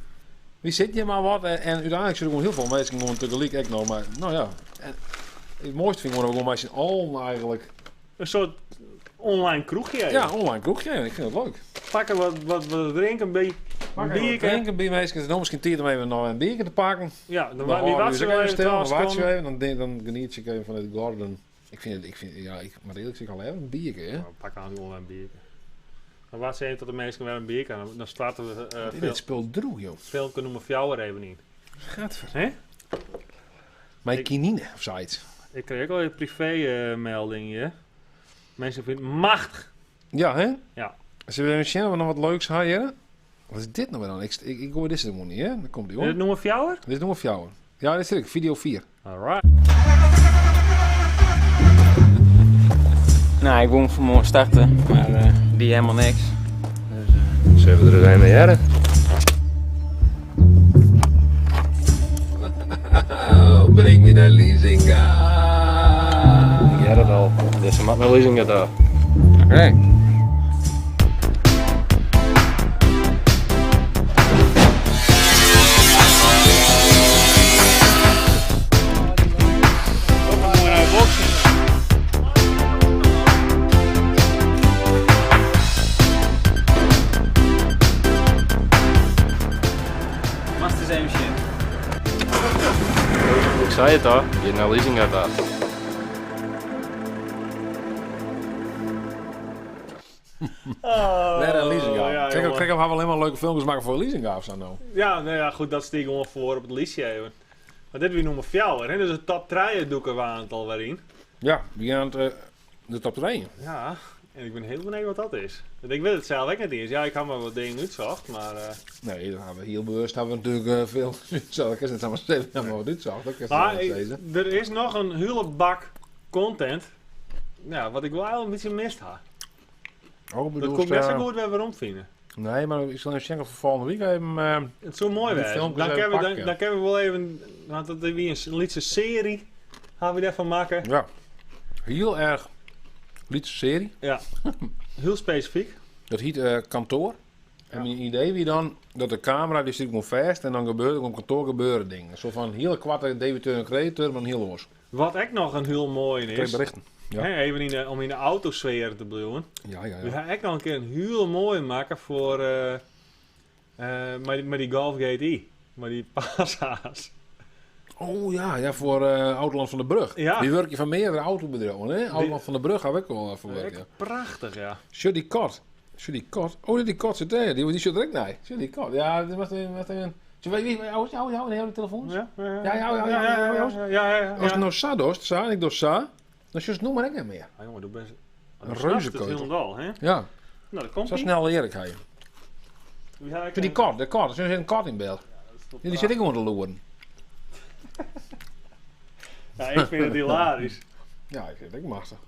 Wie zit hier maar wat. En uiteindelijk zullen gewoon heel veel mensen gewoon tegelijk ook nog. Maar nou ja, en het mooiste vind ik gewoon met z'n allen eigenlijk. Een soort online kroegje. Ja, online kroegje. Ik vind het leuk. Pakken wat drinken bij. Drinken bij mensen. Het is nog misschien tijd om even nog een biertje te pakken. Ja, dan wacht je even stil. Dan geniet je even van het garden. Maar eerlijk gezegd al even een biertje. Hè? Nou, pak aan gewoon een biertje. Dan wat ze tot de mensen wel een biertje. Dan starten we. Dit spul droeg, joh. Veel kunnen we voor jou er even niet. Gadver. Hè? Mijn kinine of zoiets. Ik kreeg ook al een privé melding hier. Mensen vinden het machtig. Ja, hè? Ja. Zullen we even zien of we nog wat leuks hebben? Wat is dit nou weer dan? Ik hoor dit nog niet, hè? Dan komt die hoor. Is dit nummer 4? Dit is nummer 4. Ja, dit is het. Video 4. Alright. Nou, ik woon vanmorgen starten, maar die helemaal niks. Dus hebben we er een jaren. Breng me naar Liesinga. Ja, dat al. Dus ze mag naar Liesinga daar. Oké. Ik zei het al, je naar Liesinga daar. Naar Liesinga. Ja, kijk of we alleen maar leuke filmpjes maken voor Liesinga of zo nou. Ja, nou ja, goed, dat steek gewoon voor op het lijstje even. Maar dit weer nummer 4, hè? Dus de top 3 doeken we aantal waarin. Ja, we gaan de top 3. Ja, en ik ben heel benieuwd wat dat is. Want ik weet het zelf ook niet eens. Ja, ik heb maar wat dingen uitzocht, maar... Nee, dan hebben we heel bewust hebben we natuurlijk veel... Zo, dat is het allemaal steeds helemaal wat uitzocht. Maar er is nog een hele bak content, ja, wat ik wel eigenlijk een beetje mist had. Oh, dat komt best wel goed weer waarom vinden. Nee, maar ik zal even zeggen voor volgende week even... het is zo mooi weer. Dan kunnen we wel even... Want dat is weer een liedse serie. Gaan we daarvan maken. Ja. Heel erg liedse serie. Ja. Heel specifiek. Dat heet Kantoor. Ja. En mijn idee wie dan, dat de camera die zit gewoon vast en dan gebeurt er op kantoor gebeuren dingen. Zo van heel kwarte debiteur en crediteur, maar heel los. Wat ook nog een heel mooi is. Berichten. Ja. He, even om in de autosfeer te blijven. Ja. We gaan echt nog een keer een heel mooi maken voor met die Golf GTI. Maar die Passa's. Oh ja, voor Autoland van de Brug. Ja. Die werk je van meerdere autobedrijven, hè? Autoland van de Brug heb ik wel voor werk. Ja. Prachtig, ja. Shuddy Kort. Oh, die Kort zit daar. Die zit direct naar. Shuddy Kort. Ja, dat was een... Weet je, jou een hele telefoon? Ja. Als het nou Sa doet, en ik doe Sa, dan is het nog maar ik niet meer. Ja, jongen, doe best... Een reuzenkeutel. Hè? Ja. Nou, dat komt zo snel eerlijk hij. Die Kort, er zit een Kort in beeld. Die zit ik gewoon te loeren. Ja, ik vind het hilarisch. Ja, ik vind het ook machtig.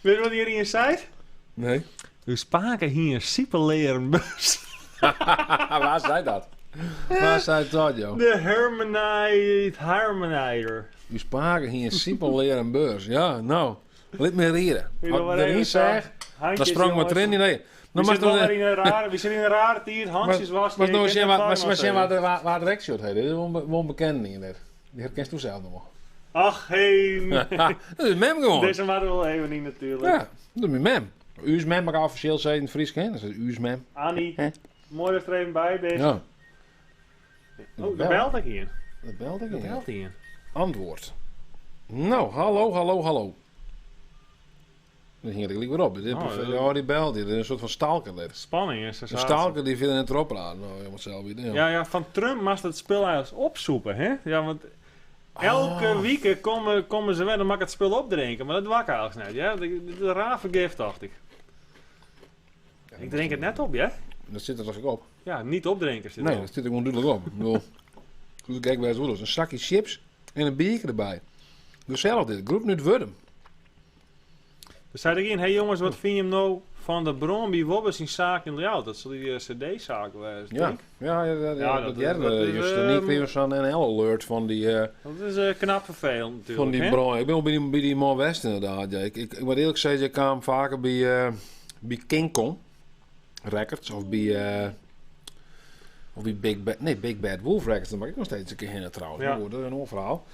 Weet je wat hierin zei? Nee. We spaken hier een superleren bus. Waar zei dat? Waar zei dat, joh? De Harmonizer. We spaken hier een superleren beurs. Ja, nou. Laat me reden. Als ik erin zeg, dan sprong me erin. Nee. We zitten in een rare tijd, handjes was. Maar nou zien waar de rekshot heet. Dit is wel bekend niet. Die herkent u zelf nog. Ach, heen. Dat is mem gewoon. Deze hadden we wel even niet natuurlijk. Ja, dat is mem. U's mem mag officieel zijn in het Fries, hè? Dat is U's mem. Annie, mooi dat er even bij bent. Ja. Oh, dat belt ik hier. Dat belt ik hier. Antwoord. Nou, hallo. Dan ging het gelijk weer op. Ja, die belt hier. Een soort van stalker. Spanning is een stalker die viel in het erop raden. Nou, je moet zelf weer. Ja, van Trump mag het spul eigenlijk opzoeken, hè? Ja, want elke week komen ze weer, dan mag ik het spul opdrinken. Maar dat doe ik eigenlijk net, ja? Dat is een raar vergift, dacht ik. Ik drink het net op, ja? Dat zit er toch op? Ja, niet opdrinken zit Nee, erop. dat zit er gewoon duidelijk op. Ik bedoel, goed kijk bij het woord. Een zakje chips en een biertje erbij. Gezellig dit. Groep nu het worden. Dus zei ik in, hey jongens, wat vind je hem nou van de Bromby Wobbers in zaak in Ljouwert? Dat zal die cd-zaak wezen, denk ik. Dat juist niet weer zo'n NL-alert van die... dat is knap vervelend natuurlijk. Van die bron. Ik ben wel bij die Man West inderdaad. Ja. Ik moet eerlijk zeggen, ik kwam vaker bij King Kong Records of bij Big Bad Wolf Records. Daar mag ik nog steeds een keer heen trouwens. Ja. Dat is een ander verhaal.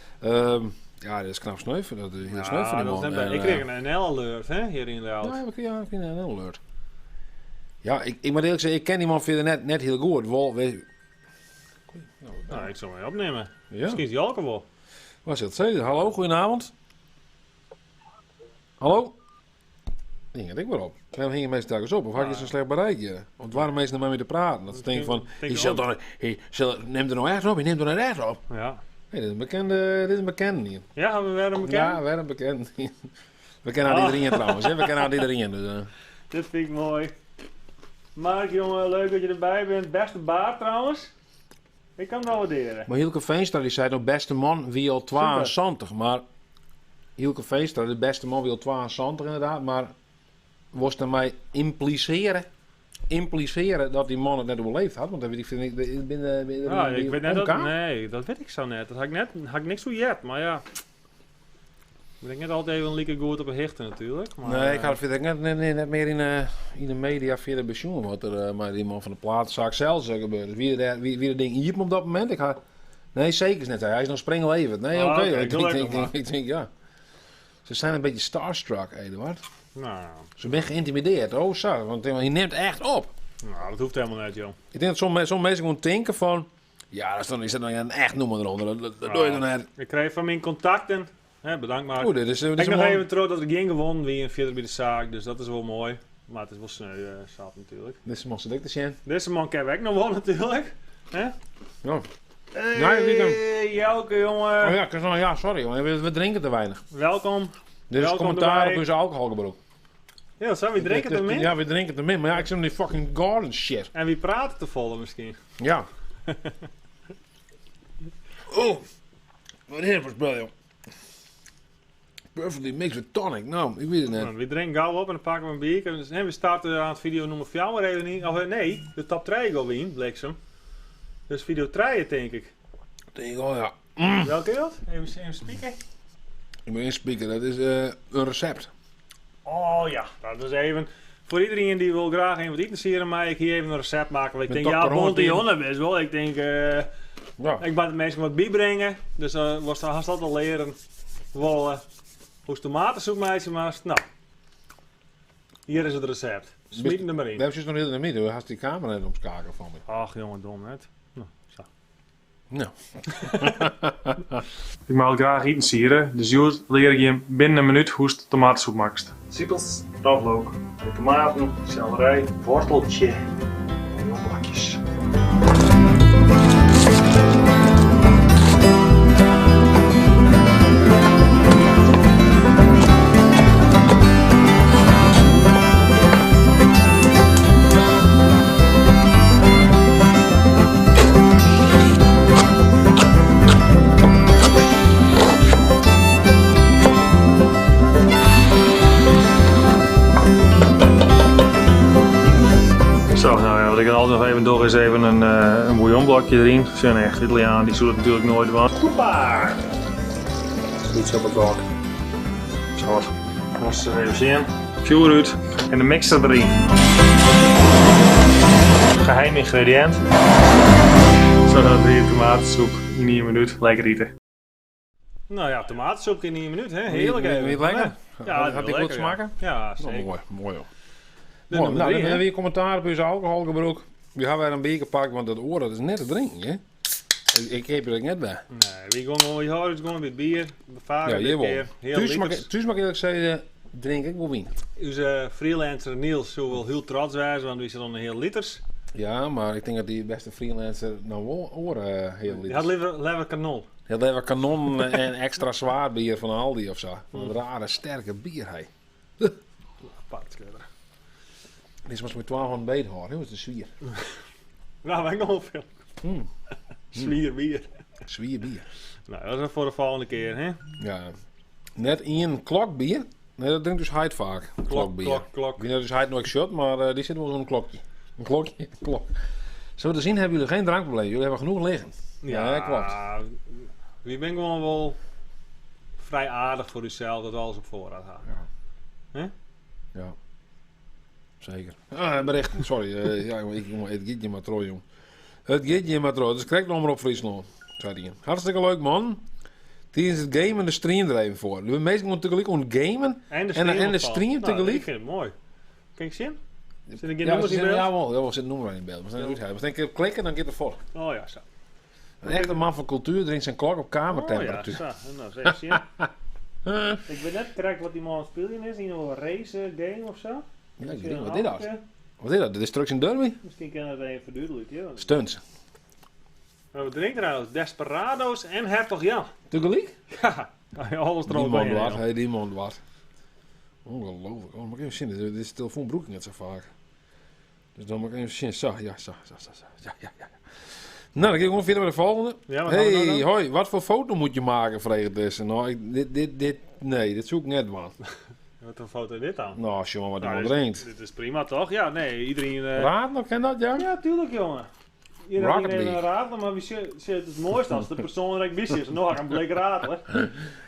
Ja, dat is knap sneuven. Dat is heel sneu van die man. Ik kreeg een NL-alert hier in Ljouwert. Ja, ik kreeg een NL-alert. Ja, ik moet eerlijk zeggen, ik ken die man verder net heel goed. Nou, ik zal hem opnemen. Ja. Misschien is die alcohol wel. Wat is dat? Hallo, goedenavond. Hallo? Die ging ik weer op. Waarom ging je meestal telkens op? Of had je zo'n slecht bereikje? Want waarom mensen naar mij te praten? Dat ze denken van, neem er nou echt op, je neemt er nou echt op. Ja. Hey, dit is een bekende hier. Ja, we werden bekend? Ja, we werden bekend. We kennen aan iedereen trouwens, hè? We kennen aan iedereen. Dus, Dit vind ik mooi. Mark, jongen, leuk dat je erbij bent. Beste baard trouwens. Ik kan hem wel waarderen. Maar Hielke Veenstra die zei nog beste man wie al 72. Maar Hielke Veenstra, de beste man wie al 72 inderdaad. Maar was er mij impliceren dat die man het net overleefd had? Want dat weet ik binnen ik weet net dat. Nee, dat weet ik zo net. Dat had ik niks zo jet, maar ja. Ik denk net altijd even een lieke goed op een hichten natuurlijk. Maar, nee, ik had het net meer in de media via de pensioen. Wat er maar die man van de platenzaak zelfs gebeurd is. Wie dat ding hielp me op dat moment? Nee, zeker is net. Hij is nog springlevend. Nee, oké. Ik denk ja. Ze zijn een beetje starstruck, Eduard. Nou. Ze zijn geïntimideerd. Oh, zo. Want hij neemt echt op. Nou, dat hoeft helemaal niet, joh. Ik denk dat sommige mensen gewoon denken van... Ja, dat is dan een echt noemer eronder. Dat doe je dan net. Ik kreeg van mijn contacten. Bedankt, Mark. Oeh, dit is ik nog even trouw dat ik ging gewonnen wie een verder bij de zaak. Dus dat is wel mooi. Maar het is wel sneu, zat natuurlijk. Deze man zit ik te zien. Deze man kan ik nog wel natuurlijk. Hè? Ja. Hey, Jelke, jongen. Oh ja, sorry jongen. We drinken te weinig. Welkom. Dit is commentaar op onze alcoholgebruik. Ja, zo, wie drinken te min? Ja, we drinken te min. Maar ja, ik zit in die fucking garden shit. En wie praat te volle misschien? Ja. Oh. Wat een heerlijk spel, joh. Perfectly mixed with tonic. Nou, ik weet het net. Nou, we drinken gauw op en dan pakken we een biertje. En we starten aan het video nummer 4 even niet. Of nee, de top 3 gaan we in, bliksem. Dus video 3 denk ik. Denk oh ja. Welke is dat? Even spieken. Ik moet inspieken, dat is een recept. Oh ja, dat is even... Voor iedereen die wil graag even wat eten zien, maar ik hier even een recept maken. Want ik denk, ja, Bontionne best wel. Ik denk, ik ben de mensen wat bijbrengen. Dus was dan haast altijd leren. Wel, hoe tomatensoep meisje maar. Nou, hier is het recept. Smieten er maar in. We hebben nog heel in de midden. Hij had die camera net omschakelen van me. Ach jongen, dom net. Nou, zo. Nou. Ik mag graag eten sieren. Dus Jules leer ik je binnen een minuut hoe je tomatensoep maakt. Siepels, knoflook, tomaten, selderij, worteltje en blokjes. Zo, nou ja, wat ik dan altijd nog even doe is even een bouillonblokje erin. Ze zijn echt Italiaan, die zullen het natuurlijk nooit doen. Hoppa! Iets op het blok. Zo, als we even zien. Vuur uit en de mixer erin. Geheim ingrediënt. Zo, dan weer tomatensoep in 1 minuut. Lekker eten. Nou ja, tomatensoep in 1 minuut, hè? Heerlijk even. Vind je het lekker? Ja, had ik goed smaken? Ja, zeker. Oh, mooi hoor. Nou, Dan hebben we weer commentaar op onze alcoholgebruik. We gaan weer een beker pakken, want dat oor dat is net te drinken, hè? Ik heb er net bij. Nee, we gaan gewoon weer bier. Ja, jawel. Thuis mag ik eerlijk zeggen, drink ik wel wien. Onze freelancer Niels zou wel heel trots zijn, want die is dan een heel liters. Ja, maar ik denk dat die beste freelancer nou wel oren heel Die lief had is. liever kanon. Heel even kanon en extra zwaar bier van Aldi of zo. Een rare, sterke bier, hij. Apart. Dit was met 1200 beet hoor, dat is een zwier. Nou, wij nog veel. Zwier bier. Zwier bier. Nou, dat is voor de volgende keer, hè? Ja. Net in klokbier. Nee, dat drinkt dus Heid vaak. Klokbier. klok. Ik weet niet dus Heid nooit shot, maar die zit wel zo'n klokje. Een klokje, klok. Zo te zien hebben jullie geen drankprobleem. Jullie hebben genoeg liggen. Ja, dat klopt. Wie ben gewoon wel vrij aardig voor uzelf dat alles op voorraad gaat. Ja. Hè? Ja. Zeker. Berichten, sorry. Het gaat je maar trouw, jong. Het gaat je maar trouw. Dus krijg nog maar op Friesland. Zei hij. Hartstikke leuk, man. Tijdens het gamen de stream er even voor. De meesten moeten tegelijk om gamen en de stream tegelijk. Ik vind het mooi. Kan ik zien? Zit ik in Ja, nummers in beeld? we zitten noemen in beeld. We zijn uit. We denken klikken, dan gaat het voor. Oh ja, zo. Een echte man van cultuur drinkt zijn klok op kamertemperatuur. Oh ja, zo. Nou, eens even zien. Ik weet net correct wat die man spelen is. In een race game of zo. Ja, ik denk wat dit was. Wat is dat? De Destruction Derby? Misschien kan het even verduidelijken. Ja. Stunts. We drinken trouwens Desperados en Hertog Jan. Tegelijk? Ja, alles Die erover. man wat. Hey, die man wat. Ongelooflijk. Oh, mag ik even zien. Dit is telefoonbroek net zo vaak. Dus dan mag ik even zien. Zo, ja, zo. Ja. Nou, dan ga ik gewoon verder met de volgende. Ja, wat gaan we nou hey, doen? hoi, wat voor foto moet je maken, vreeg het is. Nou, dit zoek ik net, man. Wat een foto is dit dan? Nou, jongen, wat Nou, iemand drinkt. Dit is prima toch? Ja, nee, iedereen... Raad nog, ken dat, ja? Ja, tuurlijk, jongen. Rocket Iedereen League. raad, maar wie zit het mooiste als de persoon dat ik wist is. Nog een blik radelen.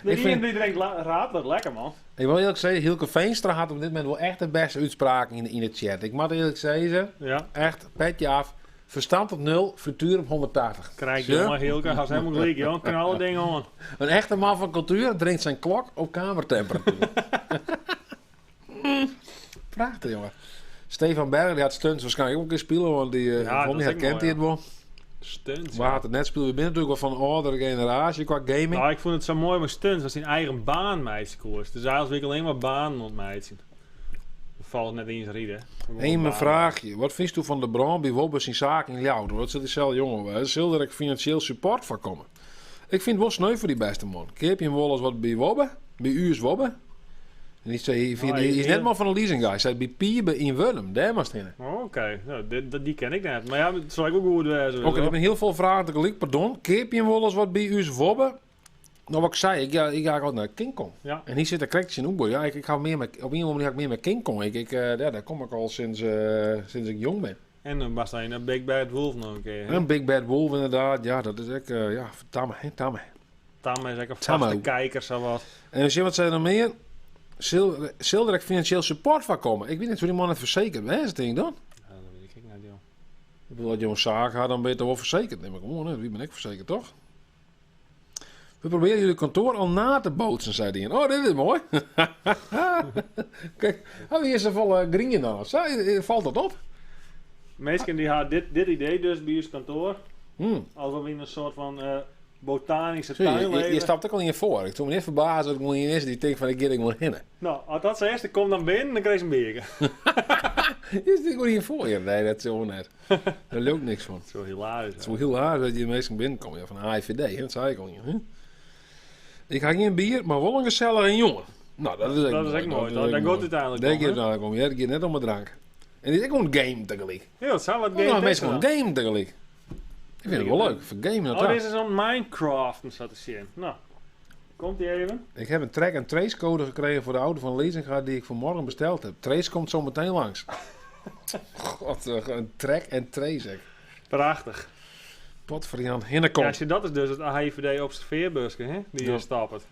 Iedereen die denkt radelen, lekker man. Ik wil eerlijk zeggen, Hilke Veenstra had op dit moment wel echt de beste uitspraken in de chat. Ik moet eerlijk zeggen, echt, petje af. Verstand op 0, frituur op 180. Krijg je, jongen, Hilke, als helemaal gelijk, jongen. Kunnen alle dingen aan. Een echte man van cultuur drinkt zijn klok op kamertemperatuur. Prachtig, jongen. Stefan Berger die had stunts waarschijnlijk ook een keer spelen, want die herkent hij het wel. Stunts. We hadden het net spelen. We zijn natuurlijk wel van een oudere generatie qua gaming. Nou, ik vond het zo mooi met stunts. Dat zijn eigen baan meisje koers. Dus eigenlijk wil ik alleen maar banen ontmeidsen. Dat valt net eens rieden. Eén mijn vraagje. Wat vind je van de brand bij Wobbes in zaken in Ljouwert? Wat zit dezelfde jongen? Zal er financieel support van komen? Ik vind het wel sneu voor die beste man. Heb je hem wel eens wat bij Wobbe? Bij u is Wobbe? En ik zei, hij is net maar van een leasing guy. Hij zei bij Pier in Wurm. Daar was het in. Oké, nou, die ken ik net. Maar ja, dat zal ik ook goed wezen. Oké, ik ben heel veel vragen tegelijk. Pardon. Heb je hem wel eens wat bij u is Wobbe? Nou, wat ik zei, ik ga altijd naar King Kong. Ja. En hier zit een krekje in Oekboy. Ja, ik ga meer met, op een moment ga ik meer met King Kong. Daar kom ik al sinds ik jong ben. En dan was hij een Big Bad Wolf nog een keer. Hè? Een Big Bad Wolf inderdaad. Ja, dat is echt, tamme. Tamme is lekker vaste kijker, zo wat. En als je wat zei er nog meer? Zal er financieel support van komen? Ik weet niet hoe die man het verzekerd is, dat ding dan. Ja, dat weet ik niet, joh. Ik bedoel, dat je een zaak had, dan ben je toch wel verzekerd. Neem ik gewoon, hè. Wie ben ik verzekerd, toch? We proberen jullie kantoor al na te bootsen, zei hij. Oh, dit is mooi. Kijk, hier is er vol green dan. Zo, valt dat op? Meestal die had dit idee dus bij ons kantoor. Alsof we in een soort van botanische tuin leven. Je stapt ook al in je voor. Ik toen me niet verbaasd dat ik gewoon eerst die denk van ik ga gewoon hinnen. Nou, als dat zo is, dan kom dan binnen en dan krijg je een beker. Is dit gewoon hier voor je? Nee, dat is zo net. Daar loopt niks van. Zo hilarisch. Het is wel heel hard dat je meestal binnenkomt. Ja, van AIVD, dat zei ik al niet. Hè? Ik ga geen bier, maar wel een gezellige jongen. Nou, dat is echt mooi. Dat gaat het uiteindelijk om. Dat gaat net om mijn drank. En dit is gewoon game tegelijk. Ja, het zou wat game nou, meestal gewoon game tegelijk. Ik vind het wel leuk. Voor game oh, dit is zo'n Minecraft, om zo te zien. Nou, komt die even. Ik heb een track- en trace code gekregen voor de auto van Leasinga die ik vanmorgen besteld heb. Trace komt zo meteen langs. God, een track en trace. Prachtig. Pot voor Jan Hinnekom. Ja, dat is dus het AIVD observeerbusje, hè? Die hier stapt.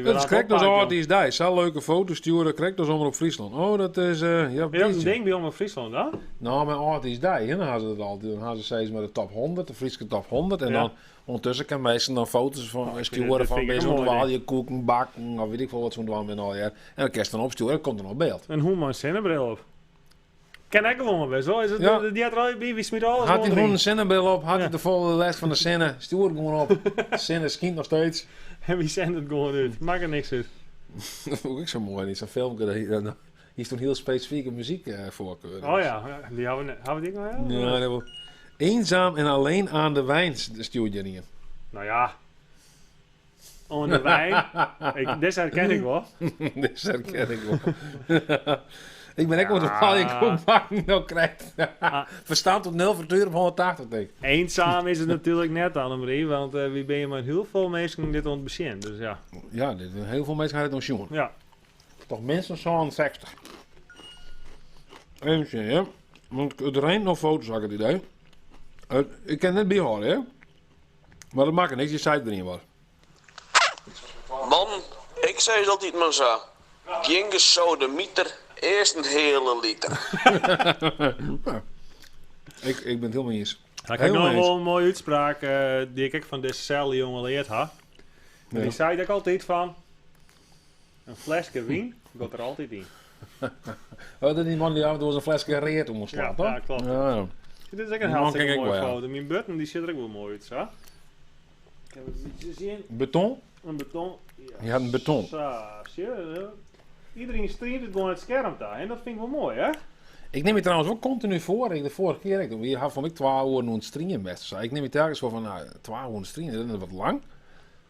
Dat is correct als Art is daar. Zal leuke foto's sturen, correct als om op Friesland. Oh, dat is ja. Dat is een ding bij om op Friesland dan? Nou, met Art is daar. Dan gaan ze het altijd. Dan gaan ze steeds met de top 100, de Friese top 100. En dan ondertussen kan meestal dan foto's van sturen van bij zo'n dwaalje, koeken, bakken, of weet ik veel wat zo'n dwaal met al jaar. En dan kan je dan opsturen, dan komt er nog beeld. En hoe man zinnebril op? Ken ik gewoon best wel. Is het die had er al bij, wie smiet alles had hij gewoon een zinnenbril op, had hij de volle les van de zinnen, stuur gewoon op. Zinnen schiet nog steeds. En wie zendt het gewoon uit? Maakt er niks uit. Dat vond ik zo mooi. In zo'n filmpje, hier is toen heel specifieke muziek voorkeur. Oh ja, die hebben we die nog wel? Ja, dat was eenzaam en alleen aan de wijn stuurde je niet. Nou ja. Aan de wijn. Dit herken ik wel. Dit herken ik wel. Ik ben echt met een paal je kom bakken nou krijgt. Verstaan tot 0 vertuur op 180 denk ik. Eenzaam is het natuurlijk net, Annemarie, want wie ben je met heel veel mensen dit ontbezien, dus ja. Ja, heel veel mensen gaan het nog zien. Ja. Toch minstens zo'n 60. Even zien, ja. Want het rijdt nog foto's, had ik het idee. Ik kan net bijhouden, hè. Maar dat maakt niks, je zei het er niet wat. Man, ik zei dat niet maar zo. Genghis sodemieter, eerst een hele liter. Ik ben het helemaal eens. Ik heb nog wel een mooie uitspraak die ik van dezezelfde jongen leerd had. Ja. Die zei ik altijd van... Een flesje wien gaat er altijd in. Dat is die man die af en toe een flesje reert om ons slaat, toch? Ja, klopt. Ja. Dit is ook een hartstikke mooie foto. Mijn button die ziet er ook wel mooi uit, zo. Ik heb het beetje zien. Beton? Een beton. Ja, je had een beton. Zo, zie je? Iedereen streamt het gewoon het scherm daar. En dat vind ik wel mooi, hè? Ik neem het trouwens ook continu voor. De vorige keer, hier had van ik 12 uur een stream best. Ik neem het telkens voor van, nou, 12 uur streamen, dat is wat lang.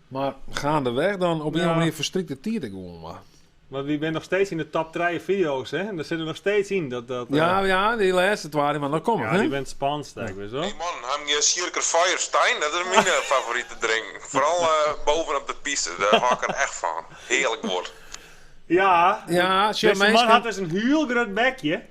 Maar gaandeweg dan op een manier verstrikte tijd gewoon maar. Maar wie bent nog steeds in de top 3 video's, hè? En daar zitten we nog steeds in. Ja, die laatste waren, maar dan komen ja, die bent spannend, denk ik, zo. Hey man, heb je Schierker Firestein? Dat is mijn favoriete drink. Vooral bovenop de piste, daar hou ik er echt van. Heerlijk woord. Ja, deze man had dus een heel groot bekje.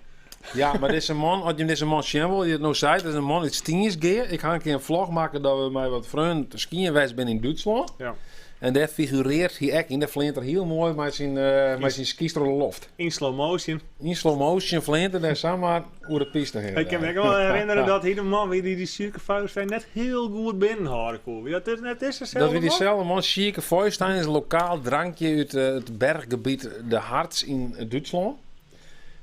Ja, maar deze man, als je deze man zien wil, je het nou zei, dat is een man uit Stiensgeer. Ik ga een keer een vlog maken dat we met wat vrienden skiën geweest zijn in Duitsland. Ja. En dat figureert hij echt in. Dat flint er heel mooi met zijn skis door de loft. In slow motion. In slow motion flint er daar samen over de piste heen. Ik kan me wel herinneren dat hij de man die Schierker Firestein net heel goed binnenhouden kon. Ja, het is dezelfde dat we diezelfde man, Schierker Firestein, is een lokaal drankje uit het berggebied De Harz in Duitsland.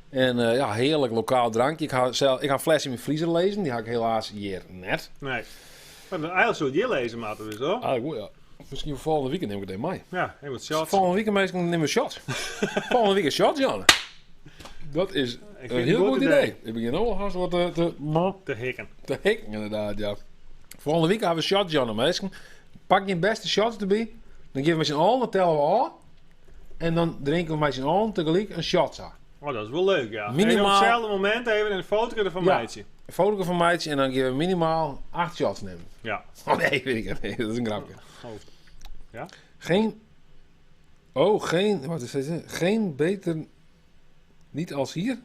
En ja, heerlijk lokaal drankje. Ik ga een flesje in mijn vriezer lezen. Die ga ik helaas hier net. Nee. Maar eigenlijk zou je lezen, maat, dus hoor. Eigenlijk ja. Misschien volgende weekend neem ik het in mij. Ja, hij moet shots. Volgende weekend meestal nemen we shots. Volgende weekend shots, Jan. Dat is een heel goed idee. Ik begin al haast wat te hikken. Te hikken, inderdaad, ja. Volgende week hebben we shots, Jan. Meestal pak je een beste shots erbij. Dan geven we met z'n allen, dan tellen we al. En dan drinken we met z'n allen tegelijk een shot aan. Oh, dat is wel leuk, ja. Minimaal... En op hetzelfde moment even een foto van Meidje. Een foto van Meidje en dan geven we minimaal 8 shots nemen. Ja. Oh nee, weet ik niet. Nee, dat is een grapje. Oh. Ja? Wat is dit? Geen beter niet als hier?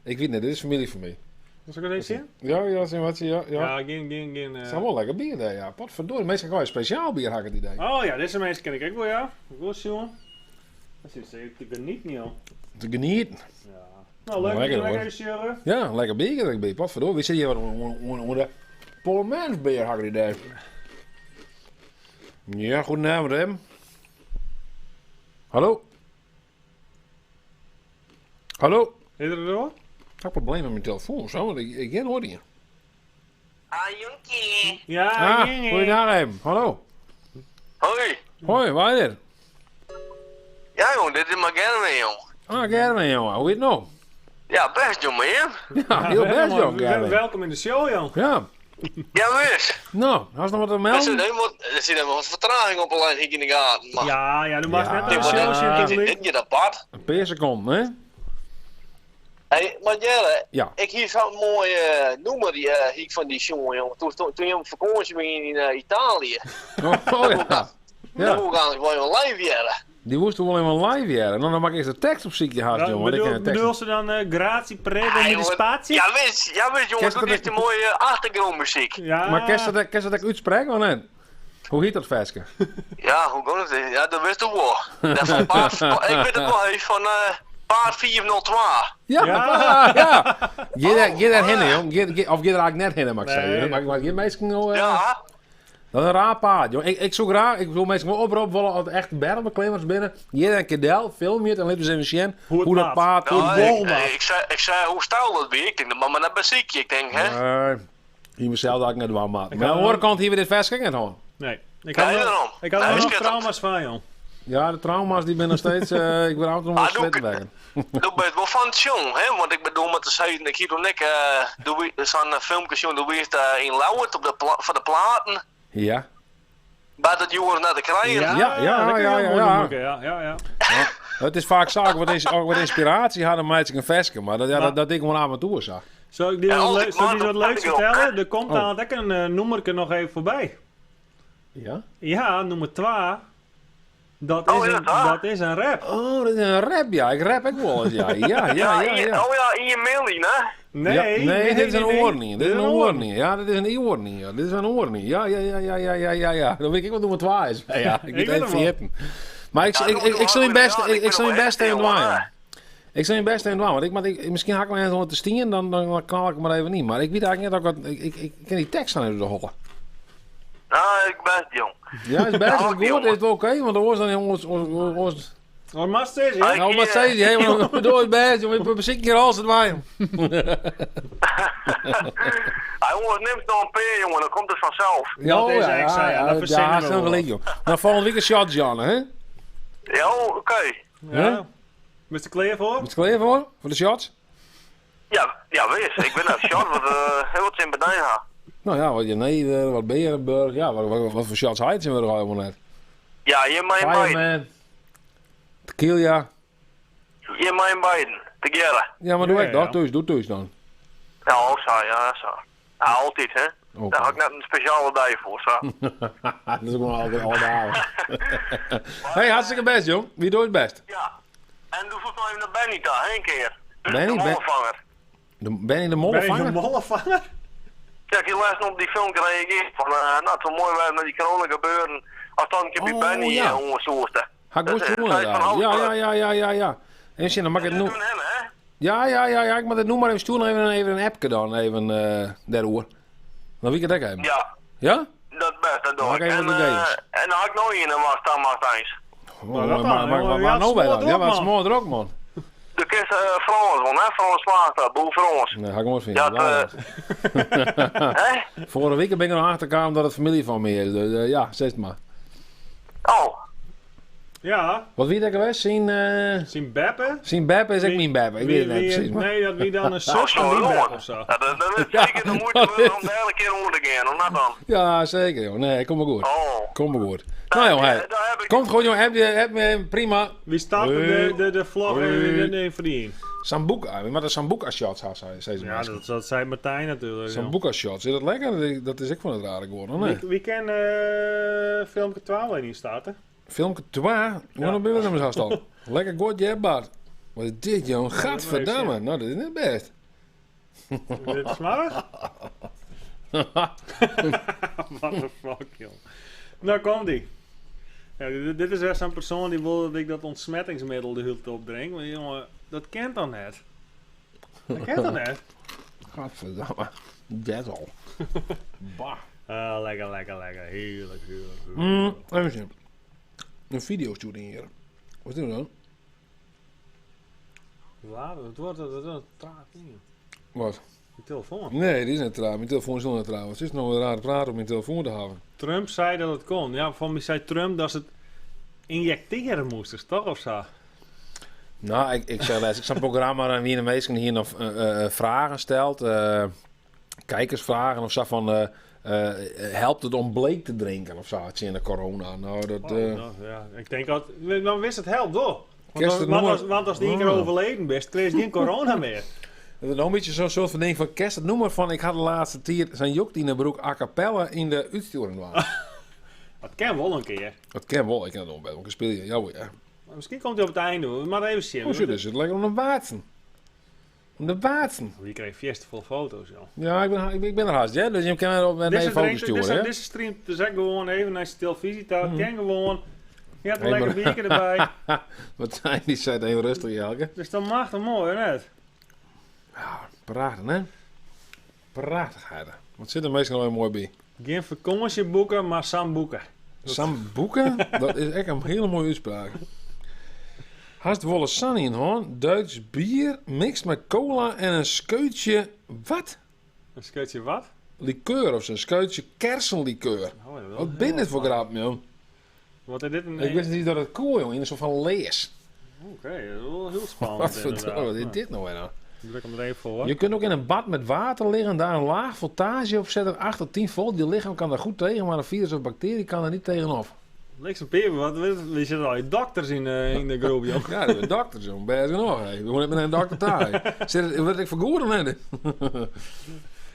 Ik weet niet, dit is familie van mij. Was ik dat eens zien? Ja, zie wat je, ja. Ja, geen. Het is wel lekker bier daar, ja. Potverdorie, meestal gewoon een speciaal bier, had ik het idee. Oh ja, deze mensen ken ik ook wel, ja. Goed, jongen. Dat is te genieten, joh. Te genieten? Ja. Nou, lekker ja, lekker bier dat ik bij. Potverdorie, we zitten hier onder de Polmans bier, had ik het idee. Ja, goedenavond, Rem. Hallo? Hallo? Is er door? Ik heb een probleem met mijn telefoon, zo, want ik ken hoor je. Jonkie. Ja, goeiedag, Rem. Hallo. Hoi. Hoi, waar is het? Ja, jongen, dit is maar Germen, jongen. Ah, Germen, jongen. Hoe is het nou? Ja, best, jongen, Ja, heel best, jongen, Germen. Welkom in de show, jongen. Ja. Ja, wees. Nou, had je nog wat te melden? Er zit helemaal wat vertraging op een lijn hier in de gaten. Maar... Ja, doe maar net een show zien. Dit je apart. Een paar seconden, hè? Hé, maar Jelle, ja. Ik hier zo'n mooie nummer hier van die jongen, jongen. Toen je op vakantie ging in Italië. Oh ja. Dan moet ik eigenlijk wel een live jaren. Die moest wel even live jaren. Dan maak ik eens de tekst op ziekje hard, jongen. Bedoel ze dan grazie prego met de spatie? Ja, weet jongen, dat is de mooie achtergrondmuziek. Ja. Maar kan ze dat uitspreken of niet? Hoe heet dat versje? Ja, hoe kan het? Ja, dat wist ik wel. Ik weet het wel even van Paard 402. Ja. Ga daar heen, jong. Of ga er eigenlijk net heen, mag ik zeggen. Maar je meestal nou... Ja. Dat is een raar paard, joh. Ik zoek graag, ik wil mensen wel oproepen als echt bergbeklimmers binnen. Jij een kedel, film je het en laten we eens even zien hoe dat paard, hoe het bol maakt. Ik zei hoe stijl dat weer. Ik denk, maar dat ben ik denk, hè. Hier mezelf dat ik net wel maat. Maar aan de andere kant hier weer dit vers ging het gewoon. Nee. Ik had er nog trauma's van, joh. Ja, de trauma's die ben nog steeds... ik ben altijd nog wel slecht weg. Doe ben wel van het jong, hè? Want ik bedoel met de zeiden, ik hier en ik, doe zo'n filmpjes jong, doe je in Lauwert op van de platen. Ja. Bij dat jongens naar de krijgen. Ja. Het is vaak zaak wat inspiratie hadden meisje een veske, maar dat ik gewoon avontuur zag. Zal ik die wat leuks vertellen? Er komt aan het een noemerke nog even voorbij. Ja? Ja, nummer 2. Dat is een rap. Oh, dat is een rap, ja. Ik rap ook wel eens, ja. Ja. Oh ja, in je mail, hè? Nee, dit is een oornie. Dit is een oornie. Ja, dit is een oornie. Ja. Dit is een oornie. Ja. Dan weet ik wat nummer 2 is. Ja, ik weet even vergeten. Maar ik zal je best even doen. Ik zal je best even doen, want misschien hak ik me even wat te stingen, dan knal ik maar even niet. Maar ik weet eigenlijk niet dat ik ken die tekst aan even de hollen. Nou, ik ben jong. Ja, is best goed, is het wel oké, want dan was dan jongens... Wat mag steeds, ja? Nou, wat zei je? Helemaal door het best, jongen. We zitten hier als het wijn. Jongens, neem nog een peer, jongen. Dan komt het vanzelf. Ja, dat is een gelijk, joh. Nou, volgende week een shot, Jan, hè? Ja, oké. Ja. Ben je er klaar voor? Ben je er klaar voor? Voor de shots? Ja, wees. Ik ben naar de shot, heel wat in beneden gaan. Nou ja, wat Jenever, wat Berenburg, ja, wat voor shots heet zijn we er al helemaal net. Ja, je mijn beiden. Tequila. Je mijn beiden, together. Ja, maar doe ik dat, doe thuis dan. Ja, zo. Ja, altijd, hè. Okay. Daar had ik net een speciale dag voor, zo. Dat is ook wel altijd al de avond. Hey, hartstikke best, jong. Wie doet het best? Ja. En doe volgens mij even naar Benny daar, een keer. Benny? De mollenvanger. Benny de mollenvanger? Benny de mollenvanger? Ja, ik heb laatst op die film gereageerd van, het zou mooi zijn met die corona gebeuren. Als dan een keer bij Benny onderzochten. Ga ik goed doen, ja. En dan mag ik het noemen. Ja, ik moet het noemen maar even sturen, even een appje dan, even daarover. Dan wie ik het ook even. Ja. Ja? Dat best, dat doe ik. En dan had ik nog een Martijn. Maar nou bij dan? Ja, wat smoor er ook, man. De kist Frans, man, hè? Frans Slater, boel Frans. Nee, ga ik maar eens vinden. Vorige week ben ik er nog achtergekomen dat het familie van me is. Dus ja, zeg het maar. Oh. Ja. Wat wie dat geweest? Zien Beppe? Zien Beppe is ook niet Beppe. Ik weet het niet precies. Nee, dat wie dan een zus van die Beppe of zo. Ja, dat is zeker de moeite om de hele keer onder te gaan, of net dan? Ja, zeker, joh. Nee, kom maar goed. Oh. Kom maar goed. Nou, joh, hey. Komt goed, joh. Heb je prima. Wie staat de vlog en verdien? Sambuca, maar de Sambuca shots had zei ze. Ja, dat zei Martijn natuurlijk. Sambuca shots, is dat lekker? Dat is ik van het rare geworden, nee? Wie kan filmpje 12 niet starten? Filmpje 12? Waarom ben je hem zo al? Lekker goed, je Bart. Wat is dit, joh? Gadverdamme. Nou, dat is niet best. Dit is smarig? What the fuck, joh. Nou, komt die. Ja, dit is echt zo'n persoon die wil dat ik dat ontsmettingsmiddel de hele tijd opdrink. Maar jongen, dat kent dan net. Dat kent dan net. Gadverdamme. Dat al. Bah. Lekker. Heerlijk. Even zien. Een video-shooting hier. Wat doen we dan? Het wordt een traag ding. Wat? Je telefoon? Nee, die is niet traag. Mijn telefoon is nog niet traag. Het is nog een rare praat om mijn telefoon te houden. Trump zei dat het kon. Ja, van mij zei Trump dat ze het injecteren moesten, toch of zo? Nou, ik zeg les. Ik zag een programma waar de meesten hier nog vragen stelt. Kijkersvragen of zo van... helpt het om bleek te drinken of zo? Het in de corona. Nou, dat... ja. Ik denk dat... Dan wist het helpt hoor. Want als die een keer overleden bent, kreeg je geen corona meer. Het is nog een beetje zo'n soort van ding van kerst. Het noemen van... Ik had de laatste tijd zijn Jokt in de broek a cappella in de uitsturing waren. Dat kan wel een keer. Dat kan wel. Ik kan het nog wel. Ik speel je. Ja. Maar misschien komt hij op het einde. Maar even zien. Hoe zit het? Lekker om de waatsen. Om de waatsen. Je krijgt fiestevol foto's, joh. Ja, ik ben er haast, ja. Dus je kan er op een foto sturen, Deze stream, dus ik gewoon even naar je televisie thuis. Ken gewoon. Je hebt een lekker biertje erbij. Wat zijn die? Zijn even rustig, Jelke. Dus dat mag dan mooi, net. Ja, prachtig, hè? Prachtigheid. Wat zit er meestal wel mooi bij? Geen vakantie boeken, maar sambuca. Sambuca? Dat is echt een hele mooie uitspraak. Hast wolle san in hoor. Duits bier, mixed met cola en een scheutje... Wat? Een scheutje wat? Likeur of zo'n scheutje kersenlikeur. Wat ben dit voor grap, joh? Wat is dit een... Ik wist niet dat het cool, jongen. In een soort van lees. Oké, dat is wel heel spannend. Wat verdomme, wat is dit nou weer dan? Druk hem er even voor. Je kunt ook in een bad met water liggen, daar een laag voltage op zetten, 8 tot 10 volt. Je lichaam kan daar goed tegen, maar een virus of bacterie kan er niet tegenop. Lex en Peer, we zitten al dokters in de groep, joh. Ja, dat zijn dokters, joh. Best genoeg. We moeten met een dokter daar. Wat ik vergoeden net.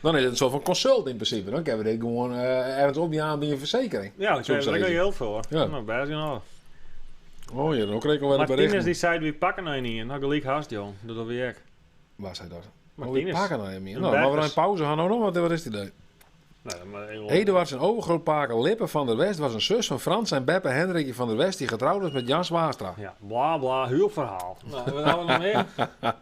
Dan is het een soort van consult in principe. Dan kunnen we dit gewoon ergens op die aan die verzekering. Ja, daar krijg je geld voor. Ja. Nou, best genoeg. Oh ja, dan kreeg ik wel een bericht. Martinez die zei, we pakken nou niet. En dan gelijk haast, joh. Dat doe ik. Waar zei dat? Martinez. We pakken nou niet meer. Nou, maar we dan in pauze gaan nog. Wat is die idee? Eduard en overgrootpaker Lippe van der West was een zus van Frans en Beppe Hendrikje van der West die getrouwd was met Jan Zwaastra. Ja, bla bla, heel verhaal. Nou, wat hebben we nog meer? Hey,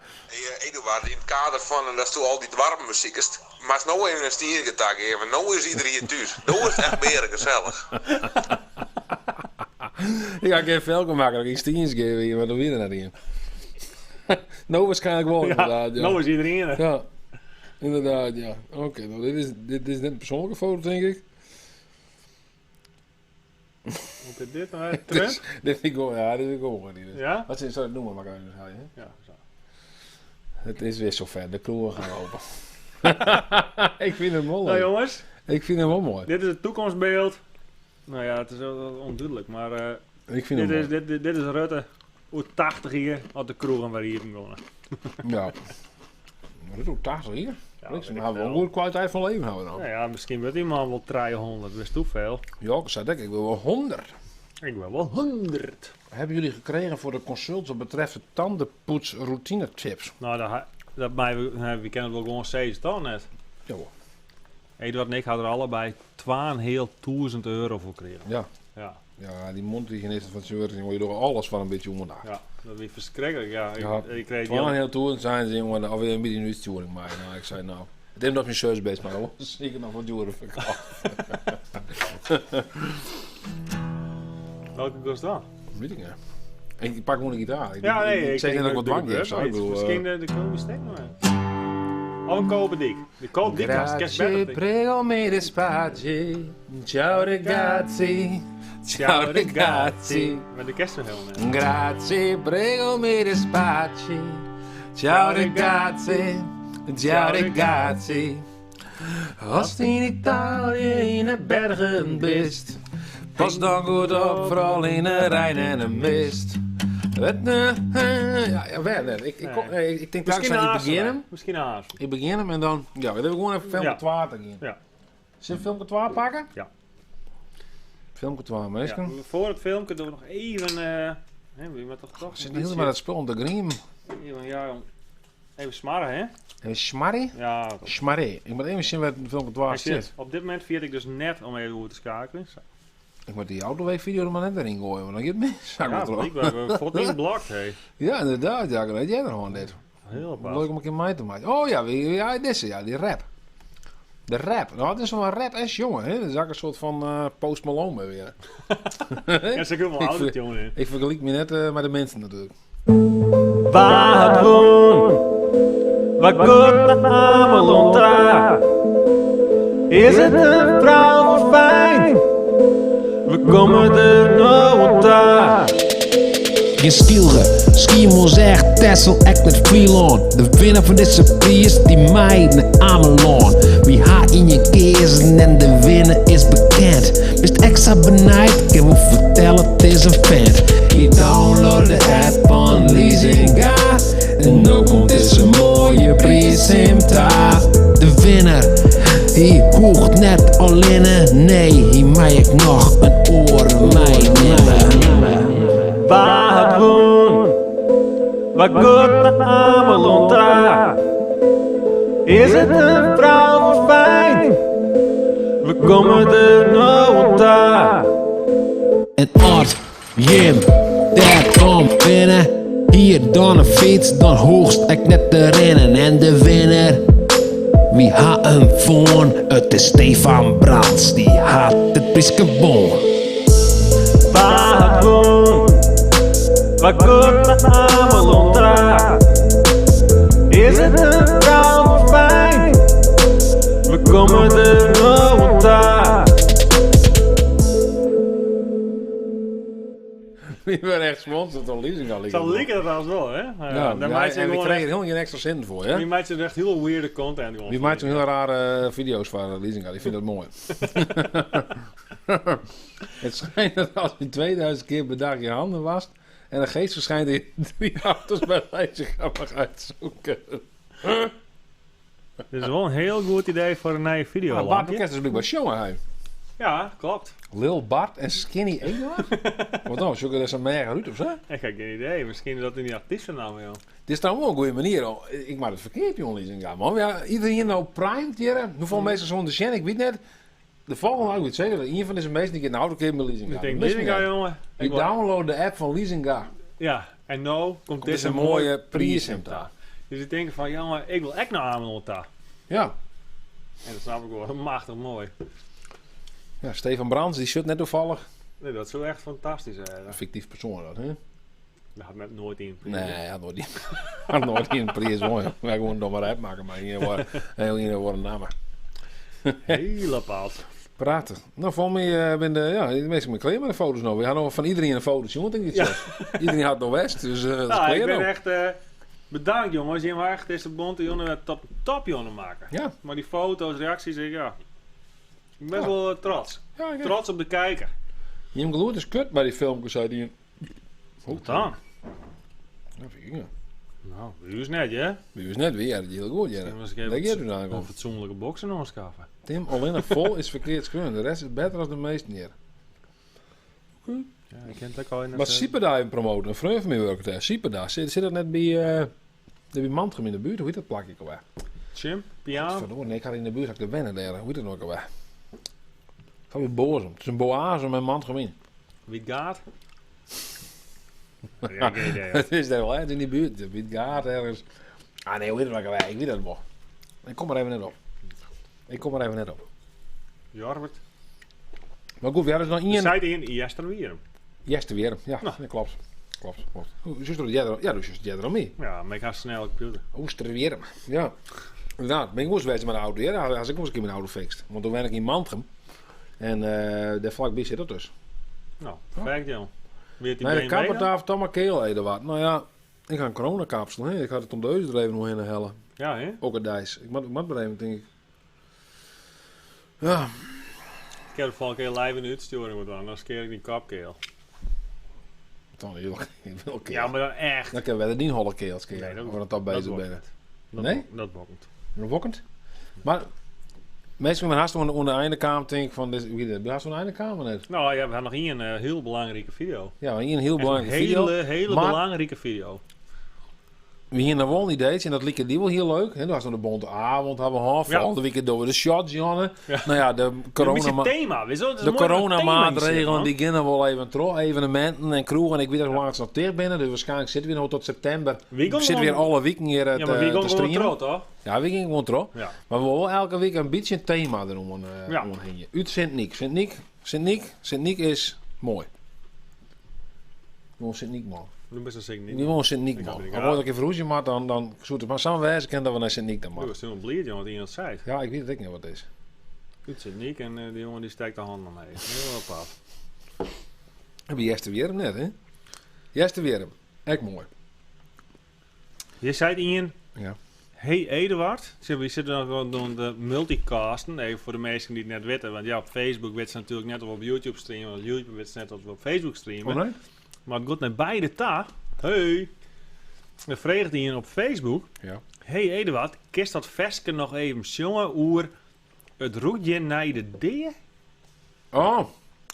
Eduard, in het kader van dat toen al die dwarmenmuziek is, maar nou even een stiergetak even. Nou is iedereen thuis. Nou is het echt meer gezellig. Ik ga geen velken maken, dat ik iets tiens geven hier, maar dan weer naar in. Nou waarschijnlijk wel, inderdaad. Ja. Nou is iedereen er. Ja, inderdaad, ja. Oké, nou dit is net een persoonlijke foto, denk ik. Wat is dit nou? Trend? Dit vind ik gewoon, ja, dit vind ik gewoon niet. Ja? Wat zou je het noemen, maar kan je dus halen, hè? Ja, zo. Het is weer zover, de kroegen gaan open. Ik vind hem wel leuk. Nou jongens. Ik vind hem wel mooi. Dit is het toekomstbeeld. Nou ja, het is wel onduidelijk, maar ik vind dit is Rutte hoe 80 hier op de kroegen waar hier begonnen. Ja. Maar dat is ook 80 hier. Ja, we hebben wel een goede kwaliteit van leven houden dan. Nou ja, misschien wordt die man wel 300, wist hoe veel. Ja, ik zei ik wil wel 100. Ik wil wel 100. Hebben jullie gekregen voor de consults wat betreft de tandenpoets routine tips? Nou, we kennen het wel gewoon steeds dan net. Ja hoor. Eduard en ik hadden er allebei €2.500 voor gekregen. Ja. Ja. Ja, die mondhygiënisten van Zeuren, jongen, je doet alles van een beetje om vandaag. Ja, dat is verschrikkelijk. Ja, ik kreeg gewoon heel toe zijn ze jongen alweer een beetje een uitsturing maar. Nou, ik zei nou, het is nog mijn zus best, maar hoor, zeker nog wat duurder verkocht. Welke kost dat? Weet ik niet. Ik pak gewoon een gitaar. Ik zeg net ook wat dwang heeft. Misschien de komende stek maar. Of een koperdik. De koperdik is Grazie, prego me despace. Ciao ragazzi. Ciao ragazzi. Met de kerst nog helemaal. Grazie, prego me despace. Ciao ragazzi. Ciao ragazzi. Als in Italië in de bergen bist. Pas dan goed op, vooral in de Rijn en de mist. Ja, Werner, ik denk dat ik beginnen. Misschien haast. Ik begin hem en dan, ja, we hebben gewoon even filmpje 12 te gaan. Ja. Zullen we filmpje 12 pakken? Ja. Filmpje 12, meestal. Ja, voor het filmpje doen we nog even, wie met toch zit niet helemaal dat spul om te griemen. Even smarren, hè? Even smarren? Ja. Smarren. Ik moet even zien wat het filmpje 12 zit. Op dit moment vier ik dus net om even over te schakelen. Ik moet die autoweekvideo er maar net erin gooien, want dan gaat het mis. We hebben voor het blokt, hé. Ja, inderdaad, ja, weet jij er gewoon dit. Heel apart. Leuk om een keer mij te maken. Oh ja, deze, ja, die rap. De rap. Nou, het is wel een rap-ass jongen, hè. Dat is eigenlijk een soort van Post Malone weer. Ja, ze kunnen wel oud, jongen. Ik vergelijk me net met de mensen natuurlijk. Wat doen? Wat goed allemaal ontra? Is het een vrouw of fijn? We komen er nou onder. Geen Stielge, Schiemels echt, Tessel, echt met Freelon. De winnaar van deze prijs, die meid naar Amelon. Wie haar in je kezen en de winnaar is bekend. Best extra benijd, ik wil vertellen, het is een vent. Je download de app van Leasinga. En dan komt deze mooie prijs in ta. De winnaar, hij hoort net al in. Nee, hier mag ik nog een oor mij nemen. Wat doen? Wat goed allemaal onder? Is het een vrouw of fijn? We komen er nou onder. En Art, Jim, daar komt binnen. Hier dan een fiets, dan hoogst ik net te rennen. En de winnaar, wie had hem voor? Het is Stefan Brands, die had het priskebon. Wat doen? Wat goed allemaal onder? Is het een vrouw of fijn? We komen er nou onder. Die waren echt sponsord door Leasinga. Zo liek het als wel, hè? En we kregen er helemaal geen extra zin voor, hè? Die maakt er echt heel weirde content. Die maakt zo'n heel rare video's van Leasinga. Die vindt dat mooi. Het schijnt dat als je 2000 keer per dag je handen wast en een geest verschijnt in 3 auto's bij Leasinga mag uitzoeken. Dit is wel een heel goed idee voor een nieuwe video. Bart Bekest is blijkbaar jongen, hij. Ja, klopt. Lil Bart en Skinny Eduard? Wat dan? Zoeken er zo'n mega uit of zo? Ik heb geen idee. Misschien is dat in die artiestennaam, joh. Dit is trouwens wel een goede manier. Hoor. Ik maak het verkeerd, jongen, Leasinga, man. Ja, iedereen nou primed hier. Hoeveel mensen zo'n de Sjen, ik weet net. De volgende, ik weet zeker, dat een van deze mensen die een auto keer met Leasinga. Ik denk Leasinga, jongen. Ik download de app van Leasinga. Ja, en nou komt dit een mooie prijs in daar. Dus ik denk van, jongen, ik wil echt naar Ameland daar. Ja. En dat snap ik wel. Machtig mooi. Ja, Stefan Brands, die shut net toevallig. Nee, dat is zo echt fantastisch. Een fictief persoon dat, hè? Dat had net nooit in. Nee, hij had nooit in een prijs. Wij gewoon nog maar uitmaken, maar hier worden namen. Hele paald. Prachtig. Nou, voor mij ben de meeste met kleren met de foto's nog. We hadden nog van iedereen een foto's, jongen. Denk ik zo. Iedereen had nog West, dus dat is ik ben echt bedankt, jongens. Je mag echt deze bonte jongen top jongen maken. Ja. Maar die foto's, reacties, ik ben wel trots. Ja, trots op de kijker. Je hebt geloerd is kut bij die filmpjes, zei die. Hoe dan? Dat vind ik niet. Nou, wie is net, hè? Wie is net weer, dat is heel goed, ja. Dat je toen een fatsoenlijke boksen aanschaffen. Tim, alleen nog vol is verkeerd schreeuwen. De rest is beter dan de meesten hier. Ja, ik ken het ook al in het... Maar Sieperda in promoten, een vriend van mij werkt daar. Sieperda, zit dat net bij Mantrum in de buurt? Hoe heet dat plakje alweer? Jim? Piano? Verdorie, nee, ik had in de buurt, had ik de wennen daar. Hoe heet dat nog alweer? Ik ga weer bozen. Het is een boazem met Mantrum in. Wie gaat? Ja, geen idee. Het is daar wel, hè? Het is in die buurt. Wie gaat ergens. Ah nee, hoe heet het nog alweer? Ik weet het wel. Ik kom er even net op. Jorwert. Maar goed, we hadden nog Je zei in Jesterwierum. Jesterwierum, ja, dat klopt. Hoe is het? Ja, dus is het er al mee. Ja, maar ik ga snel een computer. Oosterwierum, ja. Inderdaad, ben ik moest wezen met de auto. Ja, als ik nog eens een keer mijn auto fixt. Want toen ben ik in Mantrum. En daar vlakbij zit dat dus. Nou, perfect, jongen. De kappertafel Thomas Keel Eduard. Nou ja, ik ga een coronakapsel. Hè. Ik ga het om de Eus er even nog in hellen. Ja, hè? Ook een dijs. Ik moet maar even, denk ik. Ja. Ik heb de volgende keer live in de uitsturing moeten doen. Dan skeer ik die kapkeel. Dan heel keel. Ja, maar dan echt. Dan kunnen we niet holle keels keel. Nee, dat we dan bezig zijn. Nee? Dat bokkend. Dat bokkend? Maar meestal haast onder de einde kamer denk ik van wie haast onder de einde kamer net. Nou ja, we hebben nog hier een heel belangrijke video. Ja, hier een heel belangrijke video. Een hele belangrijke video. We hier naar Wol Dates en dat liep die wel heel leuk. He, toen was nog de bonte avond, hebben we half vol. De weekend door de shots, Janne. Ja. Nou ja, de coronamaatregelen die beginnen wel even terug. Evenementen en kroegen. En ik weet dat we lang nog tegen binnen. Dus waarschijnlijk zitten we nog tot september. We zitten weer alle weken hier te streamen. Ja, maar wie gaan gewoon toch? Ja, we gaan gewoon terug. Ja. Maar we willen wel elke week een beetje een thema erom heen. Uit Sint-Niek. Sint-Niek is mooi. Gewoon Sint-Niek, man. Nu best een Sint-Niek. Nu gewoon Sint-Niek, man. Als ik even verhoezen maar dan zoet het maar samenwijzen kan dat we naar Sint-Niek dan maken. Dat was toen een bleed, jongen, wat iemand zei. Ja, ik weet het ook niet wat het is. Uit Sint-Niek en die jongen die steekt de handen mee. Heel apart. Heb je Jesterwierum net, hè? Jesterwierum. Echt mooi. Je zei het Ian. Ja. Hey Eduard, we zitten nog gewoon doen de multicasten, even voor de mensen die het net weten. Want ja, op Facebook weet ze natuurlijk net of op YouTube streamen, want YouTube weet ze net of we op Facebook streamen. Oh nee? Maar het gaat naar beide ta. Hey! Dan vreegt hij op Facebook. Ja. Hey Eduard, kist dat versken nog even jongen oer het roetje naar de deer? Oh!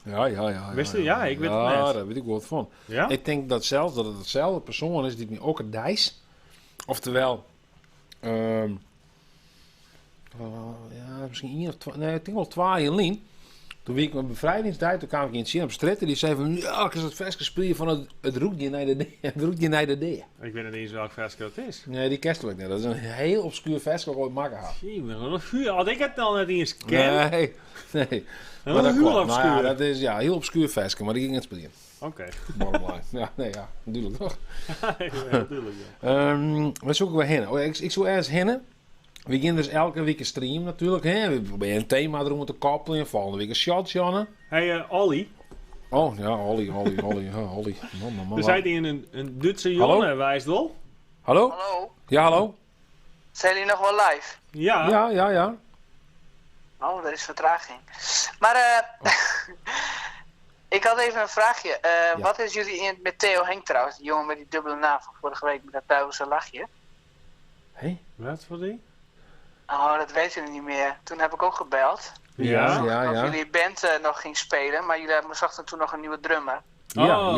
Ja. Wist je? Ja, ik weet het net. Ja, daar weet ik wat van. Ja? Ik denk dat zelfs dat het hetzelfde persoon is die me ook een dijs. Oftewel, ja, misschien 1 of 2, nee, ik denk wel 2 in lijn. Toen wie ik mijn bevrijdingsdag, toen kwam ik in het zien op stritten. Die zei van, ja, ik is het versje spelen van het roetje naar de deer. Het roetje naar de deer. Ik weet niet eens welk versje dat is. Nee, die kerst ik niet. Dat is een heel obscuur versje dat ik ooit maken had. Had ik het dan net eens ken? Nee. Maar dat heel obscuur. Nou ja, dat is ja, heel obscuur versje, maar die ging het spelen. Oké. Ja, natuurlijk toch? Ja, natuurlijk, ja. Waar zoeken we heen? Oh, ik zoek ergens heen. We gaan dus elke week een stream natuurlijk. Hè? We proberen een thema erom te koppelen. Volgende week een shot, Janne. Hey, Olly. Oh, ja, Holly. Man. Er zijn hier een Duitse Hallo? jongen, wijst wel. Hallo? Hallo? Ja, hallo? Zijn jullie nog wel live? Ja. Ja. Oh, er is vertraging. Maar ik had even een vraagje. Wat is jullie met Theo Henk trouwens? Die jongen met die dubbele naam van vorige week met dat duivelse lachje. Hé? Wat voor die? Oh, dat weten jullie niet meer. Toen heb ik ook gebeld. Ja. Of jullie band nog ging spelen, maar jullie zochten toen nog een nieuwe drummer. Ja.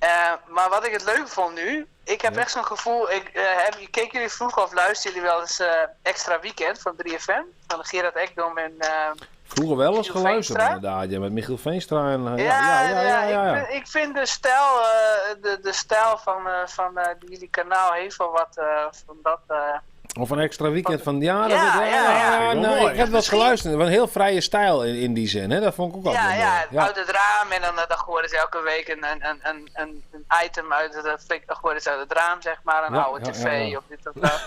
Ja, maar wat ik het leuk vond nu, ik heb echt zo'n gevoel, keken jullie vroeger of luisterden jullie wel eens Extra Weekend van 3FM? Van Gerard Ekdom en... Vroeger wel eens Michiel geluisterd Veenstra? inderdaad, ja, met Michiel Veenstra en... Ja. Ik vind de stijl, de stijl van die jullie kanaal heeft wel wat van dat... Of een extra weekend van... Ja, ik heb wel eens geluisterd. Een heel vrije stijl in die zin, hè? Dat vond ik ook altijd mooi. Uit het raam en dan gooien ze elke week een item uit het, gooien ze uit het raam, zeg maar. Een oude tv of dit of dat.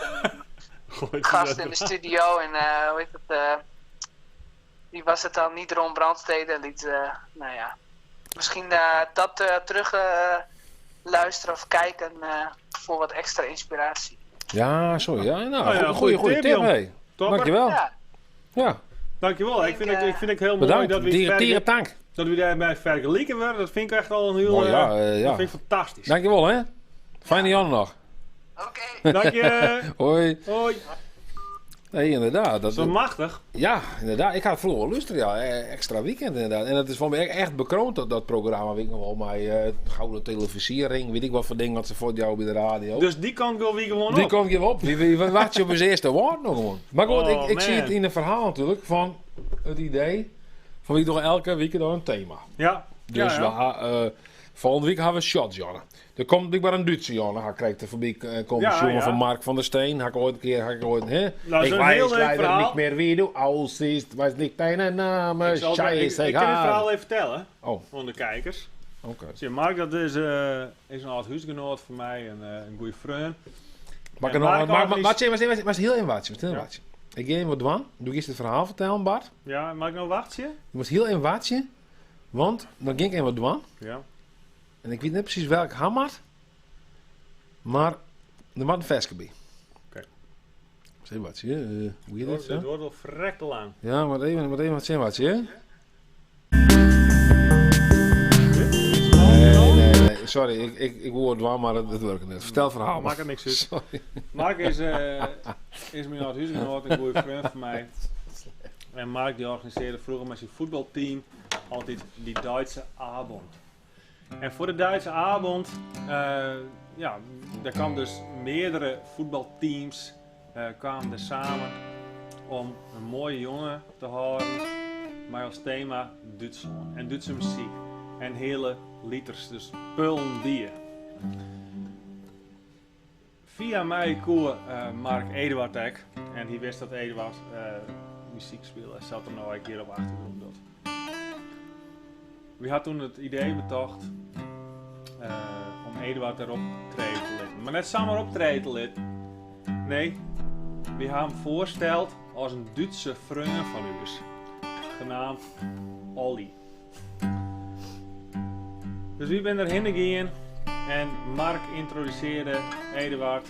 Een gast in de studio en hoe heet het... wie was het dan? Niet Ron Brandstede. Misschien dat terug luisteren of kijken voor wat extra inspiratie. Ja, sorry. Ja, nou, goeie tip, hé. Dankjewel. Ja. Dankjewel. Ik vind het heel Bedankt. mooi Dat we daarbij vergeleken worden. Dat vind ik echt al een heel... Dat vind ik fantastisch. Dankjewel, hè. Fijne Jan nog. Oké. Dank je. Hoi. Hoi. Nee, inderdaad. Dat is machtig. Ja, inderdaad. Ik had vroeger wel luisteren, ja. Extra Weekend, inderdaad. En dat is voor mij echt bekroond, dat programma. Weet ik nog wel, maar gouden televisiering, weet ik wat voor dingen wat ze voor jou bij de radio. Dus die kant wil wie gewoon op? Die komt je op. Wie wacht je op zijn eerste woord nog gewoon. Maar goed, Oh, ik zie man. het in een verhaal natuurlijk van het idee van wie toch elke week dan een thema. Ja. Dus volgende week hebben we shots, Janne. Er komt natuurlijk maar een Duitse Janne. Hij krijgt de voorbij jongen van Mark van der Steen. Hij ooit een keer, hè? Nou, ik zo'n heel weet leuk leider verhaal. niet meer wie du aussiehst, weiß nicht deine Name, Ik kan het verhaal even vertellen. Oh. Van de kijkers. Oké. Zie je, Mark, dat is een oud huisgenoot van mij en een goede vriend. Maar heel in watje. Ik ga even wat doen. Doe eerst het verhaal vertellen, Bart. Ja, mag ik nou wachten? Je moet heel in watje, want dan ging ik even wat doen. Ja. En ik weet niet precies welk hammer, maar er was een versje bij. Oké. Zeg wat, hoe je dit? Dit wordt wel verrekt te lang. Ja, maar even wat zeg wat, hè? Nee. Sorry, ik hoor het wel, maar het werkt niet. Vertel het verhaal. Maak er niks uit. Sorry. Mark is mijn oud huisgenoot, een goede vriend van mij. En Mark die organiseerde vroeger met zijn voetbalteam altijd die Duitse avond. En voor de Duitse avond, daar kwamen dus meerdere voetbalteams kwamen er samen om een mooie jongen te houden. Maar als thema Duitsland en Duitse muziek. En hele liters, dus pullen bier. Via mij koer Mark Eduard ek. En hij wist dat Eduard muziek speelde. Hij zat er nou een keer op achtergrond. We hadden toen het idee bedacht om Eduard erop treden te laten. Maar net samen optreden te laten. Nee, we hebben hem voorgesteld als een Duitse vriend van ons. Genaamd Olly. Dus we zijn erheen gegaan en Mark introduceerde Eduard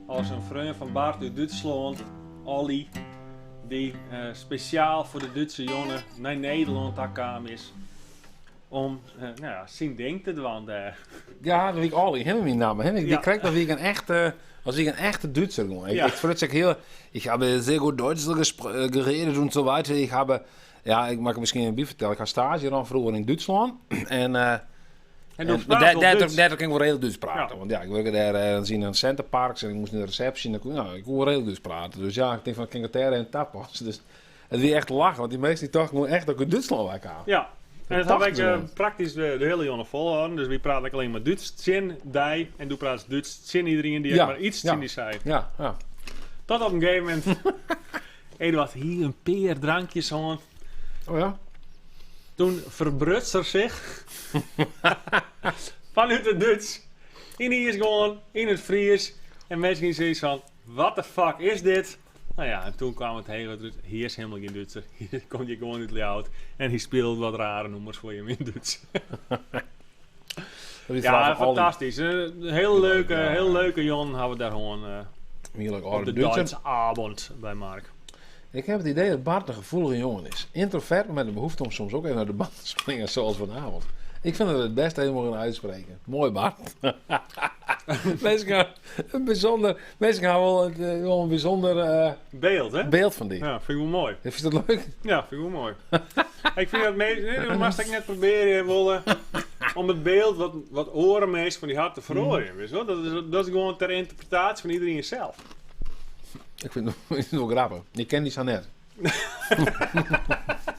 als een vriend van Bart uit Duitsland, Olly, die speciaal voor de Duitse jongen naar Nederland kwam is om zijn ding te doen daar. Ja, dat weet ik Olly, helemaal mijn naam. Die krijgt dat wie een echte Duitser. Ich habe sehr gut Deutsch geredet und so weiter. Ik mag misschien een bier vertellen. Ik had stage dan vroeger in Duitsland. En daar ging ik wel heel Duits praten. Ja. Want ik werkte daar in een centerparks en ik moest naar de receptie. En ik kon wel heel Duits praten. Dus ja, ik denk van ik ging het daar en tapas. Dus het was echt lachen, want die mensen die toch echt ook in Duitsland kwamen. Ja. En dat heb ik praktisch de hele jongen volhouden. Dus we praten alleen maar Duits. Zin, die. En doe praat Duits. Zin iedereen die maar iets in die zei. Ja. Tot op een gegeven moment. Eduard hier een peer drankjes aan. Oh ja? Toen verbrutst er zich. Vanuit het Duits. En die is gewoon in het Fries. En mensen zien zoiets van. What the fuck is dit? Nou ja, en toen kwam het hele Duits. Hier is helemaal geen Duitser. Hier komt je gewoon uit Leeuwarden. En hij speelt wat rare nummers voor je in Duits. Ja, fantastisch. Een heel leuke Jon hebben we daar gewoon op de Duitse avond bij Mark. Ik heb het idee dat Bart een gevoelige jongen is. Introvert, maar met de behoefte om soms ook even naar de band te springen, zoals vanavond. Ik vind het best helemaal gaan uitspreken. Mooi, Bart. Mensen gaan wel een bijzonder beeld, hè? Beeld van die. Ja, vind ik wel mooi. Vind je dat leuk? Ja, vind ik wel mooi. Ik vind dat dat mag ik net proberen om het beeld wat orenmeest van die hart te verhoren. Weet je wel? Dat is gewoon ter interpretatie van iedereen zelf. Ik vind het wel grappig. Je kent die zo net.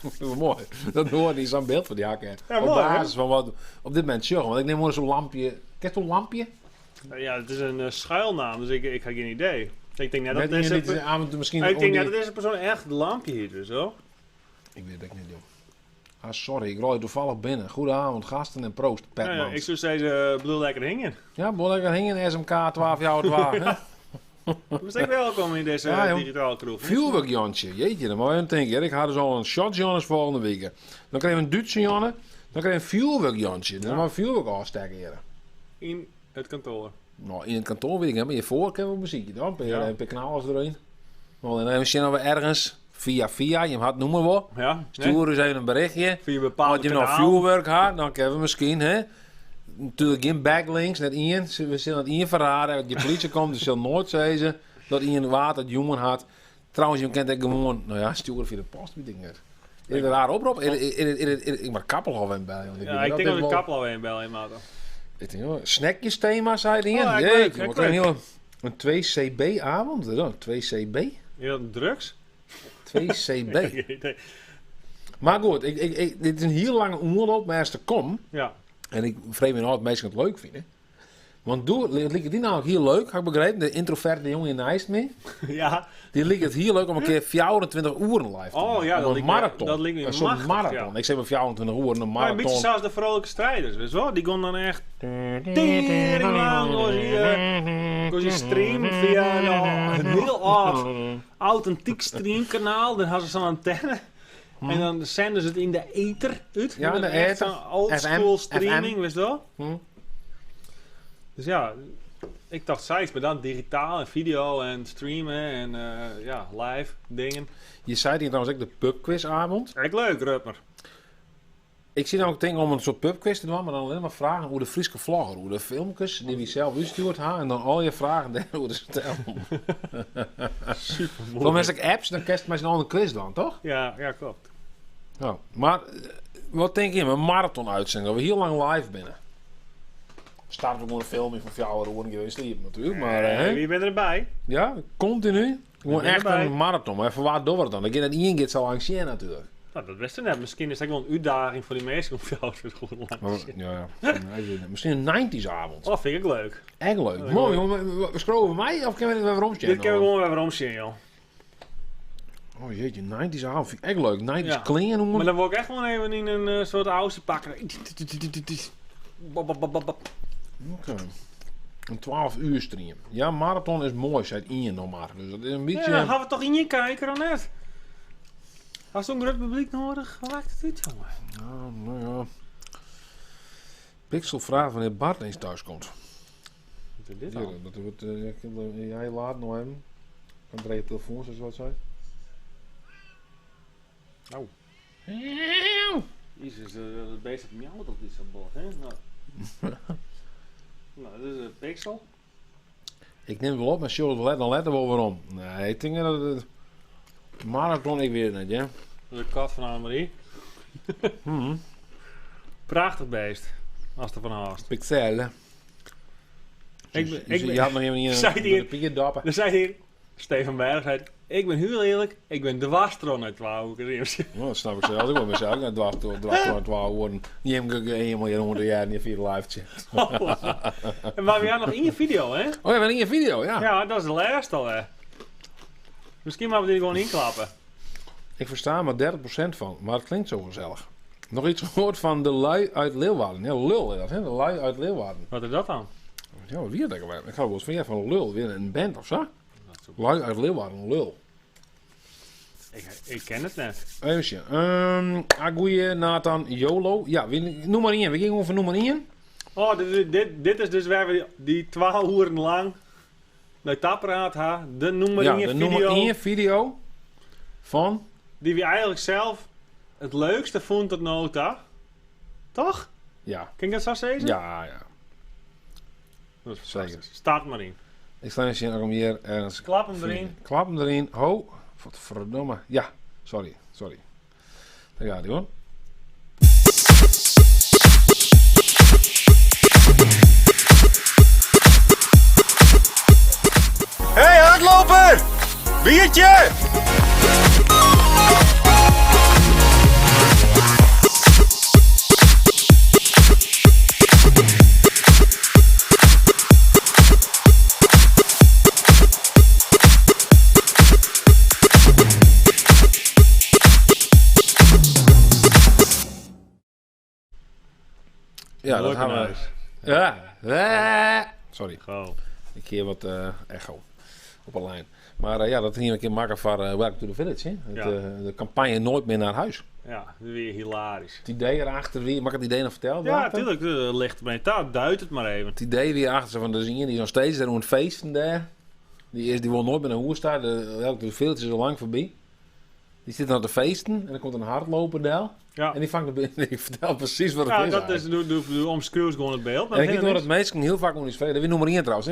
Dat is wel mooi. Dat hoort die zo'n beeld van die hakken. Ja, op mooi, basis van wat op dit moment zeggen. Want ik neem gewoon zo'n lampje. Kent zo'n lampje? Ja, het is een schuilnaam, dus ik heb geen idee. Ik denk net dat deze persoon echt het lampje hier dus, hoor. Ik weet het ook niet, joh. Ah, sorry, ik rol je toevallig binnen. Goedenavond, gasten en proost, Petmans. Ja, ik zou zeggen, bedoel lekker hingen. Ja, bedoel lekker hingen, SMK 12 jaar 12. Dus ik welkom in deze digitale kroeg. Vuurwerk Jantje, jeetje, dan moet je aan denken. Ik had dus al een shot Jannes volgende week. Dan krijg je een Duitse Janne, dan krijg je een vuurwerk Jantje. Dan moet je vuurwerk afsteken hier. In het kantoor. Nou, in het kantoor weet ik niet, maar hiervoor hebben we muziekje dan. Een paar knallers erin. Nou, en dan misschien we ergens via, je had noemen we. Ja, stuur eens even een berichtje. Via bepaalde als je nog vuurwerk had, dan kunnen we misschien, hè. Natuurlijk geen backlinks, net in. We zullen het in verraden. Als je politie komt, dus zal nooit zeggen dat in water het jongen had. Trouwens, je kent het gewoon, nou ja, sturen via de post, weet ik niet. Is het een raar oproep? Ik maar Kappelhof in bellen. Ja, ik denk dat ik Kappelhof in bellen, maat. Ik denk, snackjes thema, zei hij. Oh, jeetje, wat een 2CB avond. 2CB? Is dat drugs? 2CB. Maar goed, dit is een heel lange oorlog, maar als te kom. Ja. En ik vreemd me altijd mensen het leuk vinden. Want lijkt die nou heel leuk, heb ik begrepen. De introverte jongen in Nijst mee. Ja. Die lijkt het heel leuk om een keer 24 uur live te doen. Oh ja, dat een marathon. Dat lijkt me een soort marathon. Ja. Ik zeg maar 24 uur, een marathon. Maar een beetje zoals de vrolijke strijders, weet je wel? Die kon dan echt tering lang door je stream via een heel authentiek streamkanaal. Dan hadden ze zo'n antenne. En dan zenden ze het in de ether uit. Ja, in de ether. Zo'n oldschool streaming, weet je wel? Dus ja, ik dacht steeds, maar dan digitaal en video en streamen en live dingen. Je zei hier trouwens ook de pubquizavond. Echt leuk, Rupmer. Ik zie nou ook dingen om een soort pubquiz te doen, maar dan alleen maar vragen hoe de Friese vlogger, hoe de filmpjes die we zelf uitstuurt en dan al je vragen daar hoe de stellen. Super mooi. Dan als ik apps, dan kerst mij snel een quiz dan, toch? Ja, klopt. Nou, maar wat denk je, een marathon uitzending, dat we heel lang live binnen? Staat ook gewoon een filmpje van 4 uur geweest natuurlijk, maar wie bent erbij? Ja, continu. Gewoon echt erbij. een marathon, maar even waar doen we het dan? Dan gaat het één keer zo lang zien natuurlijk. Nou, dat wist je net. Misschien is dat gewoon een uitdaging voor die mensen om jou te gewoon lang te Ja. Misschien een 90s avond. Oh, vind ik leuk. Echt leuk. Mooi, jongen. We scrollen bij mij of kunnen we het weer omzien? Dit kunnen we gewoon weer omzien, joh. Oh jeetje, 90s avond vind ik echt leuk. 90s clean, jongen. Maar dan wil ik echt gewoon even in een soort house pakken. Oké. Een 12 uur stream. Ja, marathon is mooi, zei Ian nog maar. Dus dat is een beetje... Ja, dan gaan we toch in je kijken dan net. Als zo'n groot publiek nodig, wat maakt het uit, jongen? Nou ja. Pixel vraagt wanneer Bart eens thuis komt. Wat is dit dan? Dat wordt jij laat nog hebben. Kan er je telefoon zoals wat zei. Nou. Jezus, het beest heeft miauwt op dit zo'n bord, hè? Nou, dit is een Pixel. Ik neem het wel op, maar Charles dan letten we wel waarom. Nee, ik denk dat het... Marathon, ik weet het niet, ja. Dat is een kat van Annemarie. Prachtig beest. Als er van haast. Pixel, hè. Je had nog even niet een pierdappen. Er zei hier, Stefan Berg zei, ik ben heel eerlijk, ik ben dwarstron uit 12 uur. Nou, dat snap ik zelf ook wel mezelf. Ik ben dwarstron uit 12 uur. Die heb ik helemaal 100 jaar niet via de live chat. En waar we jou nog in je video, hè? Oh ja, we in je video, ja. Ja, dat is de laatste al, hè. Misschien moeten we die gewoon inklappen. Ik versta maar 30% van, maar het klinkt zo gezellig. Nog iets gehoord van de lui uit Leeuwarden. Ja, lul is dat, hè? De lui uit Leeuwarden. Wat is dat dan? Ja, wat wie dat? Ik ga wel eens van lul. Weer een band of zo. Lui uit Leeuwarden, lul. Ik ken het net. Even zien. Aguille, Nathan, YOLO. Ja, noem maar 1. We gingen over noem maar 1. Oh, dit is dus waar we die 12 uur lang naar het apparaat hadden. De noem maar 1 video. Ja, de nummer 1 video van... Die we eigenlijk zelf het leukste vonden tot nota. Toch? Ja. Kan ik dat zo zeggen? Ja. Dat is zeker. Start maar in. Ik sla eens om hier ergens... Klap hem erin. Klap hem erin. Ho. Wat verdomme. Ja, sorry. Daar gaat hij hoor. Hey hardloper! Biertje! Ja, dat gaan we. Ja. Sorry. Go. Ik keer wat echo op een lijn. Maar ja, dat ging een keer maken voor Welcome to the Village. Hè? Ja. De campagne Nooit meer naar huis. Ja, weer hilarisch. Het idee erachter, mag ik het idee nog vertellen? Ja, natuurlijk. Ligt bij taal. Duid het maar even. Het idee weer achter van de zingen, die is nog steeds daar een feesten daar. Die wil nooit meer naar hoe staan. Welcome to the Village is al lang voorbij. Die zit aan de feesten en dan komt een hardloper daar. Ja. En die vangt ik vertel precies wat het Ja, is. dat is de omschreeuws gewoon het beeld. En ik hoor dat mensen heel vaak om die vreden. Dat weer nummer 1 trouwens.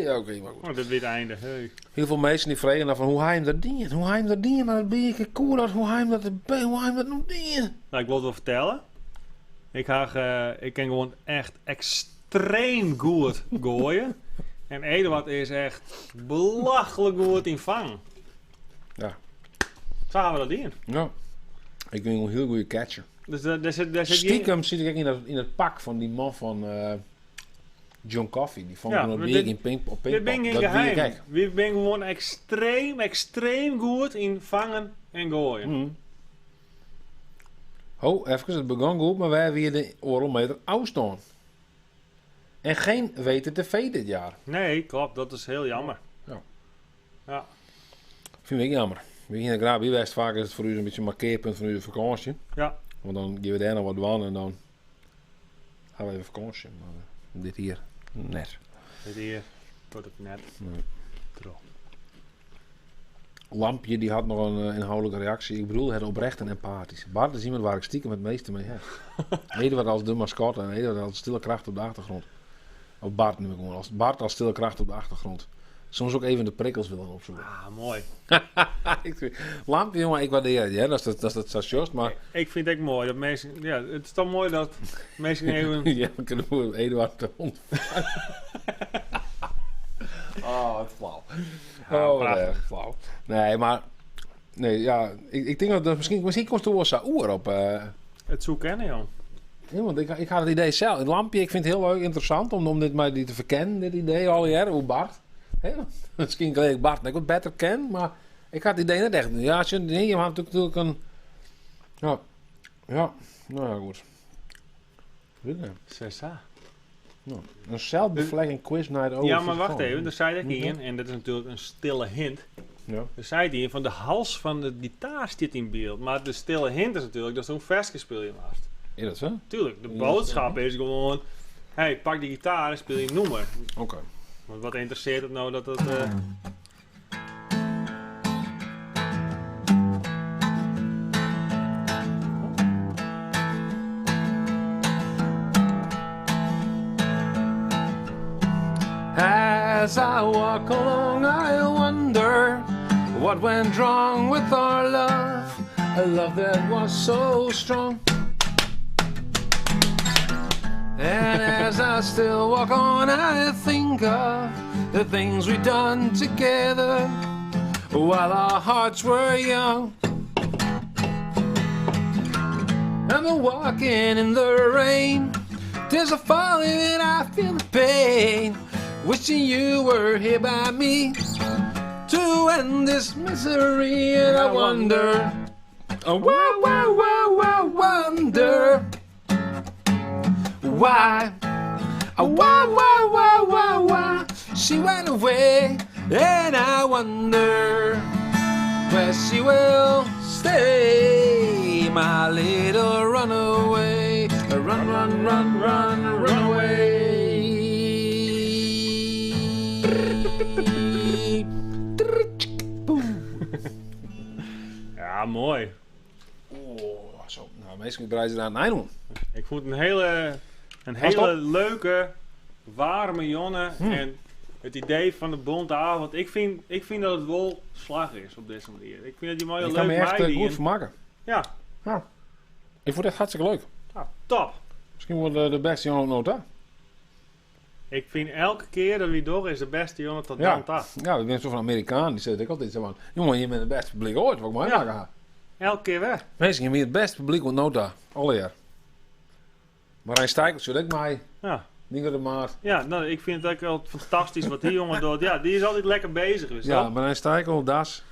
Ja, oké, maar goed. Oh, dit weer het einde. Hey. Heel veel mensen die vreden dan van hoe hij hem dat dient. Hoe hij hem dat dient, maar dat ben ik cool dat hoe hij hem dat nog dient. Nou, ik wil het wel vertellen. Ik kan gewoon echt extreem goed gooien. En Eduard is echt belachelijk goed in vang. Ja. Zo gaan we dat in. Ja. Ik ben een heel goede catcher. Dus daar zit Stiekem zit ik in het pak van die man van John Coffey. Die vond ik nog weer in pingpong. Dit ben geen geheim. We zijn gewoon extreem goed in vangen en gooien. Mm. Oh, even, het begon goed, maar wij hebben hier de oorlogmeter afstaan. En geen WTTV dit jaar. Nee, klopt. Dat is heel jammer. Ja. Vind ik jammer. We gaan graag bij West. Vaak is het voor u een beetje een markeerpunt van uw vakantie. Ja. Want dan geven we daar nog wat aan en dan gaan we even vakantie. Maar dit hier, net. Dit hier, wordt het net. Nee. Tro. Lampje die had nog een inhoudelijke reactie. Ik bedoel, het oprecht en empathisch. Bart is iemand waar ik stiekem het meeste mee heb. Eduard als de mascotte en Eduard als stille kracht op de achtergrond. Of Bart nu gewoon. Bart als stille kracht op de achtergrond. Soms ook even de prikkels willen opzoeken. Ah, mooi. Lampje, jongen, ik waardeer het. Ja, dat is het just, maar... Ik vind het echt mooi dat mensen... Ja, het is toch mooi dat mensen even... Ja, we kunnen voor Eduard de hond. Oh, wat flauw. Oh, prachtig. flauw. Nee, maar... Nee, ja, ik denk dat misschien komt er wel zo'n oer op... Het zoeken, joh. Ja, want ik had het idee zelf. Het lampje, ik vind het heel leuk interessant om dit maar te verkennen, dit idee al jaren, hoe Bart. He, misschien kan ik Bart net wat beter ken, maar ik had het idee net echt. Ja, als je had natuurlijk een... Ja, nou ja, goed. Cessa. Nou, een zelfbevlegging quiz night over. Ja, maar wacht even, daar zei ik in, en dat is natuurlijk een stille hint. Ja. Er zei hij in van de hals van de gitaar zit in beeld, maar de stille hint is natuurlijk dat zo'n versje speel je maar. Is dat zo? Tuurlijk, de boodschap is gewoon, hey, pak die gitaar en speel je een nummer. Oké. Want wat interesseert het nou dat het... As I walk along, I wonder what went wrong with our love, a love that was so strong. And as I still walk on, I think of the things we've done together while our hearts were young. And the walking in the rain, tears are falling and I feel the pain. Wishing you were here by me to end this misery, and I wonder, oh, why, wonder why, oh, why she went away, and I wonder, where she will stay, my little runaway. Run, run, run, run, run away. Ja, mooi. Oh, zo. Nou, meestal bereid ze daar aan het doen. Ik vond het een hele leuke, warme jongen. En het idee van de bonte avond. Ik vind dat het wel slag is op deze manier. Ik vind dat die mooie Ik leuk kan me echt meiden. goed vermaken. Ja. Ja. Ik vond het echt hartstikke leuk. Ja, top. Misschien wordt de beste jongen nooit daar. Ik vind elke keer dat wie door is de beste jongen tot Ja. dan daar. Ja, ik ben zo van Amerikaan. Die zegt ik altijd zo van, jongen, je bent het beste publiek ooit. Wat ik maar maken. Elke keer weg. Mensen, je bent het beste publiek wat nooit daar. Alle jaar. Maar hij stijgt zo ik mij. Ja. Niet de maat. Ja, nou, ik vind het ook wel fantastisch wat die jongen doet. Ja, die is altijd lekker bezig. Dus Ja, toch? maar hij stijgt op das.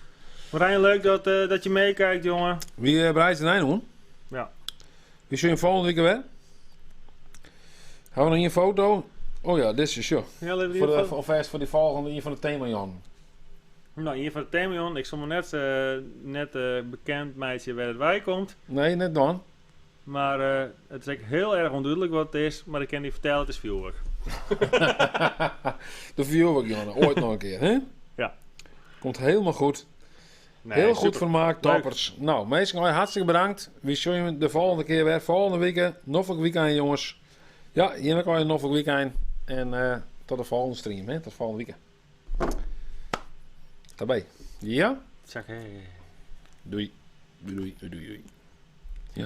Marijn, leuk dat je meekijkt, jongen. Wie bereidt zijn eind doen? Ja. Wie zul je volgende week weer? Gaan we nog hier een foto? Oh ja, dit is je show. Ja, laten we Voor die de, foto- of eerst voor die volgende hier van het thema, Jan. Nou, hier van het thema, ik zal me net bekend meisje waar het bij komt. Nee, net dan. Maar het is echt heel erg onduidelijk wat het is, maar ik kan niet vertellen, het is vuurwerk. De vuurwerk, Jan. Ooit nog een keer, hè? Ja. Komt helemaal goed. Nee, Heel goed super. vermaakt, Leuk. toppers. Nou, meestal hartstikke bedankt. We zien je de volgende keer weer. Volgende week, nog een weekend, jongens. Ja, hier kan je nog een weekend. En tot de volgende stream, hè? Tot volgende week. Daarbij. Ja? Zeg, Doei. Doei, doei, doei, doei.